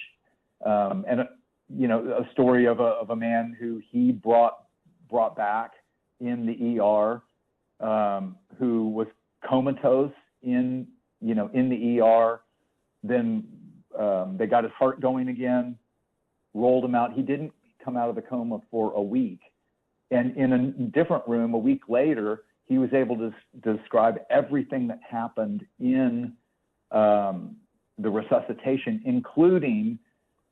and a story of a man who he brought back in the ER, who was comatose in the ER. Then they got his heart going again, rolled him out. He didn't come out of the coma for a week. And in a different room, a week later, he was able to describe everything that happened in the resuscitation, including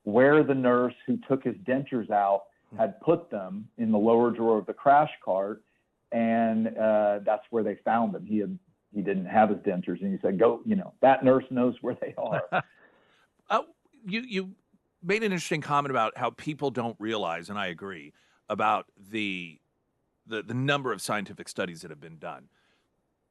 where the nurse who took his dentures out had put them in the lower drawer of the crash cart. And that's where they found them. He didn't have his dentures. And he said, that nurse knows where they are. You made an interesting comment about how people don't realize, and I agree, about the number of scientific studies that have been done.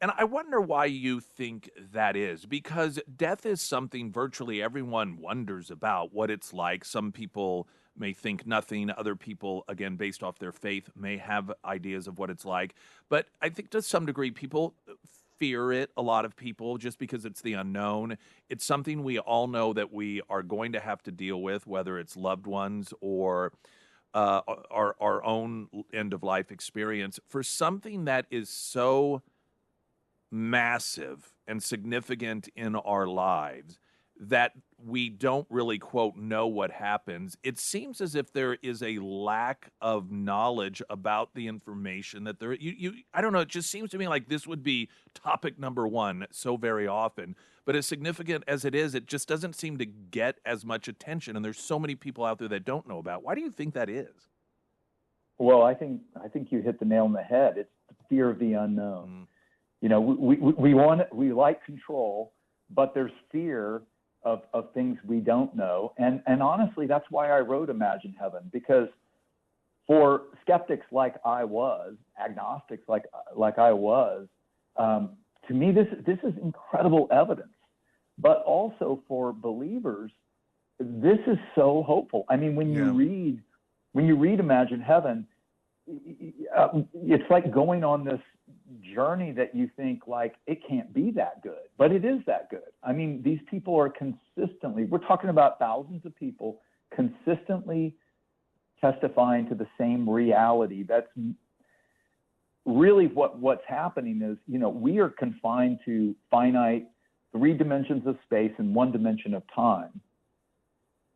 And I wonder why you think that is, because death is something virtually everyone wonders about, what it's like. Some people may think nothing. Other people, again, based off their faith, may have ideas of what it's like. But I think to some degree, people fear it, a lot of people, just because it's the unknown. It's something we all know that we are going to have to deal with, whether it's loved ones or our own end-of-life experience. For something that is so massive and significant in our lives, that we don't really, quote, know what happens. It seems as if there is a lack of knowledge about the information that there, I don't know, it just seems to me like this would be topic number one so very often. But as significant as it is, it just doesn't seem to get as much attention. And there's so many people out there that don't know about. Why do you think that is? Well, I think you hit the nail on the head. It's the fear of the unknown. You know, we like control, but there's fear of things we don't know. And honestly, that's why I wrote Imagine Heaven, because for skeptics like I was, agnostics like I was, to me, this is incredible evidence. But also for believers, this is so hopeful. I mean, when you read Imagine Heaven, it's like going on this journey that you think like it can't be that good, but it is that good. I mean, these people are consistently, we're talking about thousands of people consistently testifying to the same reality. That's really what's happening is, you know, we are confined to finite 3 dimensions of space and 1 dimension of time,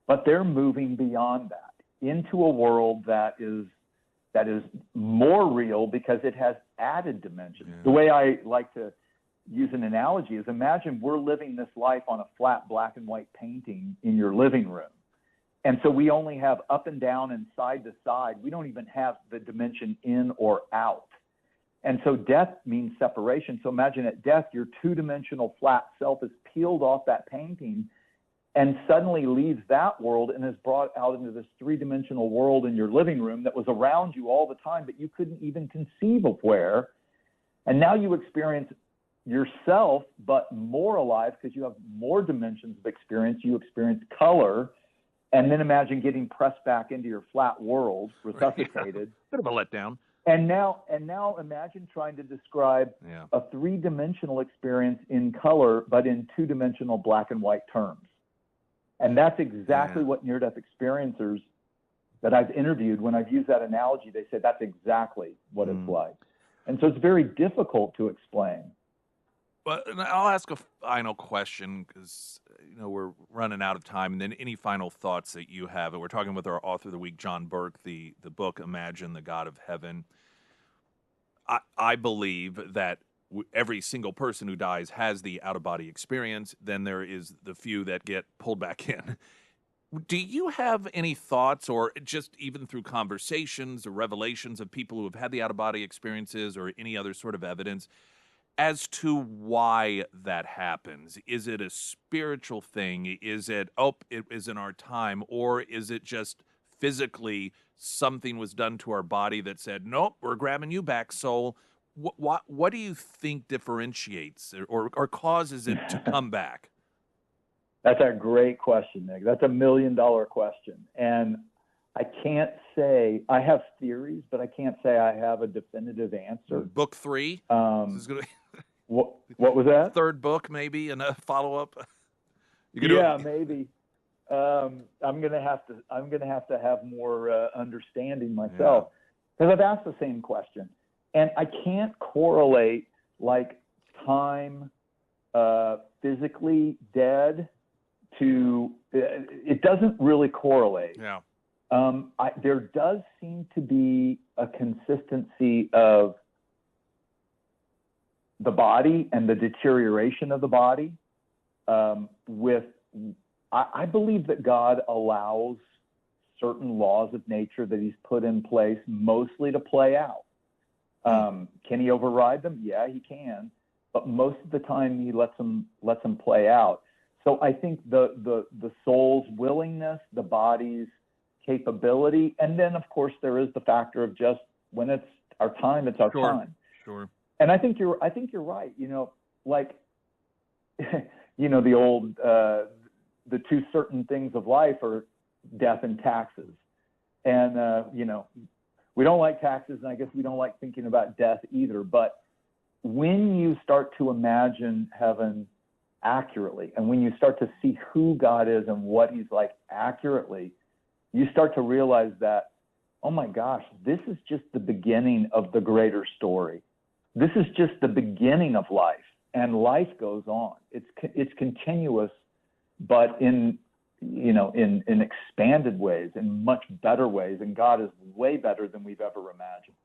but they're moving beyond that into a world that is more real because it has added dimensions. Yeah. The way I like to use an analogy is, imagine we're living this life on a flat black and white painting in your living room. And so we only have up and down and side to side. We don't even have the dimension in or out. And so death means separation. So imagine at death, your 2-dimensional flat self is peeled off that painting and suddenly leaves that world and is brought out into this 3-dimensional world in your living room that was around you all the time, but you couldn't even conceive of where. And now you experience yourself, but more alive because you have more dimensions of experience. You experience color. And then imagine getting pressed back into your flat world, resuscitated. Bit of a letdown. And now imagine trying to describe a 3-dimensional experience in color, but in 2-dimensional black and white terms. And that's exactly what near-death experiencers that I've interviewed, when I've used that analogy, they say that's exactly what it's like. And so it's very difficult to explain. But I'll ask a final question because, you know, we're running out of time. And then any final thoughts that you have? And we're talking with our author of the week, John Burke, the book Imagine the God of Heaven. I believe that every single person who dies has the out-of-body experience. Then there is the few that get pulled back in. Do you have any thoughts, or just even through conversations or revelations of people who have had the out-of-body experiences or any other sort of evidence, as to why that happens? Is it a spiritual thing? Is it, it is in our time? Or is it just physically something was done to our body that said, nope, we're grabbing you back, soul? What do you think differentiates or causes it to come back? That's a great question, Nick. That's $1 million question. And I can't say, I have theories, but I can't say I have a definitive answer. Book 3? What was that? Third book, maybe, and a follow-up? Maybe. I'm gonna have to have more understanding myself, because I've asked the same question, and I can't correlate like time physically dead to it doesn't really correlate. Yeah. There does seem to be a consistency of the body and the deterioration of the body. I believe that God allows certain laws of nature that he's put in place mostly to play out. Can he override them? Yeah, he can. But most of the time he lets them play out. So I think the soul's willingness, the body's capability, and then of course there is the factor of just when it's our time, it's our time. Sure. And I think you're right. You know, like you know, the old the 2 certain things of life are death and taxes. And you know, we don't like taxes, and I guess we don't like thinking about death either. But when you start to imagine heaven accurately, and when you start to see who God is and what he's like accurately, you start to realize that, oh my gosh, this is just the beginning of the greater story. This is just the beginning of life, and life goes on. It's continuous but in expanded ways, in much better ways, and God is way better than we've ever imagined.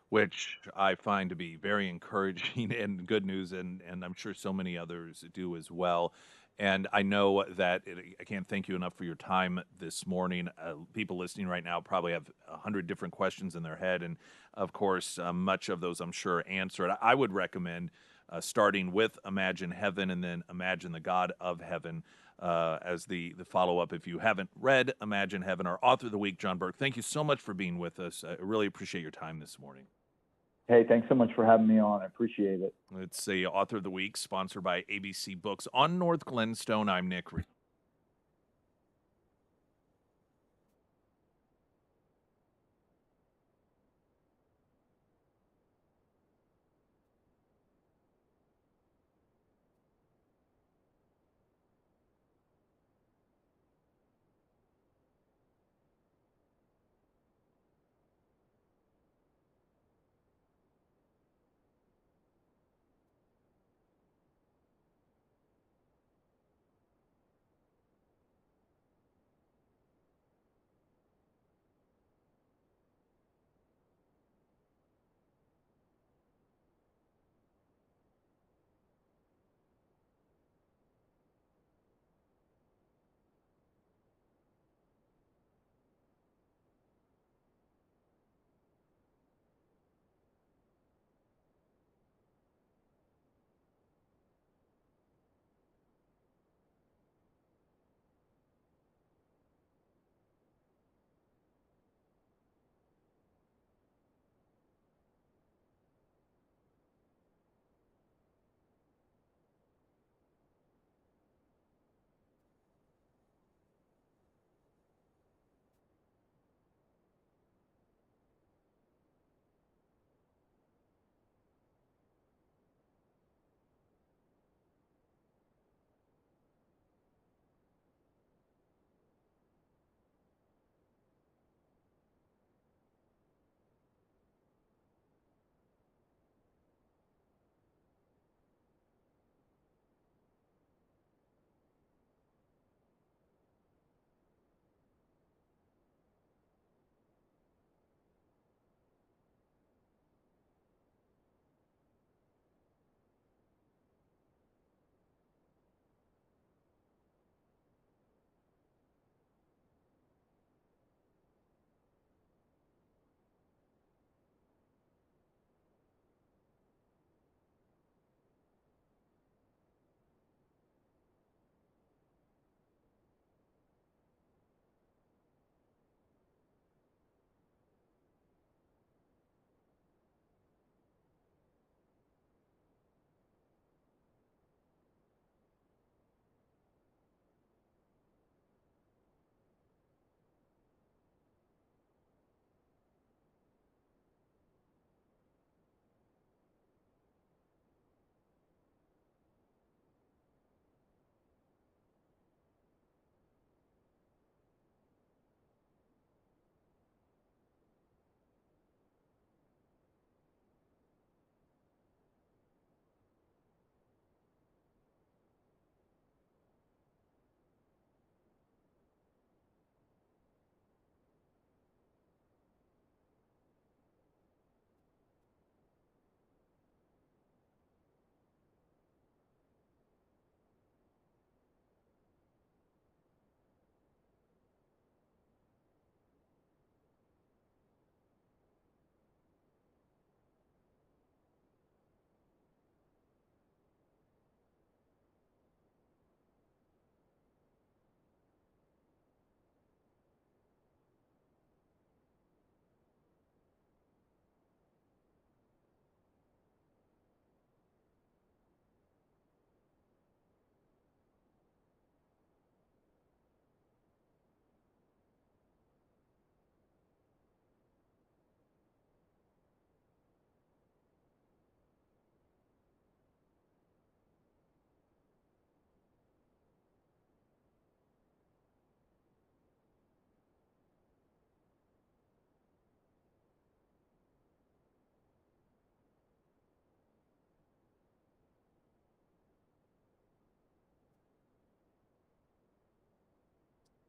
Which I find to be very encouraging and good news, and I'm sure so many others do as well. And I know that I can't thank you enough for your time this morning. People listening right now probably have 100 different questions in their head, and of course, much of those I'm sure answered. I would recommend starting with Imagine Heaven and then Imagine the God of Heaven as the follow-up. If you haven't read Imagine Heaven, our author of the week, John Burke, thank you so much for being with us. I really appreciate your time this morning. Hey, thanks so much for having me on. I appreciate it. It's the author of the week, sponsored by ABC Books on North Glenstone. I'm Nick Reed.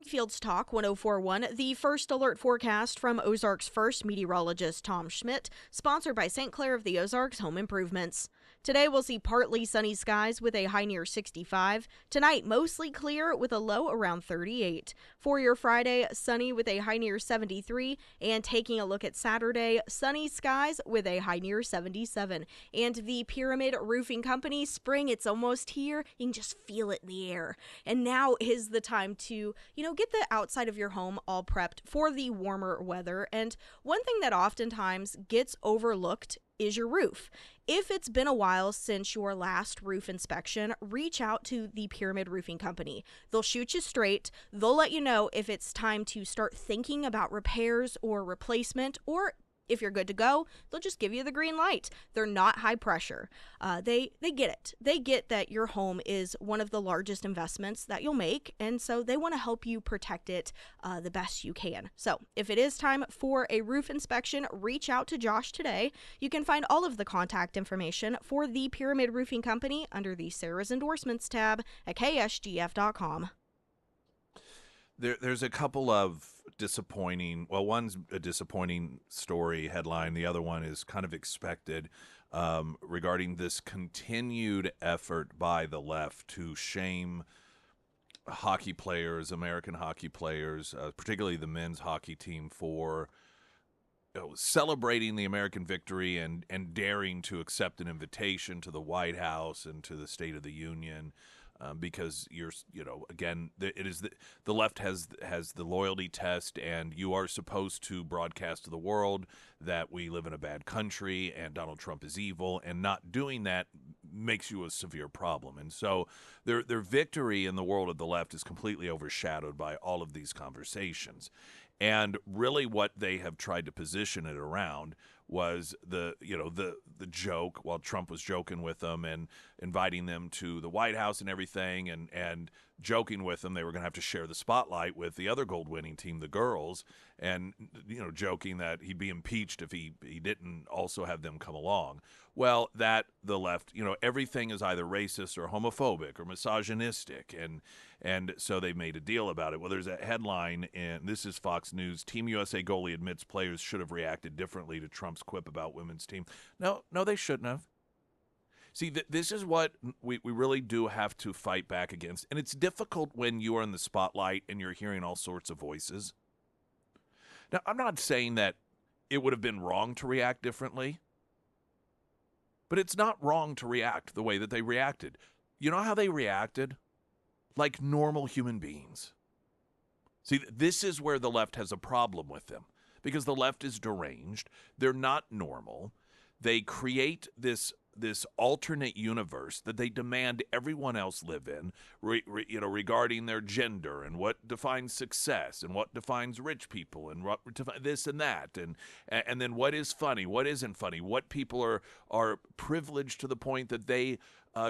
Field's Talk 1041, the first alert forecast from Ozarks First meteorologist Tom Schmidt, sponsored by St. Clair of the Ozarks Home Improvements. Today we'll see partly sunny skies with a high near 65. Tonight, mostly clear with a low around 38. For your Friday, sunny with a high near 73. And taking a look at Saturday, sunny skies with a high near 77. And the Pyramid Roofing Company, spring, it's almost here. You can just feel it in the air. And now is the time to, get the outside of your home all prepped for the warmer weather. And one thing that oftentimes gets overlooked is your roof. If it's been a while since your last roof inspection, reach out to the Pyramid Roofing Company. They'll shoot you straight. They'll let you know if it's time to start thinking about repairs or replacement, or if you're good to go, they'll just give you the green light. They're not high pressure. They get it. They get that your home is one of the largest investments that you'll make, and so they want to help you protect it the best you can. So if it is time for a roof inspection, reach out to Josh today. You can find all of the contact information for the Pyramid Roofing Company under the Sarah's Endorsements tab at ksgf.com. There's a couple of disappointing, well, one's a disappointing story headline. The other one is kind of expected regarding this continued effort by the left to shame hockey players, American hockey players, particularly the men's hockey team, for celebrating the American victory and daring to accept an invitation to the White House and to the State of the Union. Because again, it is the left has the loyalty test, and you are supposed to broadcast to the world that we live in a bad country and Donald Trump is evil, and not doing that makes you a severe problem. And so their victory in the world of the left is completely overshadowed by all of these conversations. And really what they have tried to position it around was the joke, while Trump was joking with them and inviting them to the White House and everything, and joking with them they were going to have to share the spotlight with the other gold-winning team, the girls, and joking that he'd be impeached if he didn't also have them come along. Well, that the left, everything is either racist or homophobic or misogynistic, and so they made a deal about it. Well, there's a headline, and this is Fox News: Team USA goalie admits players should have reacted differently to Trump's quip about women's team. No, they shouldn't have. See, this is what we really do have to fight back against, and it's difficult when you are in the spotlight and you're hearing all sorts of voices. Now, I'm not saying that it would have been wrong to react differently, but it's not wrong to react the way that they reacted. You know how they reacted? Like normal human beings. See, this is where the left has a problem with them, because the left is deranged. They're not normal. They create this alternate universe that they demand everyone else live in, regarding their gender and what defines success and what defines rich people and what this and that, and then what is funny, what isn't funny, what people are privileged to the point that they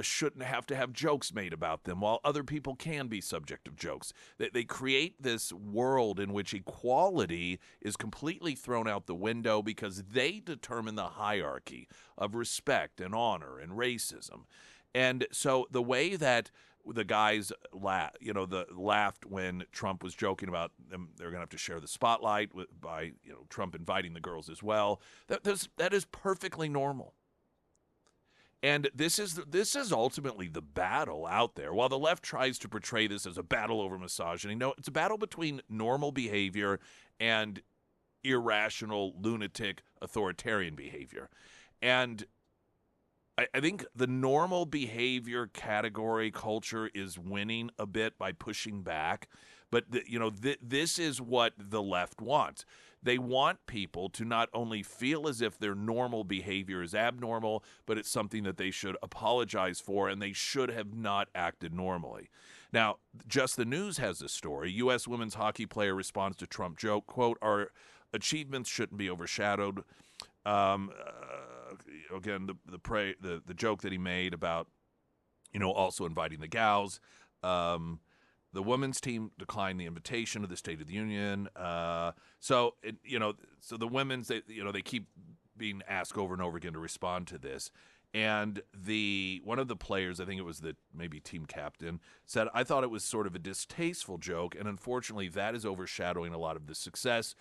shouldn't have to have jokes made about them, while other people can be subject of jokes. They create this world in which equality is completely thrown out the window because they determine the hierarchy of respect and honor and racism. And so the way that the guys laughed when Trump was joking about them, they're going to have to share the spotlight by Trump inviting the girls as well. That is perfectly normal. And this is ultimately the battle out there. While the left tries to portray this as a battle over misogyny, no, it's a battle between normal behavior and irrational, lunatic, authoritarian behavior. And I think the normal behavior category culture is winning a bit by pushing back. But, this is what the left wants. They want people to not only feel as if their normal behavior is abnormal, but it's something that they should apologize for, and they should have not acted normally. Now, Just the News has this story. U.S. women's hockey player responds to Trump joke, quote, "Our achievements shouldn't be overshadowed." Again, the joke that he made about, also inviting the gals. The women's team declined the invitation to the State of the Union. So the women's, they keep being asked over and over again to respond to this. And one of the players, I think it was the maybe team captain, said, I thought it was sort of a distasteful joke, and unfortunately that is overshadowing a lot of the success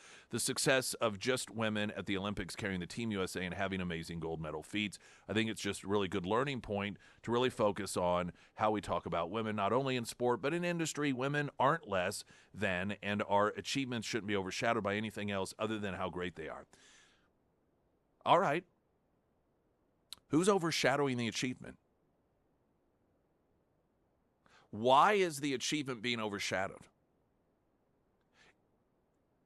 of just women at the Olympics carrying the Team USA and having amazing gold medal feats. I think it's just a really good learning point to really focus on how we talk about women, not only in sport, but in industry. Women aren't less than, and our achievements shouldn't be overshadowed by anything else other than how great they are. All right. Who's overshadowing the achievement? Why is the achievement being overshadowed?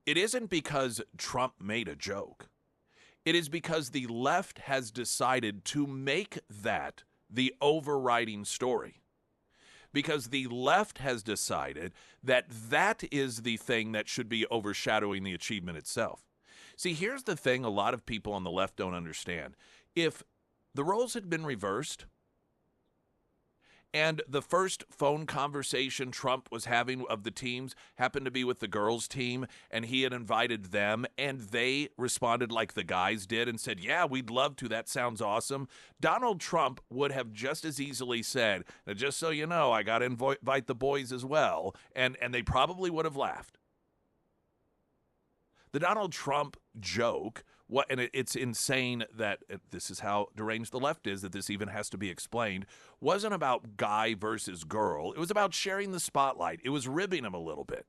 It isn't because Trump made a joke. It is because the left has decided to make that the overriding story. Because the left has decided that that is the thing that should be overshadowing the achievement itself. See, here's the thing a lot of people on the left don't understand. If the roles had been reversed, and the first phone conversation Trump was having of the teams happened to be with the girls' team, and he had invited them, and they responded like the guys did and said, yeah, we'd love to. That sounds awesome. Donald Trump would have just as easily said, just so you know, I got to invite the boys as well, and they probably would have laughed. The Donald Trump joke, and it's insane that this is how deranged the left is, that this even has to be explained, wasn't about guy versus girl. It was about sharing the spotlight. It was ribbing him a little bit.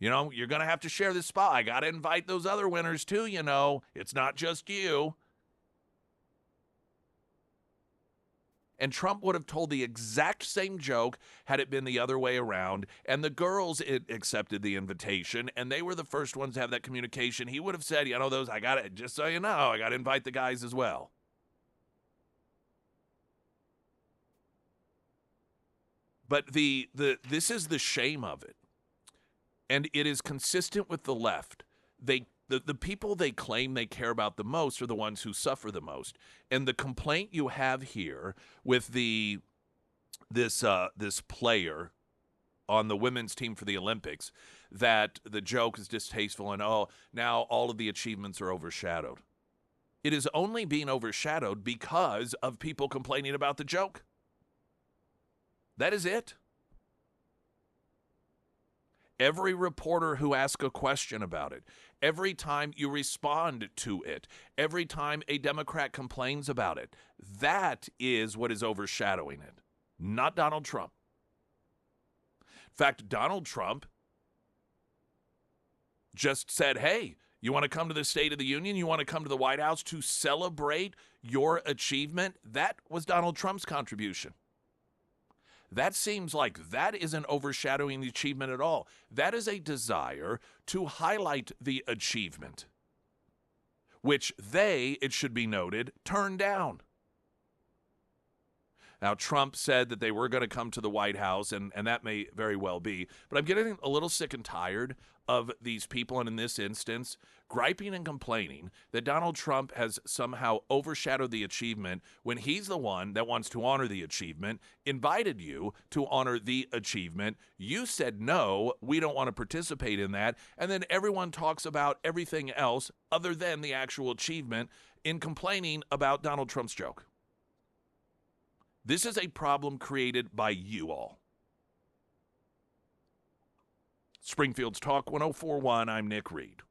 You know, you're going to have to share this spot. I got to invite those other winners too, you know. It's not just you. And Trump would have told the exact same joke had it been the other way around. And the girls accepted the invitation, and they were the first ones to have that communication. He would have said, you know, just so you know, I got to invite the guys as well. But this is the shame of it. And it is consistent with the left. The people they claim they care about the most are the ones who suffer the most. And the complaint you have here with this player on the women's team for the Olympics, that the joke is distasteful and, oh, now all of the achievements are overshadowed. It is only being overshadowed because of people complaining about the joke. That is it. Every reporter who asks a question about it, every time you respond to it, every time a Democrat complains about it, that is what is overshadowing it, not Donald Trump. In fact, Donald Trump just said, hey, you want to come to the State of the Union? You want to come to the White House to celebrate your achievement? That was Donald Trump's contribution. That seems like that isn't overshadowing the achievement at all. That is a desire to highlight the achievement, which it should be noted, turned down. Now, Trump said that they were going to come to the White House, and that may very well be. But I'm getting a little sick and tired of these people, and in this instance, griping and complaining that Donald Trump has somehow overshadowed the achievement when he's the one that wants to honor the achievement, invited you to honor the achievement. You said, no, we don't want to participate in that. And then everyone talks about everything else other than the actual achievement in complaining about Donald Trump's joke. This is a problem created by you all. Springfield's Talk 1041, I'm Nick Reed.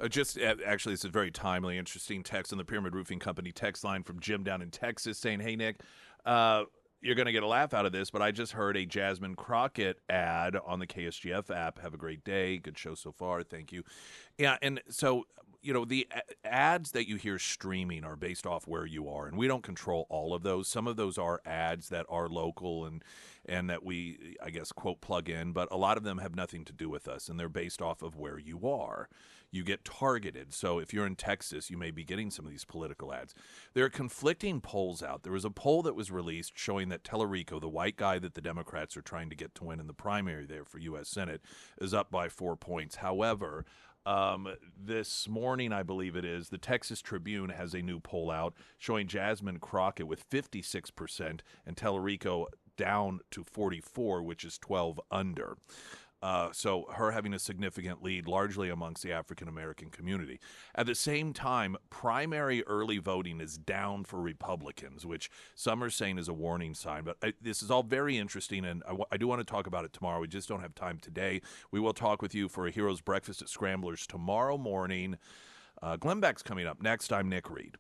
Actually, it's a very timely, interesting text on the Pyramid Roofing Company text line from Jim down in Texas saying, "Hey Nick, you're going to get a laugh out of this, but I just heard a Jasmine Crockett ad on the KSGF app. Have a great day. Good show so far. Thank you." Yeah, and so the ads that you hear streaming are based off where you are, and we don't control all of those. Some of those are ads that are local and that we, I guess, quote, plug in, but a lot of them have nothing to do with us, and they're based off of where you are. You get targeted. So if you're in Texas, you may be getting some of these political ads. There are conflicting polls out. There was a poll that was released showing that Tellerico, the white guy that the Democrats are trying to get to win in the primary there for U.S. Senate, is up by 4 points. However, this morning, I believe it is, the Texas Tribune has a new poll out showing Jasmine Crockett with 56% and Tellerico down to 44, which is 12 under. So her having a significant lead largely amongst the African-American community. At the same time, primary early voting is down for Republicans, which some are saying is a warning sign. But this is all very interesting, and I do want to talk about it tomorrow. We just don't have time today. We will talk with you for a Heroes Breakfast at Scramblers tomorrow morning. Glenn Beck's coming up next. I'm Nick Reed.